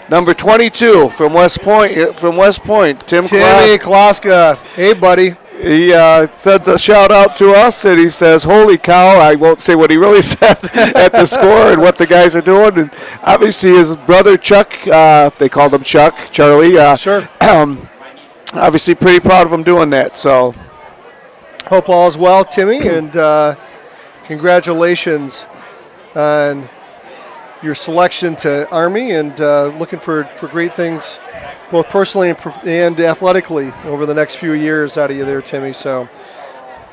Number 22 from West Point, Timmy Kloska. Hey, buddy. He sends a shout out to us, and he says, holy cow, I won't say what he really said at the score and what the guys are doing. And obviously his brother Chuck, they called him Chuck, Charlie. Sure. Obviously pretty proud of him doing that. So hope all is well, Timmy, and congratulations on your selection to Army, and looking for great things both personally and athletically over the next few years out of you there, Timmy. So,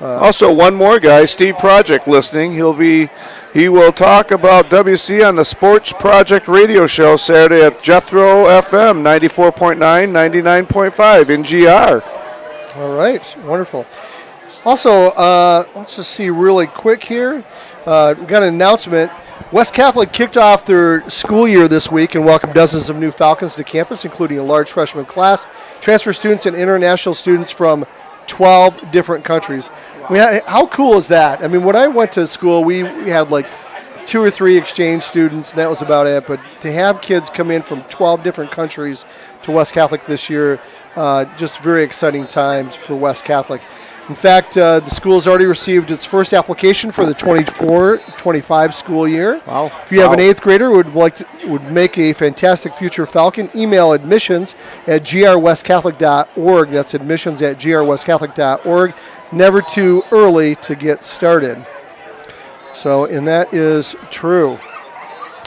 also one more guy, Steve Project, listening. He will talk about WC on the Sports Project radio show Saturday at Jethro FM 94.9, 99.5 in GR. All right, wonderful. Also, let's just see really quick here. We've got an announcement. West Catholic kicked off their school year this week and welcomed dozens of new Falcons to campus, including a large freshman class, transfer students, and international students from 12 different countries. I mean, how cool is that? I mean, when I went to school, we had like 2 or 3 exchange students, and that was about it. But to have kids come in from 12 different countries to West Catholic this year, just very exciting times for West Catholic. In fact, the school has already received its first application for the 24-25 school year. Wow. If you have an 8th grader who would make a fantastic future Falcon, email admissions@grwestcatholic.org. That's admissions@grwestcatholic.org. Never too early to get started. So, and that is true.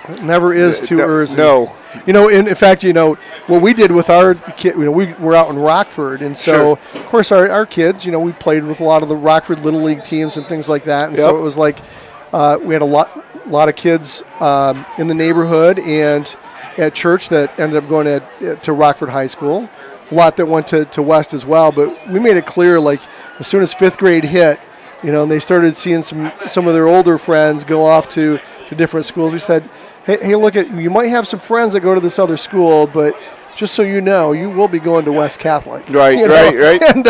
It never is too early. No. You know, in fact, you know, what we did with our kid, you know, we were out in Rockford, and so, of course, our kids, you know, we played with a lot of the Rockford Little League teams and things like that, and so it was like we had a lot of kids in the neighborhood and at church that ended up going to Rockford High School, a lot that went to West as well, but we made it clear, like, as soon as 5th grade hit, you know, and they started seeing some of their older friends go off to different schools, we said, hey, look, you might have some friends that go to this other school, but just so you know, you will be going to West Catholic. Right. And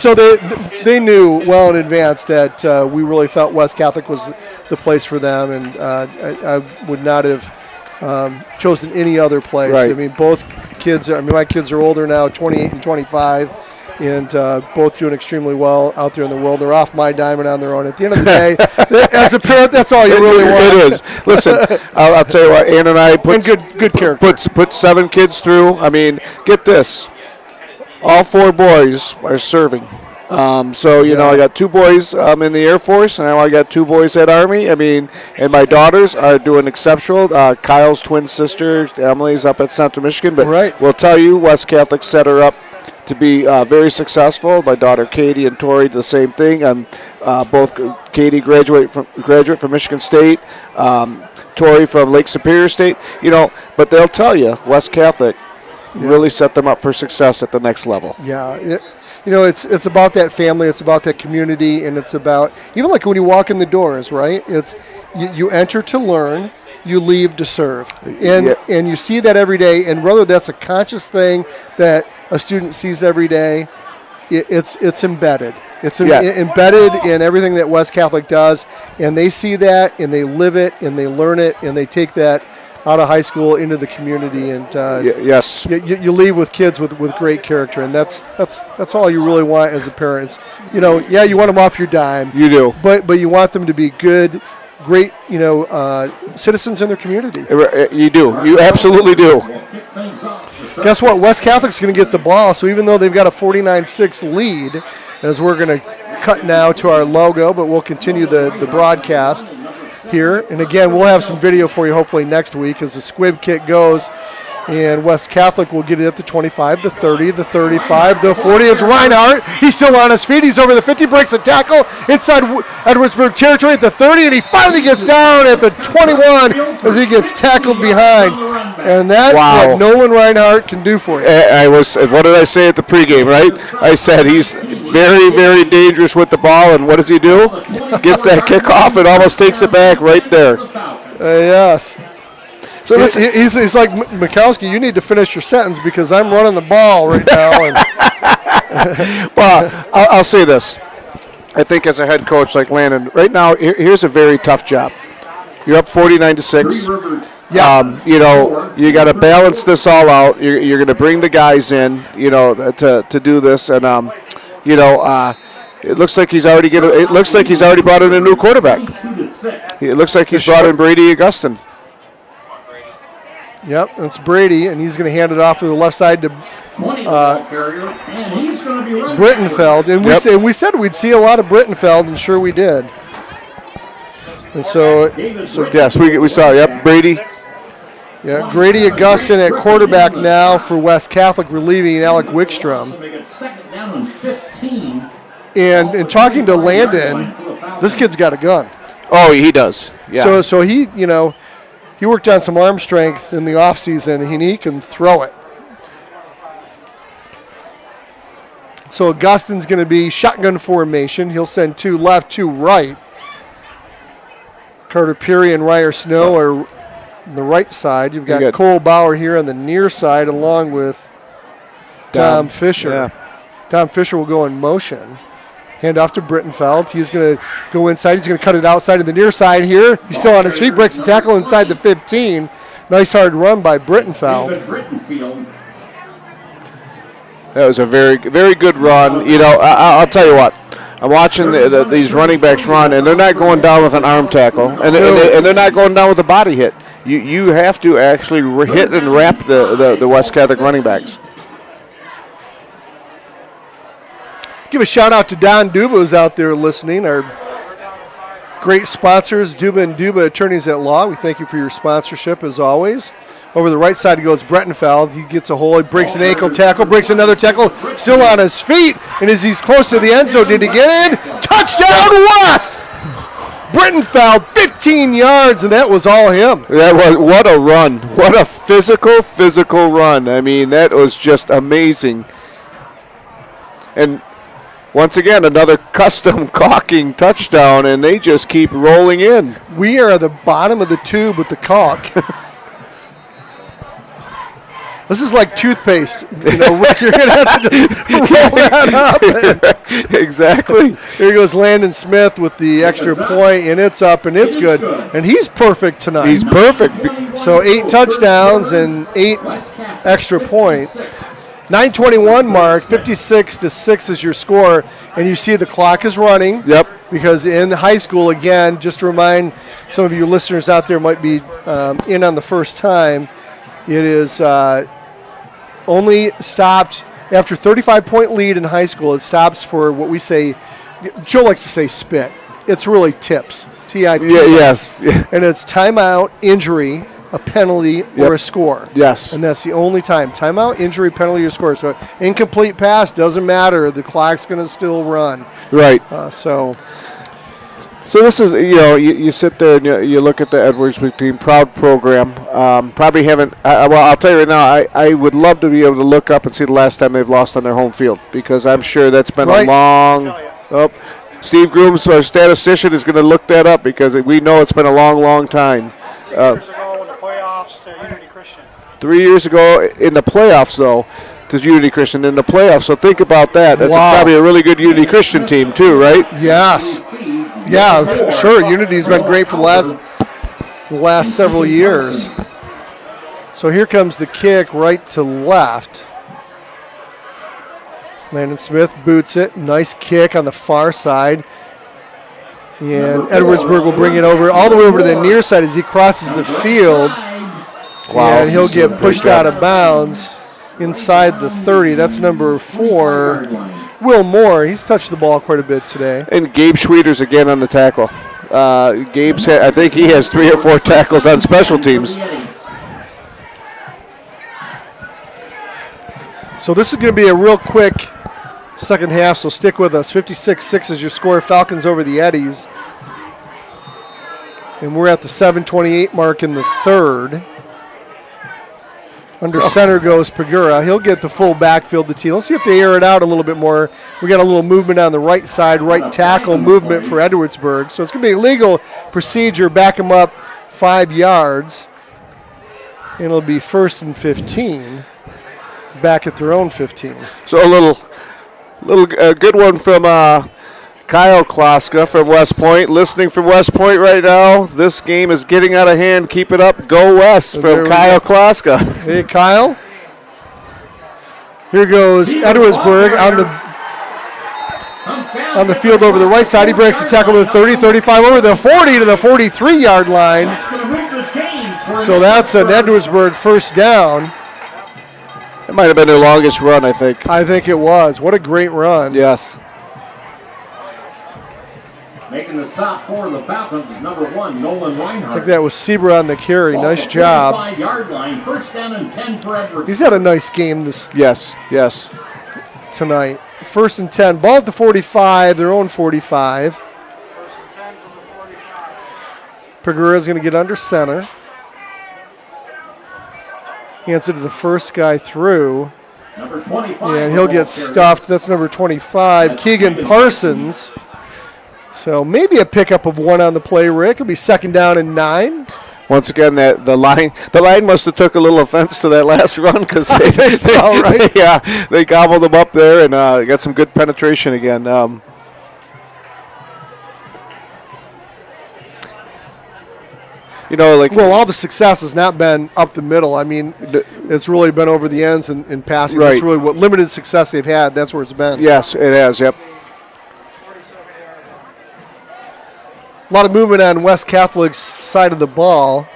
so they knew well in advance that we really felt West Catholic was the place for them, and I would not have chosen any other place. Right. I mean, both kids, my kids are older now, 28 and 25. And both doing extremely well out there in the world. They're off my dime and on their own. At the end of the day, as a parent, that's all you really want. It is. Listen, I'll tell you what, Ann and I put good character. Put 7 kids through. I mean, get this. All 4 boys are serving. So, you know, I got 2 boys in the Air Force, and now I got 2 boys at Army. I mean, and my daughters are doing exceptional. Kyle's twin sister, Emily's up at Central Michigan. But we'll tell you, West Catholic set her up to be very successful. My daughter Katie and Tori did the same thing. Both Katie graduate from Michigan State, Tori from Lake Superior State. You know, but they'll tell you West Catholic really set them up for success at the next level. Yeah, you know, it's about that family, it's about that community, and it's about even like when you walk in the doors, right? It's you enter to learn. You leave to serve, and you see that every day. And whether that's a conscious thing that a student sees every day, it's embedded. It's embedded in everything that West Catholic does, and they see that, and they live it, and they learn it, and they take that out of high school into the community. And you leave with kids with great character, and that's all you really want as a parent. You know, you want them off your dime. You do, but you want them to be good, great, you know, citizens in their community. You do. You absolutely do. Guess what? West Catholic's going to get the ball, so even though they've got a 49-6 lead, as we're going to cut now to our logo, but we'll continue the broadcast here. And again, we'll have some video for you hopefully next week as the squib kick goes. And West Catholic will get it up to 25, the 30, the 35, the 40. It's Reinhardt. He's still on his feet. He's over the 50, breaks a tackle inside Edwardsburg territory at the 30, and he finally gets down at the 21 as he gets tackled behind. And that's what Nolan Reinhardt can do for you. What did I say at the pregame, right? I said he's very, very dangerous with the ball, and what does he do? Gets that kickoff and almost takes it back right there. Yes. So he's like, Mikowski, you need to finish your sentence because I'm running the ball right now. And well, I'll say this. I think as a head coach like Landon, right now, here's a very tough job. You're up 49-6. Yeah. You know, you got to balance this all out. You're going to bring the guys in, you know, to do this, and you know, it looks like he's already brought in a new quarterback. It looks like he's brought in Brady Augustin. Yep, that's Brady, and he's going to hand it off to the left side to Brittenfeld. And we said we'd see a lot of Brittenfeld, and sure we did. And so yes, we saw. Yep, Brady. Yeah, Grady Augustin at quarterback now for West Catholic, relieving Alec Wickstrom. And in talking to Landon, this kid's got a gun. Oh, he does. Yeah. So he, you know, he worked on some arm strength in the offseason, and he can throw it. So Augustin's going to be shotgun formation. He'll send 2 left, 2 right. Carter Peary and Ryer Snow are on the right side. You've got Cole Bauer here on the near side along with Dom Fisher. Yeah. Dom Fisher will go in motion. Hand off to Brittenfeld. He's going to go inside. He's going to cut it outside to the near side here. He's still on his feet. Breaks the tackle inside the 15. Nice hard run by Brittenfeld. That was a very, very good run. You know, I'll tell you what. I'm watching these running backs run, and they're not going down with an arm tackle, and they're not going down with a body hit. You have to actually hit and wrap the West Catholic running backs. Give a shout out to Don Duba who's out there listening. Our great sponsors, Duba and Duba Attorneys at Law. We thank you for your sponsorship as always. Over the right side goes Brettenfeld. He gets a hole. He breaks an ankle tackle, breaks another tackle, still on his feet. And as he's close to the end zone, did he get in? Touchdown West! Brittenfeld, 15 yards, and that was all him. What a run. What a physical run. I mean, that was just amazing. And once again, another custom caulking touchdown, and they just keep rolling in. We are at the bottom of the tube with the caulk. This is like toothpaste. You know, Rick, you're going to have to roll that up. Exactly. Here goes Landon Smith with the extra point, and it's up, and it's good. And he's perfect tonight. He's perfect. So 8 touchdowns and 8 extra points. 9:21 mark, 56-6 is your score, and you see the clock is running. Yep. Because in high school, again, just to remind some of you listeners out there might be in on the first time, it is only stopped after 35-point lead in high school. It stops for what we say, Joe likes to say spit. It's really tips, TIP. Yeah, yes. And it's timeout, injury, a penalty, or a score. Yes. And that's the only time. Timeout, injury, penalty, or score. So incomplete pass, doesn't matter. The clock's going to still run. Right. So this is, you know, you sit there and you look at the Edwardsburg team, proud program. Probably haven't, well, I'll tell you right now, I would love to be able to look up and see the last time they've lost on their home field, because I'm sure that's been a long, Steve Grooms, our statistician, is going to look that up, because we know it's been a long, long time. 3 years ago in the playoffs to Unity Christian. 3 years ago in the playoffs, though, to Unity Christian in the playoffs. So think about that. That's probably a really good Unity Christian team, too, right? Yes. Yeah, sure. Unity's been great for the last several years. So here comes the kick right to left. Landon Smith boots it. Nice kick on the far side. And Edwardsburg will bring it over all the way over to the near side as he crosses the field. Wow. And he'll get pushed out of bounds inside the 30. That's number 4. Will Moore, he's touched the ball quite a bit today. And Gabe Schweeters again on the tackle. Gabe's, I think he has 3 or 4 tackles on special teams. So this is going to be a real quick second half, so stick with us. 56-6 is your score. Falcons over the Eddies. And we're at the 7:28 mark in the third. Under center goes Pagura. He'll get the full backfield, the team. Let's see if they air it out a little bit more. We got a little movement on the right side, right tackle movement for Edwardsburg. So it's going to be a legal procedure. Back them up 5 yards. And it'll be 1st and 15. Back at their own 15. So a little good one from Kyle Kloska from West Point. Listening from West Point right now. This game is getting out of hand. Keep it up. Go West from Kyle Kloska. Hey, Kyle. Here goes Edwardsburg on the field over the right side. He breaks the tackle to the 30, 35, over the 40 to the 43-yard line. So that's an Edwardsburg first down. It might have been their longest run, I think. I think it was. What a great run. Yes. Making the stop for the Falcons is number 1, Nolan Reinhardt. I think that was Seabra on the carry. Nice job. 5-yard line, 1st down and 10 for Edwards. He's had a nice game Yes. tonight. 1st and 10. Ball at the 45, their own 45. 1st and 10 from the 45. Pagura's going to get under center. Hands it to the first guy through. Number 25. And he'll get stuffed. That's number 25. Keegan Parsons So maybe a pickup of 1 on the play, Rick. It'll be 2nd down and 9. Once again, the line must have took a little offense to that last run because right? Yeah, they gobbled them up there and got some good penetration again. Well, all the success has not been up the middle. I mean, it's really been over the ends and passing. Right. That's really what limited success they've had. That's where it's been. Yes, it has. Yep. A lot of movement on West Catholic's side of the ball.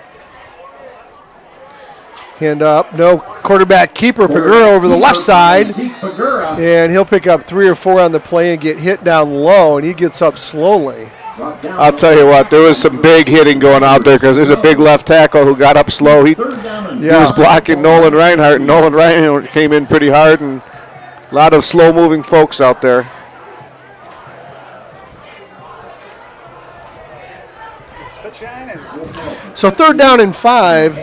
Hand up. No quarterback keeper. Pagura over the left side. And he'll pick up 3 or 4 on the play and get hit down low, and he gets up slowly. I'll tell you what, there was some big hitting going out there because there's a big left tackle who got up slow. He was blocking Nolan Reinhardt, and Nolan Reinhardt came in pretty hard, and a lot of slow-moving folks out there. So 3rd down and 5.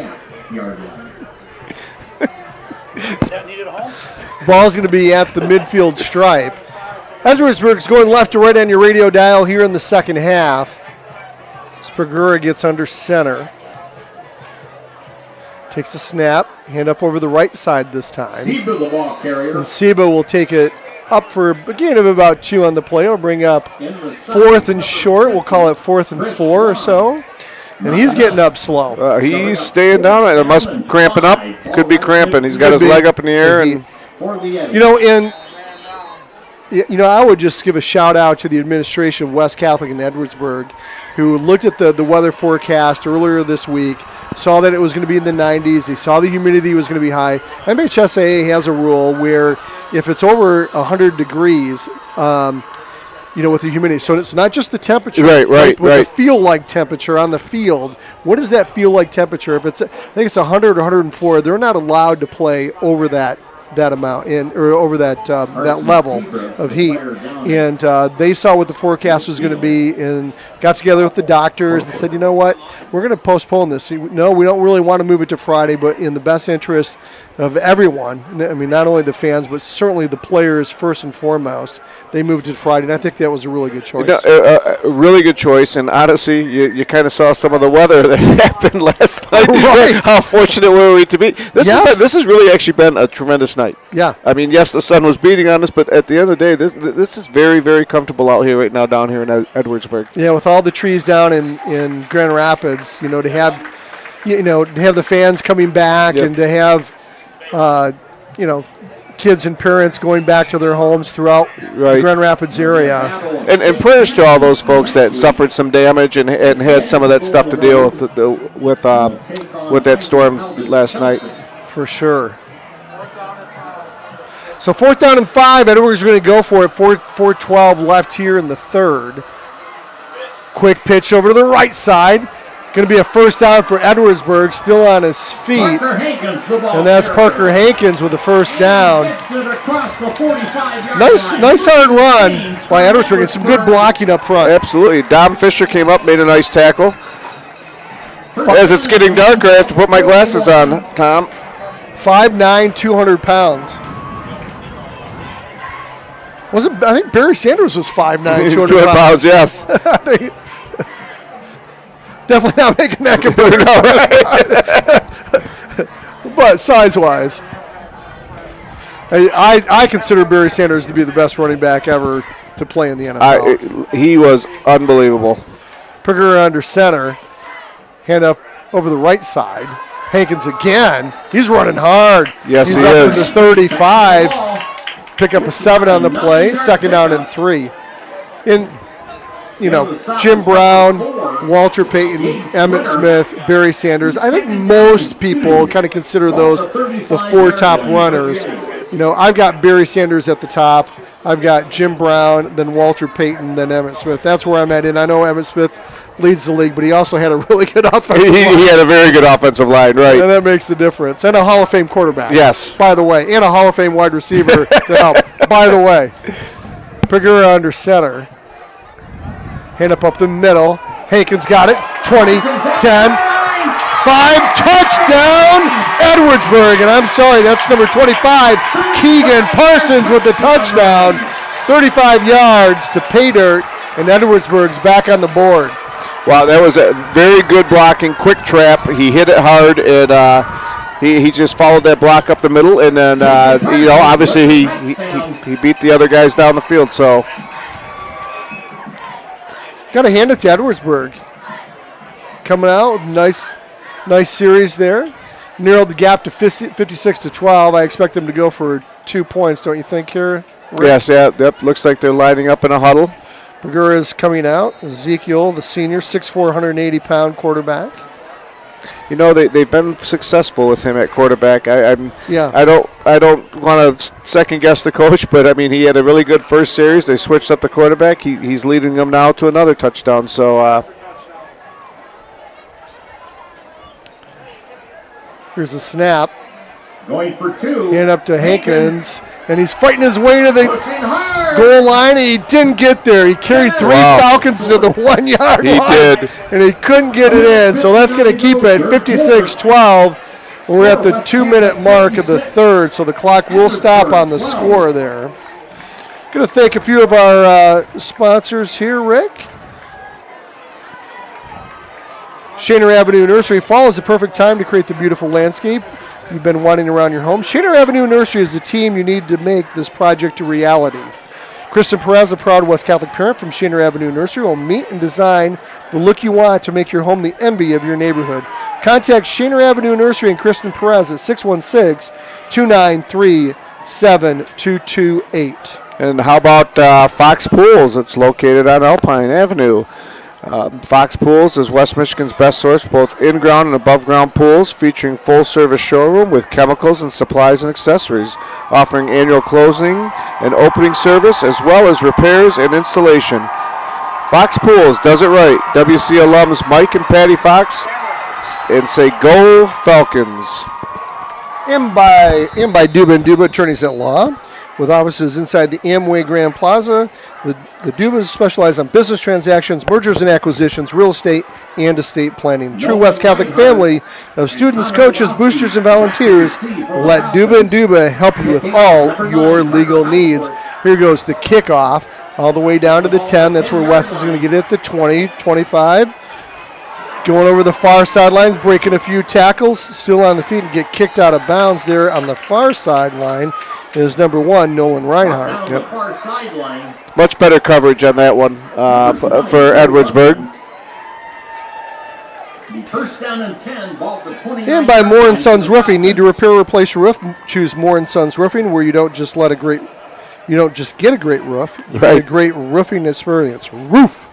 Ball's going to be at the midfield stripe. Edwardsburg's going left to right on your radio dial here in the second half. Spagura gets under center. Takes a snap. Hand up over the right side this time. Seba, the ball carrier. And Seba will take it up for a gain of about 2 on the play. We'll bring up 4th and short. We'll call it 4th and 4 or so. And he's getting up slow. He's staying down. It must be cramping up. Could be cramping. He's got his leg up in the air. And I would just give a shout out to the administration of West Catholic and Edwardsburg, who looked at the weather forecast earlier this week, saw that it was going to be in the 90s. They saw the humidity was going to be high. MHSAA has a rule where if it's over 100 degrees, with the humidity. So it's not just the temperature. Right. The feel-like temperature on the field. What is that feel-like temperature? If it's, I think it's 100 or 104, they're not allowed to play over that amount or over that level of heat. And they saw what the forecast was going to be and got together with the doctors and said, you know what, we're going to postpone this. No, we don't really want to move it to Friday, but in the best interest of everyone, I mean, not only the fans, but certainly the players first and foremost, they moved it to Friday, and I think that was a really good choice. A really good choice, and honestly, you kind of saw some of the weather that happened last night. Right. How fortunate were we to be? This has really actually been a tremendous night. Yeah. I mean, yes, the sun was beating on us, but at the end of the day, this is very, very comfortable out here right now down here in Edwardsburg. Yeah, with all the trees down in Grand Rapids, to have the fans coming back and to have, kids and parents going back to their homes throughout the Grand Rapids area. And prayers to all those folks that suffered some damage and had some of that stuff to deal with that storm last night. For sure. So 4th down and 5. Edwards are going to go for it. 4:12 left here in the 3rd. Quick pitch over to the right side. Going to be a first down for Edwardsburg, still on his feet. And that's Parker Hankins with the first down. Nice hard run by Edwardsburg and some good blocking up front. Absolutely. Dom Fisher came up, made a nice tackle. As it's getting darker, I have to put my glasses on, Tom. 5'9", 200 pounds. I think Barry Sanders was 5'9", 200 pounds. Yes. Definitely not making that comparison. But size-wise, I consider Barry Sanders to be the best running back ever to play in the NFL. He was unbelievable. Pagura under center. Hand up over the right side. Hankins again. He's running hard. Yes, He's he up is. to the 35. Pick up a 7 on the play. 2nd down and 3. Jim Brown, Walter Payton, Emmett Smith, Barry Sanders. I think most people kind of consider those the 4 top runners. I've got Barry Sanders at the top. I've got Jim Brown, then Walter Payton, then Emmett Smith. That's where I'm at. And I know Emmett Smith leads the league, but he also had a really good offensive line. He had a very good offensive line, right. And that makes the difference. And a Hall of Fame quarterback. Yes. By the way. And a Hall of Fame wide receiver to help. By the way. Pagura under center. Hand up the middle. Hankins got it. 20, 10, 5. Touchdown, Edwardsburg. And I'm sorry, that's number 25, Keegan Parsons with the touchdown. 35 yards to pay dirt. and Edwardsburg's back on the board. Wow, that was a very good blocking, quick trap. He hit it hard, and he just followed that block up the middle, and then obviously he beat the other guys down the field. So got to hand it to Edwardsburg. Coming out, nice series there. Narrowed the gap to 56-12. I expect them to go for 2 points, don't you think, here, Rick? Yes, yep. Looks like they're lining up in a huddle. Bergura is coming out. Ezekiel, the senior, 6'4", 180-pound quarterback. They've been successful with him at quarterback. I don't want to second guess the coach, but I mean he had a really good first series. They switched up the quarterback. He's leading them now to another touchdown. So here's a snap. Going for 2. Hand up to Hankins, and he's fighting his way to the goal line, and he didn't get there. He carried 3 Falcons to the 1 yard line. He did. And he couldn't get it in, so that's going to keep it 56-12. We're at the 2-minute mark of the third, so the clock will stop on the score there. Going to thank a few of our sponsors here, Rick. Shaner Avenue Nursery. Fall is the perfect time to create the beautiful landscape you've been wanting around your home. Shaner Avenue Nursery is the team you need to make this project a reality. Kristen Perez, a proud West Catholic parent from Shaner Avenue Nursery, will meet and design the look you want to make your home the envy of your neighborhood. Contact Shaner Avenue Nursery and Kristen Perez at 616-293-7228. And how about Fox Pools? It's located on Alpine Avenue. Fox Pools is West Michigan's best source for both in-ground and above-ground pools, featuring full-service showroom with chemicals and supplies and accessories, offering annual closing and opening service as well as repairs and installation. Fox Pools does it right. WC alums Mike and Patty Fox, and say go Falcons. And by Duba & Duba Attorneys at Law, with offices inside the Amway Grand Plaza. The Dubas specialize on business transactions, mergers and acquisitions, real estate, and estate planning. True West Catholic family of students, coaches, boosters, and volunteers. Let Duba & Duba help you with all your legal needs. Here goes the kickoff all the way down to the 10. That's where West is going to get it at the 20, 25. Going over the far sidelines, breaking a few tackles, still on the feet and get kicked out of bounds there on the far sideline is number 1, Nolan Reinhardt. Yep. Much better coverage on that one for Edwardsburg. First down and 10, ball to 29. And by Moore & Sons Roofing. Need to repair or replace your roof? Choose Moore & Sons Roofing, where you don't just get a great roof, you get a great roofing experience. Roof.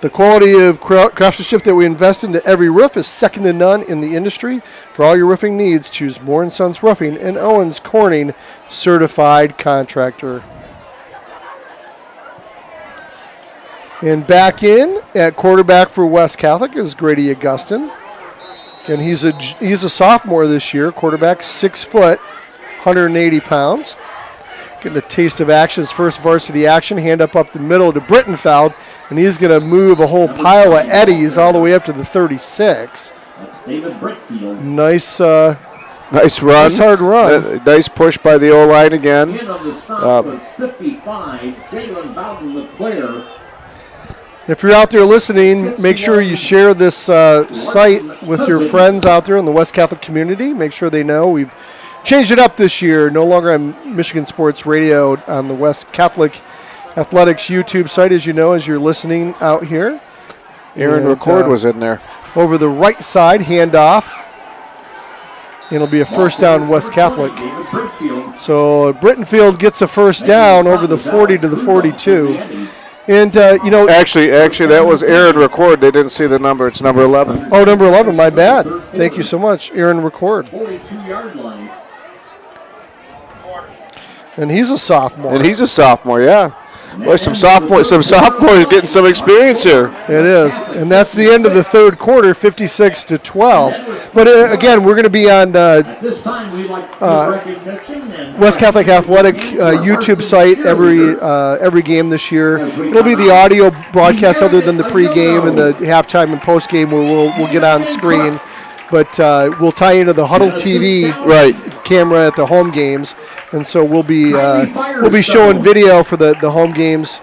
The quality of craftsmanship that we invest into every roof is second to none in the industry. For all your roofing needs, choose Moore & Sons Roofing and Owens Corning Certified Contractor. And back in at quarterback for West Catholic is Grady Augustin. And he's a sophomore this year. Quarterback, 6 foot, 180 pounds. Getting a taste of action, his first varsity action. Hand up the middle to Brittenfeld, and he's going to move a whole pile of eddies all the way up to the 36. Nice run. Nice hard run. Nice push by the O-line again. 55, Jalen Bowden LeClaire. If you're out there listening, make sure you share this site with your friends out there in the West Catholic community. Make sure they know we've changed it up this year. No longer on Michigan Sports Radio on the West Catholic Athletics YouTube site, as you know, as you're listening out here. Aaron Record was in there. Over the right side, handoff. It'll be a first down West Catholic. So Brittenfield gets a first down over the 40 to the 42. And, Actually, that was Aaron Record. They didn't see the number. It's number 11. Oh, number 11. My bad. Thank you so much, Aaron Record. 42-yard line. And he's a sophomore. Yeah. Boy, some sophomores getting some experience here. It is. And that's the end of the third quarter, 56-12. But, again, we're going to be on West Catholic Athletic YouTube site every game this year. It'll be the audio broadcast other than the pregame and the halftime and postgame where we'll get on screen. But we'll tie into the Huddle TV camera at the home games, and so we'll be showing video for the home games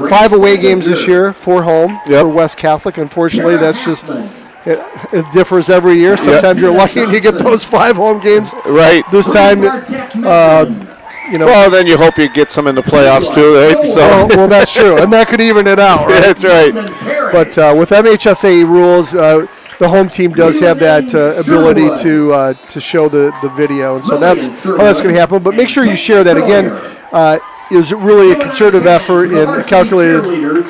5 away games this year, 4 home Yep. for West Catholic. Unfortunately, that's just it differs every year. Sometimes you're lucky and you get those 5 home games. Right. This time, Well, then you hope you get some in the playoffs too, right? So well, that's true, and that could even it out. Right? that's right. But with MHSA rules, the home team does have that ability to show the video, and so that's how that's going to happen. But make sure you share that. Again, it was really a concerted effort and calculated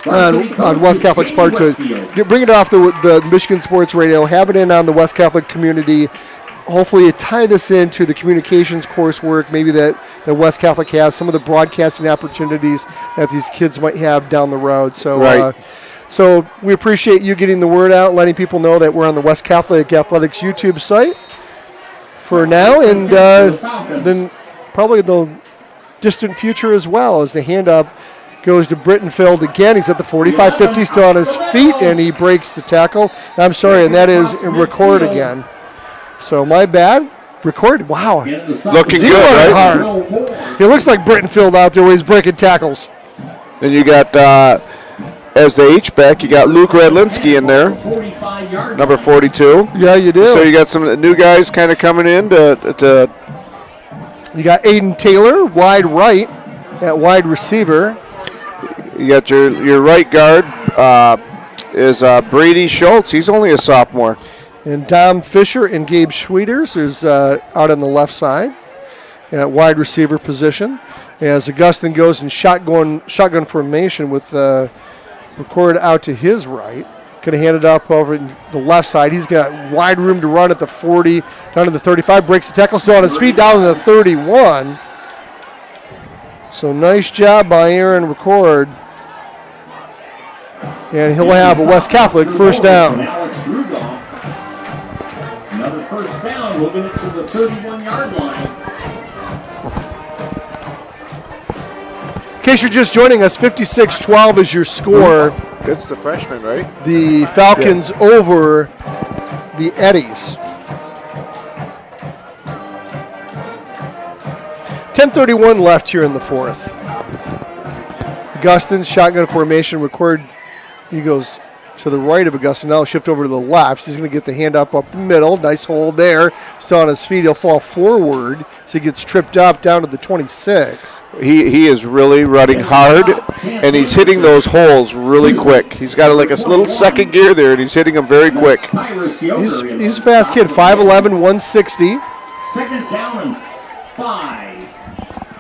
on West Catholic's part to bring it off the Michigan Sports Radio, have it in on the West Catholic community. Hopefully tie this into the communications coursework, maybe that West Catholic has, some of the broadcasting opportunities that these kids might have down the road. So, Right. So we appreciate you getting the word out, letting people know that we're on the West Catholic Athletics YouTube site for now, and then probably the distant future as well, as the handoff goes to Brittenfeld again. He's at the 45-50, still on his feet, and he breaks the tackle. I'm sorry, and that is record again. So my bad. Record. Wow. Looking Is he good, running right? hard? He looks like Brittenfeld out there where he's breaking tackles. Then you got, as the H-back, you got Luke Radlinski in there, number 42. Yeah, you do. So you got some new guys kind of coming in to You got Aiden Taylor, wide right, at wide receiver. you got your right guard is Brady Schultz. He's only a sophomore. And Dom Fisher and Gabe Schwieters is out on the left side at wide receiver position. As Augustine goes in shotgun formation with McCord out to his right. Going to hand it up over the left side. He's got wide room to run at the 40, down to the 35. Breaks the tackle, still on his feet, down to the 31. So nice job by Aaron Record. And he'll have a West Catholic first down. Another first down. We'll get it to the 31-yard line. In case you're just joining us, 56-12 is your score. That's the freshman, right? The Falcons over the Eddies. 10:31 left here in the fourth. Augustine, shotgun formation, record. He goes to the right of Augustine. Now he'll shift over to the left. He's going to get the hand up the middle. Nice hold there. Still on his feet. He'll fall forward, so he gets tripped up down to the 26. He is really running hard, and he's hitting those holes really quick. He's got like a little second gear there, and he's hitting them very quick. He's a fast kid. 5'11", 160. Second down and 5.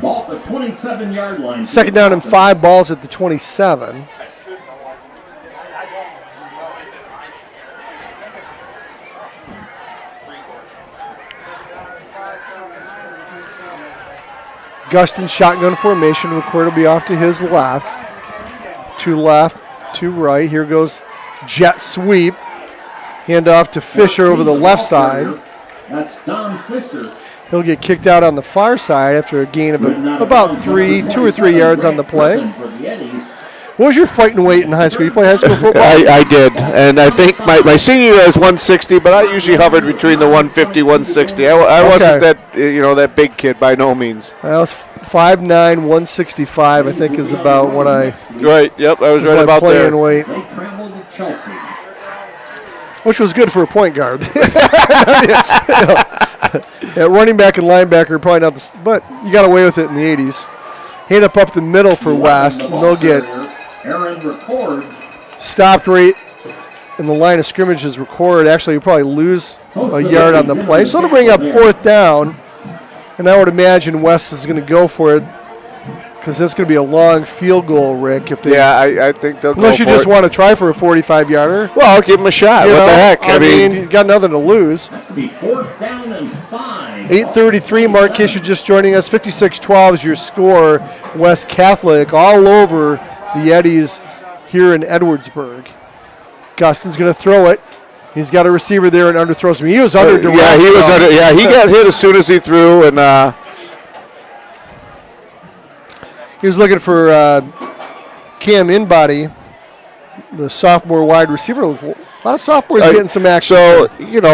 Ball at the 27-yard line. Second down and 5, balls at the 27. Augustine shotgun formation. Record will be off to his left. To right. Here goes jet sweep. Hand off to Fisher over the left side. That's Don Fisher. He'll get kicked out on the far side after a gain of about 2 or 3 yards on the play. What was your fighting weight in high school? You play high school football? I did, and I think my senior year was 160, but I usually hovered between the 150, 160. I wasn't that big kid by no means. I was 5'9", 165. I think is about what I. Right. Yep. I was right about playing there. weight, They traveled to Chelsea. which was good for a point guard. Yeah, running back and linebacker probably not, but you got away with it in the 80s. Hand up the middle for West, and they'll get Aaron Record. stopped right in the line of scrimmage is Record. Actually, you'll probably lose a yard on the play. So it'll bring up fourth down, and I would imagine West is going to go for it because that's going to be a long field goal, Rick. If they, I think they'll unless go you for just it. want to try for a 45-yarder. Well, I'll give them a shot. You What know, the heck? I mean, you got nothing to lose. That's to be fourth down and 5. 8:33, Mark Kish, you're just joining us. 56-12 is your score. West Catholic all over the Eddies here in Edwardsburg. Gustin's going to throw it. He's got a receiver there and underthrows him. He was under duress. Yeah, he was though. under. Yeah, he got hit as soon as he threw, and He was looking for Cam Inbody, the sophomore wide receiver. A lot of sophomores getting some action. so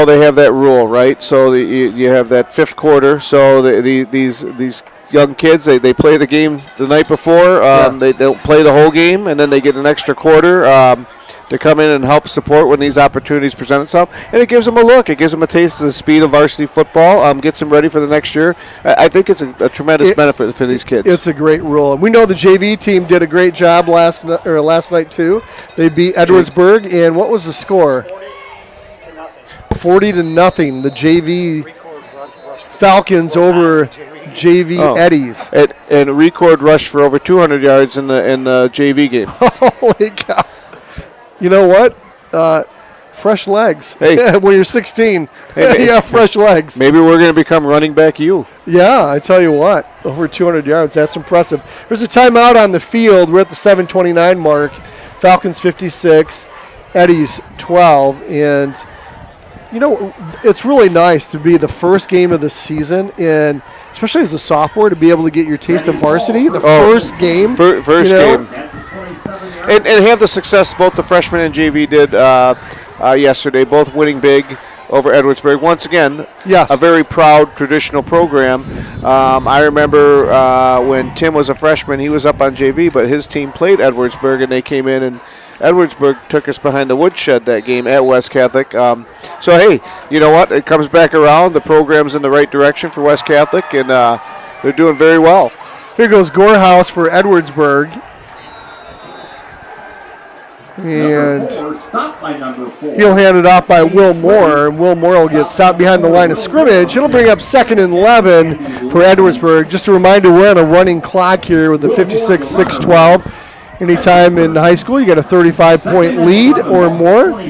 they have that rule, right? So you have that fifth quarter. So these young kids, they play the game the night before. They don't play the whole game, and then they get an extra quarter to come in and help support when these opportunities present itself. And it gives them a look. It gives them a taste of the speed of varsity football, gets them ready for the next year. I think it's a tremendous benefit for these kids. It's a great rule. We know the JV team did a great job last night, too. They beat Edwardsburg, and what was the score? 40-0. The JV Falcons over JV Eddies. And record rushed for over 200 yards in the JV game. Holy cow. You know what? Fresh legs. Hey. When you're 16, Hey, you have fresh legs. Maybe we're going to become running back you. Yeah, I tell you what. Over 200 yards. That's impressive. There's a timeout on the field. We're at the 7:29 mark. Falcons 56, Eddies 12. And, you know, it's really nice to be the first game of the season, and especially as a sophomore, to be able to get your taste of varsity, the first game. First game. And have the success both the freshmen and JV did yesterday, both winning big over Edwardsburg. Once again, yes, a very proud traditional program. I remember when Tim was a freshman, he was up on JV, but his team played Edwardsburg, and they came in, and Edwardsburg took us behind the woodshed that game at West Catholic. So, hey, you know what? It comes back around. The program's in the right direction for West Catholic, and they're doing very well. Here goes Gorehouse for Edwardsburg. And he'll hand it off by Will Moore, and Will Moore will get stopped behind the line of scrimmage. It'll bring up 2nd and 11 for Edwardsburg. Just a reminder, we're on a running clock here with the 56-6-12. Anytime in high school, you get a 35-point lead or more.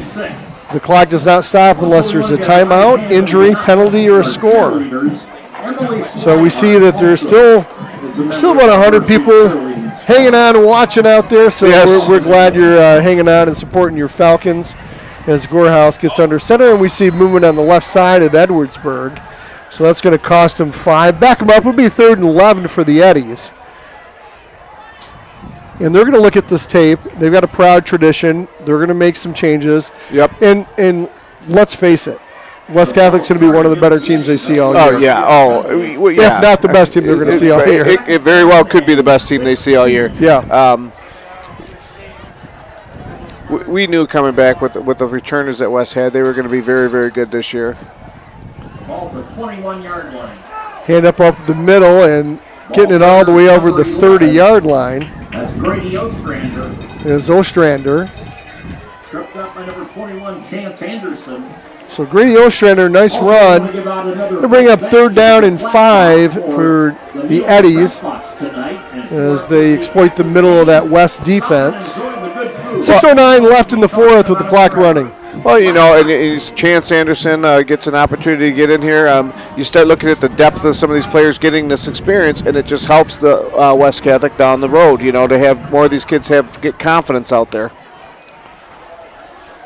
The clock does not stop unless there's a timeout, injury, penalty, or a score. So we see that there's still about 100 people hanging on and watching out there, so yes, we're glad you're hanging on and supporting your Falcons as Gorehouse gets under center, and we see movement on the left side of Edwardsburg. So that's going to cost them 5. Back them up. It'll be 3rd and 11 for the Eddies. And they're going to look at this tape. They've got a proud tradition. They're going to make some changes. Yep. And let's face it, West Catholic's going to be one of the better teams they see all year. Oh, yeah. Well, yeah. If not the best team they're going to see all year. It very well could be the best team they see all year. Yeah. We knew coming back with the returners that West had, they were going to be very, very good this year. Ball the 21-yard line. Hand up the middle and getting it all the way over the 30-yard line. That's Grady Ostrander. There's Ostrander. Tripped up by number 21, Chance Anderson. So Grady Ostrander, nice run. They bring up 3rd down and 5 for the Eddies as they exploit the middle of that West defense. 6:09 left in the 4th with the clock running. Well, you know, and Chance Anderson gets an opportunity to get in here. You start looking at the depth of some of these players getting this experience, and it just helps the West Catholic down the road, you know, to have more of these kids get confidence out there.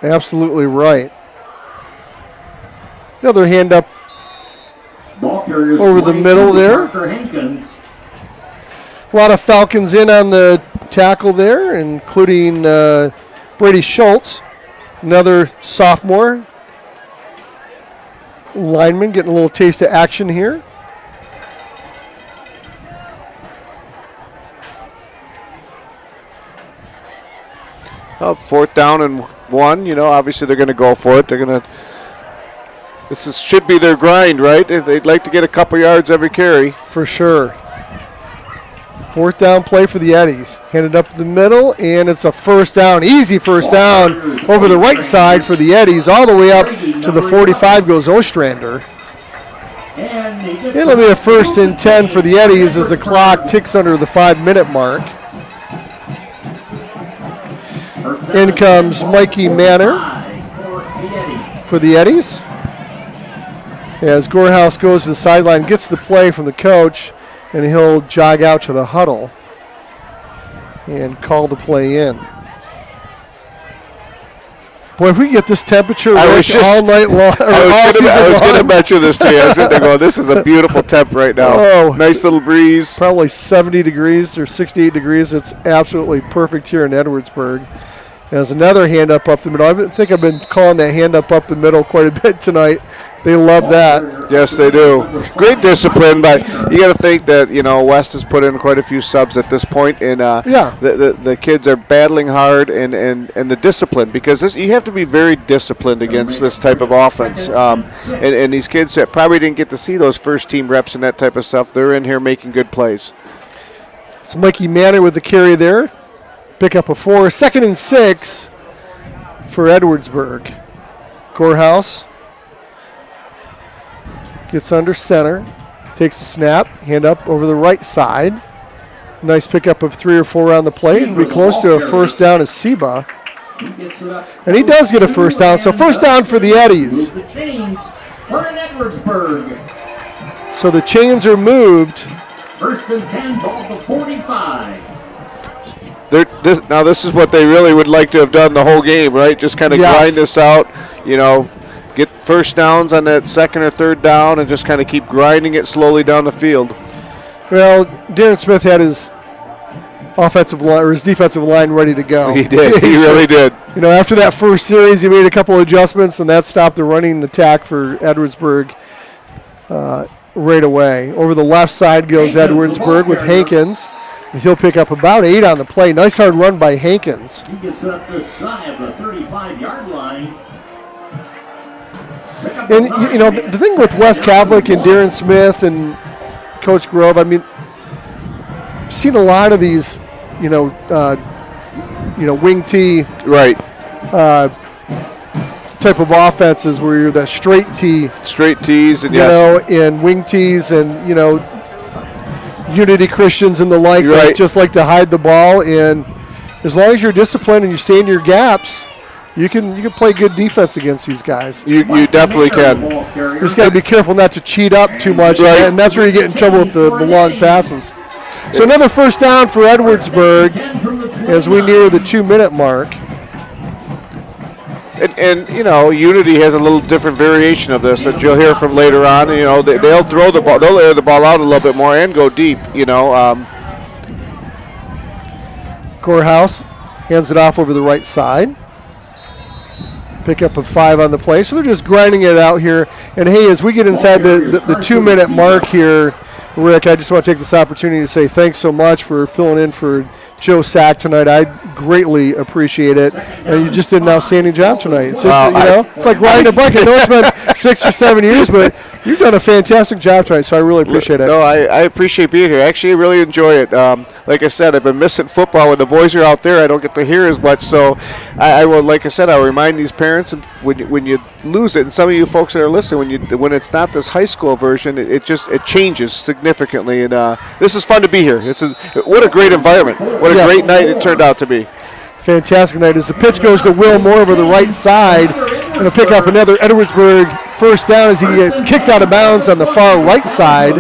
Absolutely right. Another hand up over the middle there. A lot of Falcons in on the tackle there, including Brady Schultz, another sophomore lineman, getting a little taste of action here. Well, 4th down and 1. You know, obviously they're going to go for it. They're going to. Should be their grind, right? They'd like to get a couple yards every carry. For sure. 4th down play for the Eddies. Handed up the middle, and it's a 1st down. Easy 1st down over the right side for the Eddies. All the way up to the 45 goes Ostrander. It'll be a 1st and 10 for the Eddies as the clock ticks under the 5-minute mark. In comes Mikey Manor for the Eddies. As Gorehouse goes to the sideline, gets the play from the coach, and he'll jog out to the huddle and call the play in. Boy, if we get this temperature all night long. I was going to mention this to you. I was sitting there going, this is a beautiful temp right now. Oh, nice little breeze. Probably 70 degrees or 68 degrees. It's absolutely perfect here in Edwardsburg. There's another hand up the middle. I think I've been calling that hand up the middle quite a bit tonight. They love that. Yes, they do. Great discipline, but you got to think that West has put in quite a few subs at this point, and the kids are battling hard and the discipline, because you have to be very disciplined against this type of offense. And these kids that probably didn't get to see those first team reps and that type of stuff, they're in here making good plays. It's Mikey Manor with the carry there. Pick up a 4. 2nd and 6 for Edwardsburg. Corehouse gets under center, takes a snap, hand up over the right side. Nice pickup of 3 or 4 on the play. It'll be close to a first down as Seba. And he does get a first down. So first down for the Eddies. So the chains are moved. 1st and 10, ball to 45. Now this is what they really would like to have done the whole game, right? Just kind of grind this out, get first downs on that 2nd or 3rd down and just kind of keep grinding it slowly down the field. Well, Darren Smith had his offensive line or his defensive line ready to go. He did. He really did. After that first series, he made a couple adjustments, and that stopped the running attack for Edwardsburg right away. Over the left side goes Edwardsburg with Hankins. He'll pick up about 8 on the play. Nice hard run by Hankins. He gets up just shy of the 35-yard line. And, the thing with West Catholic and Darren Smith and Coach Grove, I mean, I've seen a lot of these, wing tee right type of offenses where you're that straight tees, and and wing tees, and Unity Christians and the like, that just like to hide the ball. And as long as you're disciplined and you stay in your gaps, you can play good defense against these guys. You definitely can. You just got to be careful not to cheat up too much, and that's where you get in trouble with the long passes. So another first down for Edwardsburg as we near the 2-minute mark. And Unity has a little different variation of this that you'll hear from later on. They'll throw the ball, they'll air the ball out a little bit more and go deep. Corehouse hands it off over the right side. Pickup of 5 on the play. So they're just grinding it out here. And hey, as we get inside the 2-minute mark here, Rick, I just want to take this opportunity to say thanks so much for filling in for Joe Sack tonight. I greatly appreciate it. And you just did an outstanding job tonight. It's just, it's like riding a bike. I know it's been 6 or 7 years, but you've done a fantastic job tonight, so I really appreciate it. No, I appreciate being here. Actually, I really enjoy it. Like I said, I've been missing football. When the boys are out there, I don't get to hear as much. So I will, like I said, I'll remind these parents when you lose it, and some of you folks that are listening, when it's not this high school version, it changes significantly. And this is fun to be here. What a great environment. What a great night it turned out to be. Fantastic night. As the pitch goes to Will Moore over the right side, going to pick up another Edwardsburg first down as he gets kicked out of bounds on the far right side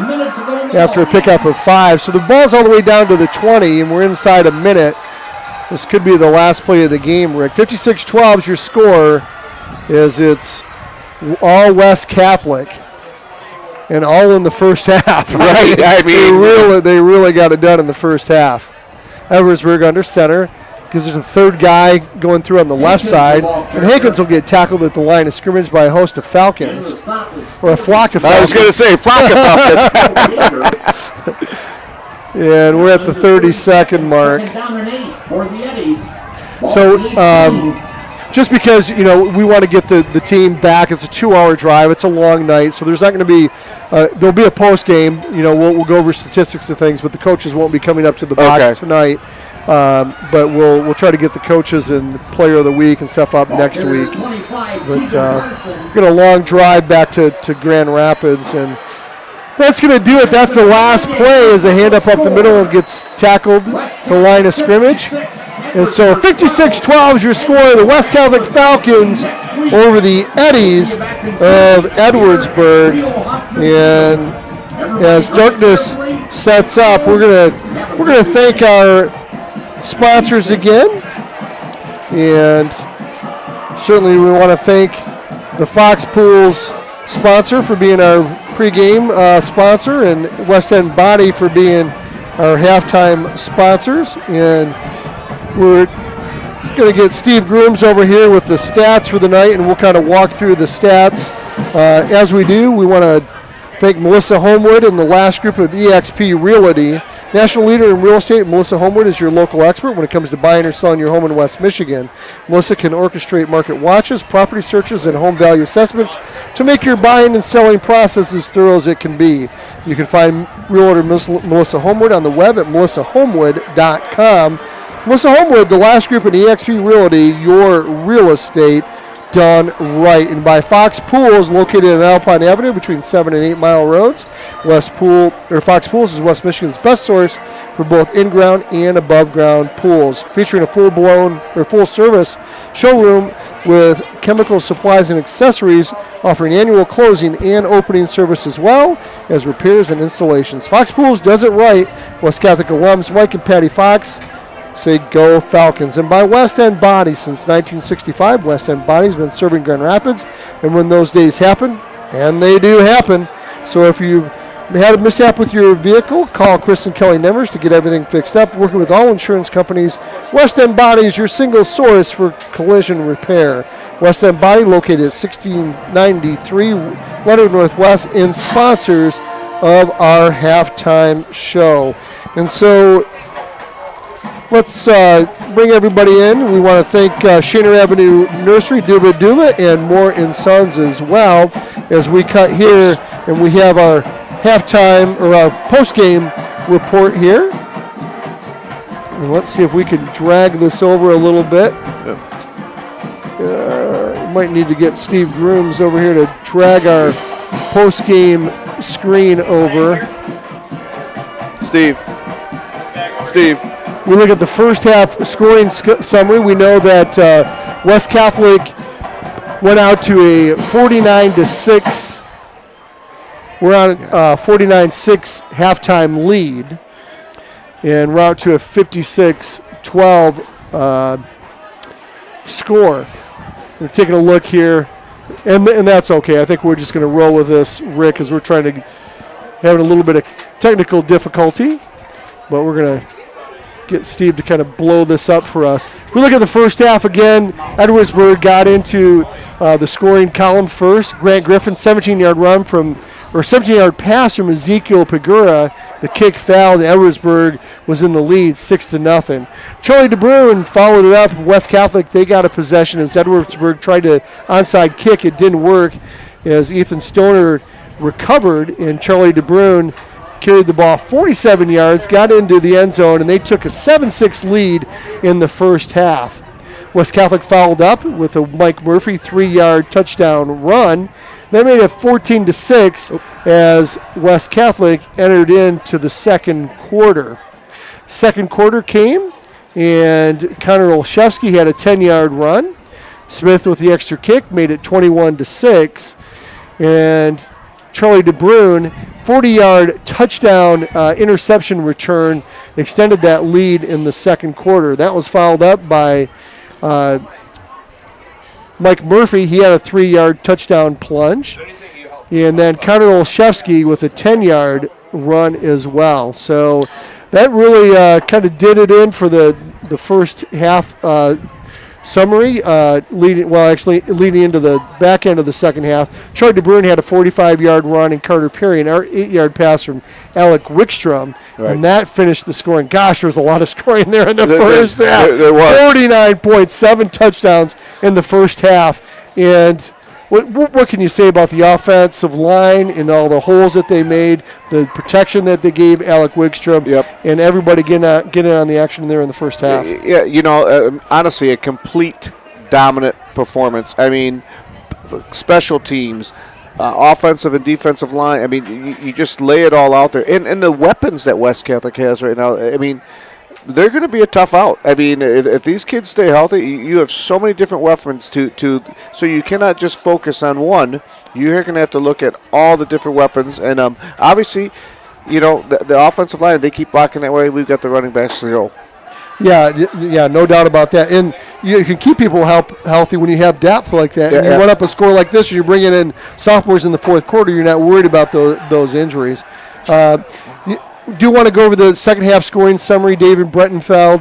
after a pickup of 5. So the ball's all the way down to the 20, and we're inside a minute. This could be the last play of the game, Rick. 56-12 is your score, as it's all West Catholic and all in the first half. Right. I mean, they really got it done in the first half. Edwardsburg under center. Gives it to the third guy going through on the left side. And Hankins will get tackled at the line of scrimmage by a host of Falcons. Or a flock of Falcons. I was going to say, flock of Falcons. And we're at the 30-second mark. So just because, we want to get the team back, it's a 2-hour drive. It's a long night. So there's not going to be there'll be a post game. We'll go over statistics and things, but the coaches won't be coming up to the box tonight. But we'll try to get the coaches and player of the week and stuff up next week. But we're got a long drive back to Grand Rapids, and that's going to do it. That's the last play as a hand up the middle and gets tackled the line of scrimmage. And so 56-12 is your score. The West Catholic Falcons over the Eddies of Edwardsburg. And as darkness sets up, we're gonna thank our sponsors again, and certainly we want to thank the Fox Pools sponsor for being our pregame sponsor, and West End Body for being our halftime sponsors. And we're going to get Steve Grooms over here with the stats for the night, and we'll kind of walk through the stats As we do, we want to thank Melissa Homewood and the last group of eXp Realty. National leader in real estate, Melissa Homewood is your local expert when it comes to buying or selling your home in West Michigan. Melissa can orchestrate market watches, property searches, and home value assessments to make your buying and selling process as thorough as it can be. You can find Realtor Melissa Homewood on the web at melissahomewood.com. Melissa Homewood, the last group in eXp Realty, your real estate done right. And by Fox Pools, located on Alpine Avenue between 7 and 8 Mile Roads. Fox Pools is West Michigan's best source for both in-ground and above-ground pools, featuring a full-service showroom with chemical supplies and accessories, offering annual closing and opening service as well as repairs and installations. Fox Pools does it right. West Catholic alums Mike and Patty Fox say go Falcons. And by West End Body, since 1965, West End Body's been serving Grand Rapids, and when those days happen, and they do happen, so if you've had a mishap with your vehicle, call Chris and Kelly Nemers to get everything fixed up. Working with all insurance companies, West End Body is your single source for collision repair. West End Body, located at 1693 Leonard Northwest, and sponsors of our halftime show. And so let's bring everybody in. We want to thank Shaner Avenue Nursery, Duba Duba, and Moore & Sons as well, as we cut here, and we have our halftime or our post-game report here. And let's see if we can drag this over a little bit. Might need to get Steve Grooms over here to drag our post-game screen over. Steve. We look at the first half scoring summary. We know that West Catholic went out to a 49-6. We're on a 49-6 halftime lead, and we're out to a 56-12 score. We're taking a look here, and that's okay. I think we're just going to roll with this, Rick, as we're having a little bit of technical difficulty, but we're going to get Steve to kind of blow this up for us. If we look at the first half again, Edwardsburg got into the scoring column first. Grant Griffin, 17-yard pass from Ezekiel Pagura. The kick fouled, and Edwardsburg was in the lead, 6-0. Charlie DeBrune followed it up. West Catholic, they got a possession as Edwardsburg tried to onside kick. It didn't work as Ethan Stoner recovered, and Charlie DeBrune carried the ball 47 yards, got into the end zone, and they took a 7-6 lead in the first half. West Catholic followed up with a Mike Murphy 3-yard touchdown run. They made it 14-6 as West Catholic entered into the second quarter. Second quarter came, and Connor Olszewski had a 10-yard run. Smith with the extra kick made it 21-6, and Charlie DeBrune, 40-yard touchdown interception return, extended that lead in the second quarter. That was followed up by Mike Murphy. He had a 3-yard touchdown plunge. And then Connor Olszewski with a 10-yard run as well. So that really kind of did it in for the first half summary, leading into the back end of the second half. Charlie DeBrune had a 45-yard run, and Carter Perry an 8-yard pass from Alec Wickstrom, and that finished the scoring. Gosh, there was a lot of scoring there in the first half. There was 49.7 touchdowns in the first half, and what can you say about the offensive line and all the holes that they made, the protection that they gave Alec Wickstrom, and everybody getting on the action there in the first half? Yeah, honestly, a complete dominant performance. I mean, special teams, offensive and defensive line. I mean, you just lay it all out there. And the weapons that West Catholic has right now, I mean, they're going to be a tough out. I mean, if these kids stay healthy, you have so many different weapons so you cannot just focus on one. You're going to have to look at all the different weapons. And obviously, the offensive line, they keep blocking that way. We've got the running backs to go. Yeah, no doubt about that. And you can keep people healthy when you have depth like that. And you run up a score like this, and you're bringing in sophomores in the fourth quarter, you're not worried about those injuries. Do want to go over the second half scoring summary. David Brettenfeld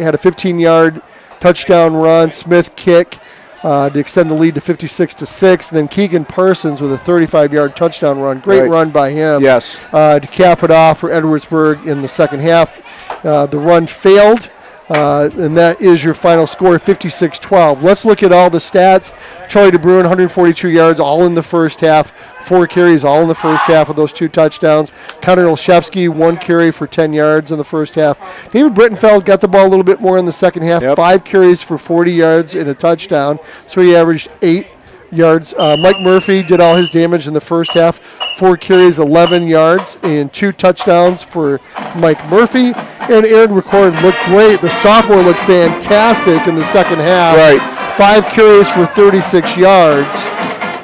had a 15-yard touchdown run. Smith kick. to extend the lead to 56-6. And then Keegan Parsons with a 35-yard touchdown run. Great run by him. Yes. To cap it off for Edwardsburg in the second half. The run failed. And that is your final score, 56-12. Let's look at all the stats. Charlie DeBruin, 142 yards, all in the first half. 4 carries, all in the first half of those 2 touchdowns. Connor Olszewski, 1 carry for 10 yards in the first half. David Brittenfeld got the ball a little bit more in the second half. 5 carries for 40 yards and a touchdown. So he averaged 8 yards. Mike Murphy did all his damage in the first half. 4 carries, 11 yards, and 2 touchdowns for Mike Murphy. And Aaron Record looked great. The sophomore looked fantastic in the second half. Right. 5 carries for 36 yards.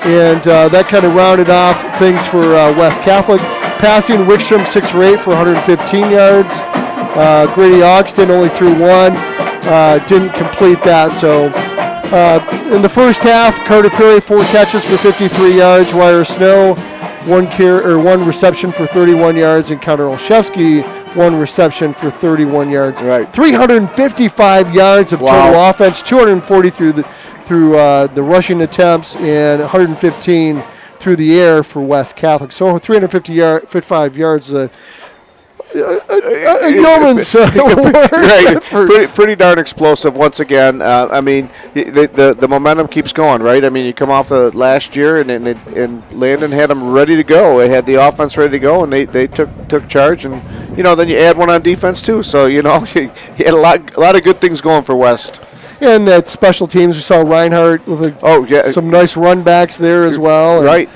And that kind of rounded off things for West Catholic. Passing, Wickstrom 6 for 8 for 115 yards. Grady Ogston only threw 1. Didn't complete that. So in the first half, Carter Perry 4 catches for 53 yards. Ryer Snow 1 reception for 31 yards, and Connor Olszewski 1 reception for 31 yards. Right. 355 yards of total offense, 240 through the rushing attempts, and 115 through the air for West Catholic. So 355 yards. A yeoman's right. Pretty darn explosive once again. I mean, the momentum keeps going, right? I mean, you come off the last year, and Landon had them ready to go. They had the offense ready to go, and they took charge, and then you add one on defense too. So you had a lot of good things going for West. And that special teams, we saw Reinhardt with some nice run backs there as well. Right.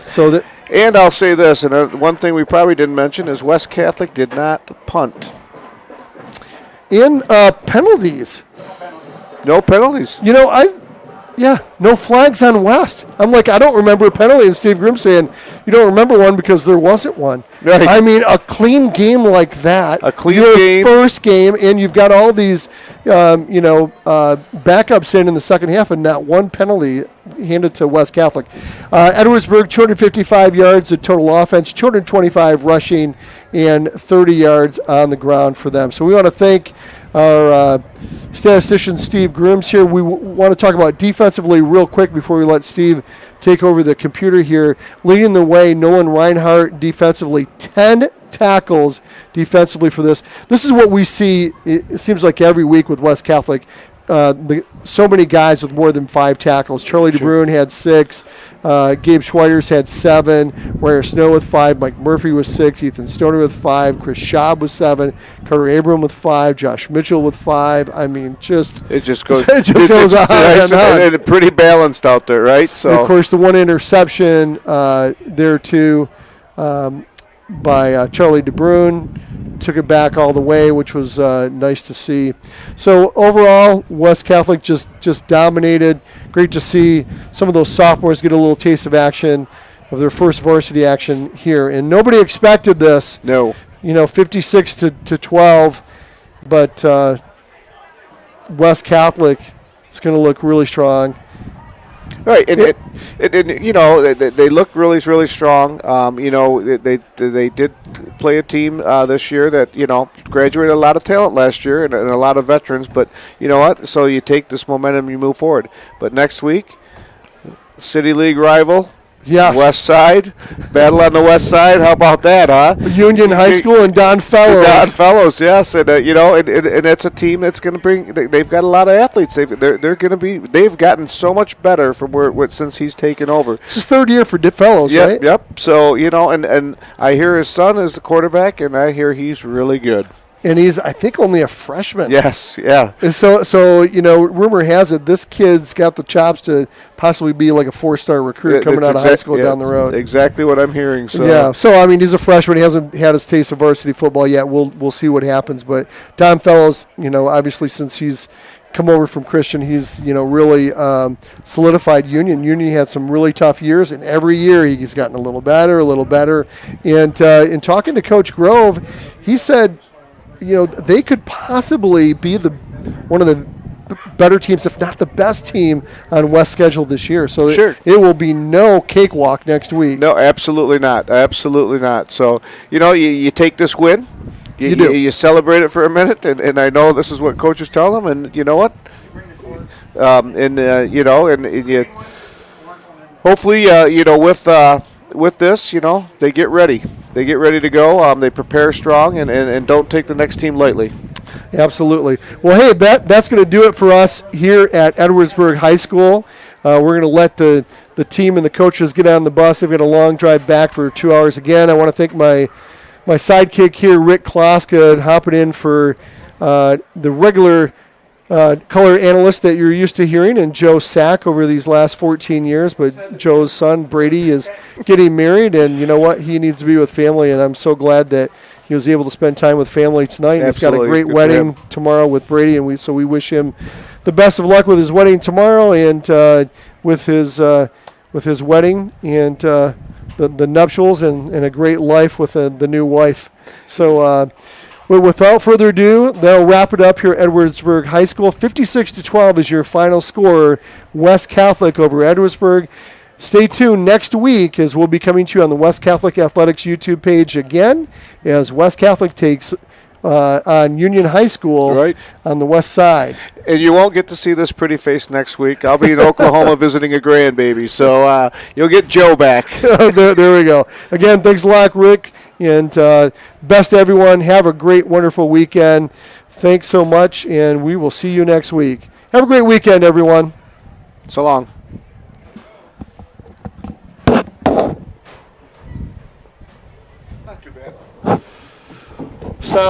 So that. And I'll say this, and one thing we probably didn't mention is West Catholic did not punt. In penalties. No penalties. No flags on West. I'm like, I don't remember a penalty. And Steve Grimm saying, you don't remember one because there wasn't one. Right. I mean, a clean game like that. A clean your game. First game, and you've got all these, backups in the second half, and not one penalty handed to West Catholic. Edwardsburg, 255 yards of total offense, 225 rushing, and 30 yards on the ground for them. So we want to thank our statistician Steve Grooms here. We want to talk about defensively real quick before we let Steve take over the computer here. Leading the way, Nolan Reinhardt defensively, 10 tackles defensively for this. This is what we see, it seems like every week with West Catholic. So many guys with more than 5 tackles. Charlie DeBruin had 6. Gabe Schweiters had 7. Ryer Snow with 5. Mike Murphy with 6. Ethan Stoner with 5. Chris Schaub with 7. Carter Abram with 5. Josh Mitchell with 5. I mean, it just goes. It just goes on and on. And pretty balanced out there, right? So and of course, the 1 interception there too by Charlie DeBruin. Took it back all the way, which was nice to see. So overall, West Catholic just dominated. Great to see some of those sophomores get a little taste of action, of their first varsity action here. And nobody expected this. No. 56 to 12, but West Catholic is going to look really strong. Right, and they look really, really strong. They did play a team this year that graduated a lot of talent last year and a lot of veterans. But you know what? So you take this momentum, you move forward. But next week, City League rival. Yes. West Side. Battle on the West Side. How about that, huh? Union High School and Don Fellows. Don Fellows, yes. And, and it's a team that's going to bring – they've got a lot of athletes. They're going to be – they've gotten so much better from since he's taken over. It's his 3rd year for Fellows, right? Yep. So, and I hear his son is the quarterback, and I hear he's really good. And he's, I think, only a freshman. Yes, yeah. And so rumor has it this kid's got the chops to possibly be like a 4-star recruit coming out of high school down the road. Exactly what I'm hearing. So. Yeah. So I mean, he's a freshman. He hasn't had his taste of varsity football yet. We'll see what happens. But Don Fellows, obviously since he's come over from Christian, he's really solidified Union. Union had some really tough years, and every year he's gotten a little better. And in talking to Coach Grove, he said, they could possibly be one of the better teams, if not the best team on West schedule this year. So sure. It will be no cakewalk next week. No, absolutely not. Absolutely not. So, you take this win. You celebrate it for a minute, and I know this is what coaches tell them, and you know what? Hopefully, with this, they get ready. They get ready to go. They prepare strong and don't take the next team lightly. Absolutely. Well, hey, that's going to do it for us here at Edwardsburg High School. We're going to let the team and the coaches get on the bus. They've got a long drive back for 2 hours. Again, I want to thank my sidekick here, Rick Kloska, hopping in for the regular color analyst that you're used to hearing, and Joe Sack over these last 14 years. But Joe's son, Brady, is getting married, and you know what? He needs to be with family, and I'm so glad that he was able to spend time with family tonight. He's got a great wedding tomorrow with Brady, and we wish him the best of luck with his wedding tomorrow and with his wedding and the nuptials and a great life with the new wife. So without further ado, that'll wrap it up here at Edwardsburg High School. 56-12 is your final score. West Catholic over Edwardsburg. Stay tuned next week as we'll be coming to you on the West Catholic Athletics YouTube page again as West Catholic takes on Union High School on the west side. And you won't get to see this pretty face next week. I'll be in Oklahoma visiting a grandbaby, so you'll get Joe back. there we go. Again, thanks a lot, Rick, and best to everyone. Have a great, wonderful weekend. Thanks so much, and we will see you next week. Have a great weekend, everyone. So long. Not too bad. Sound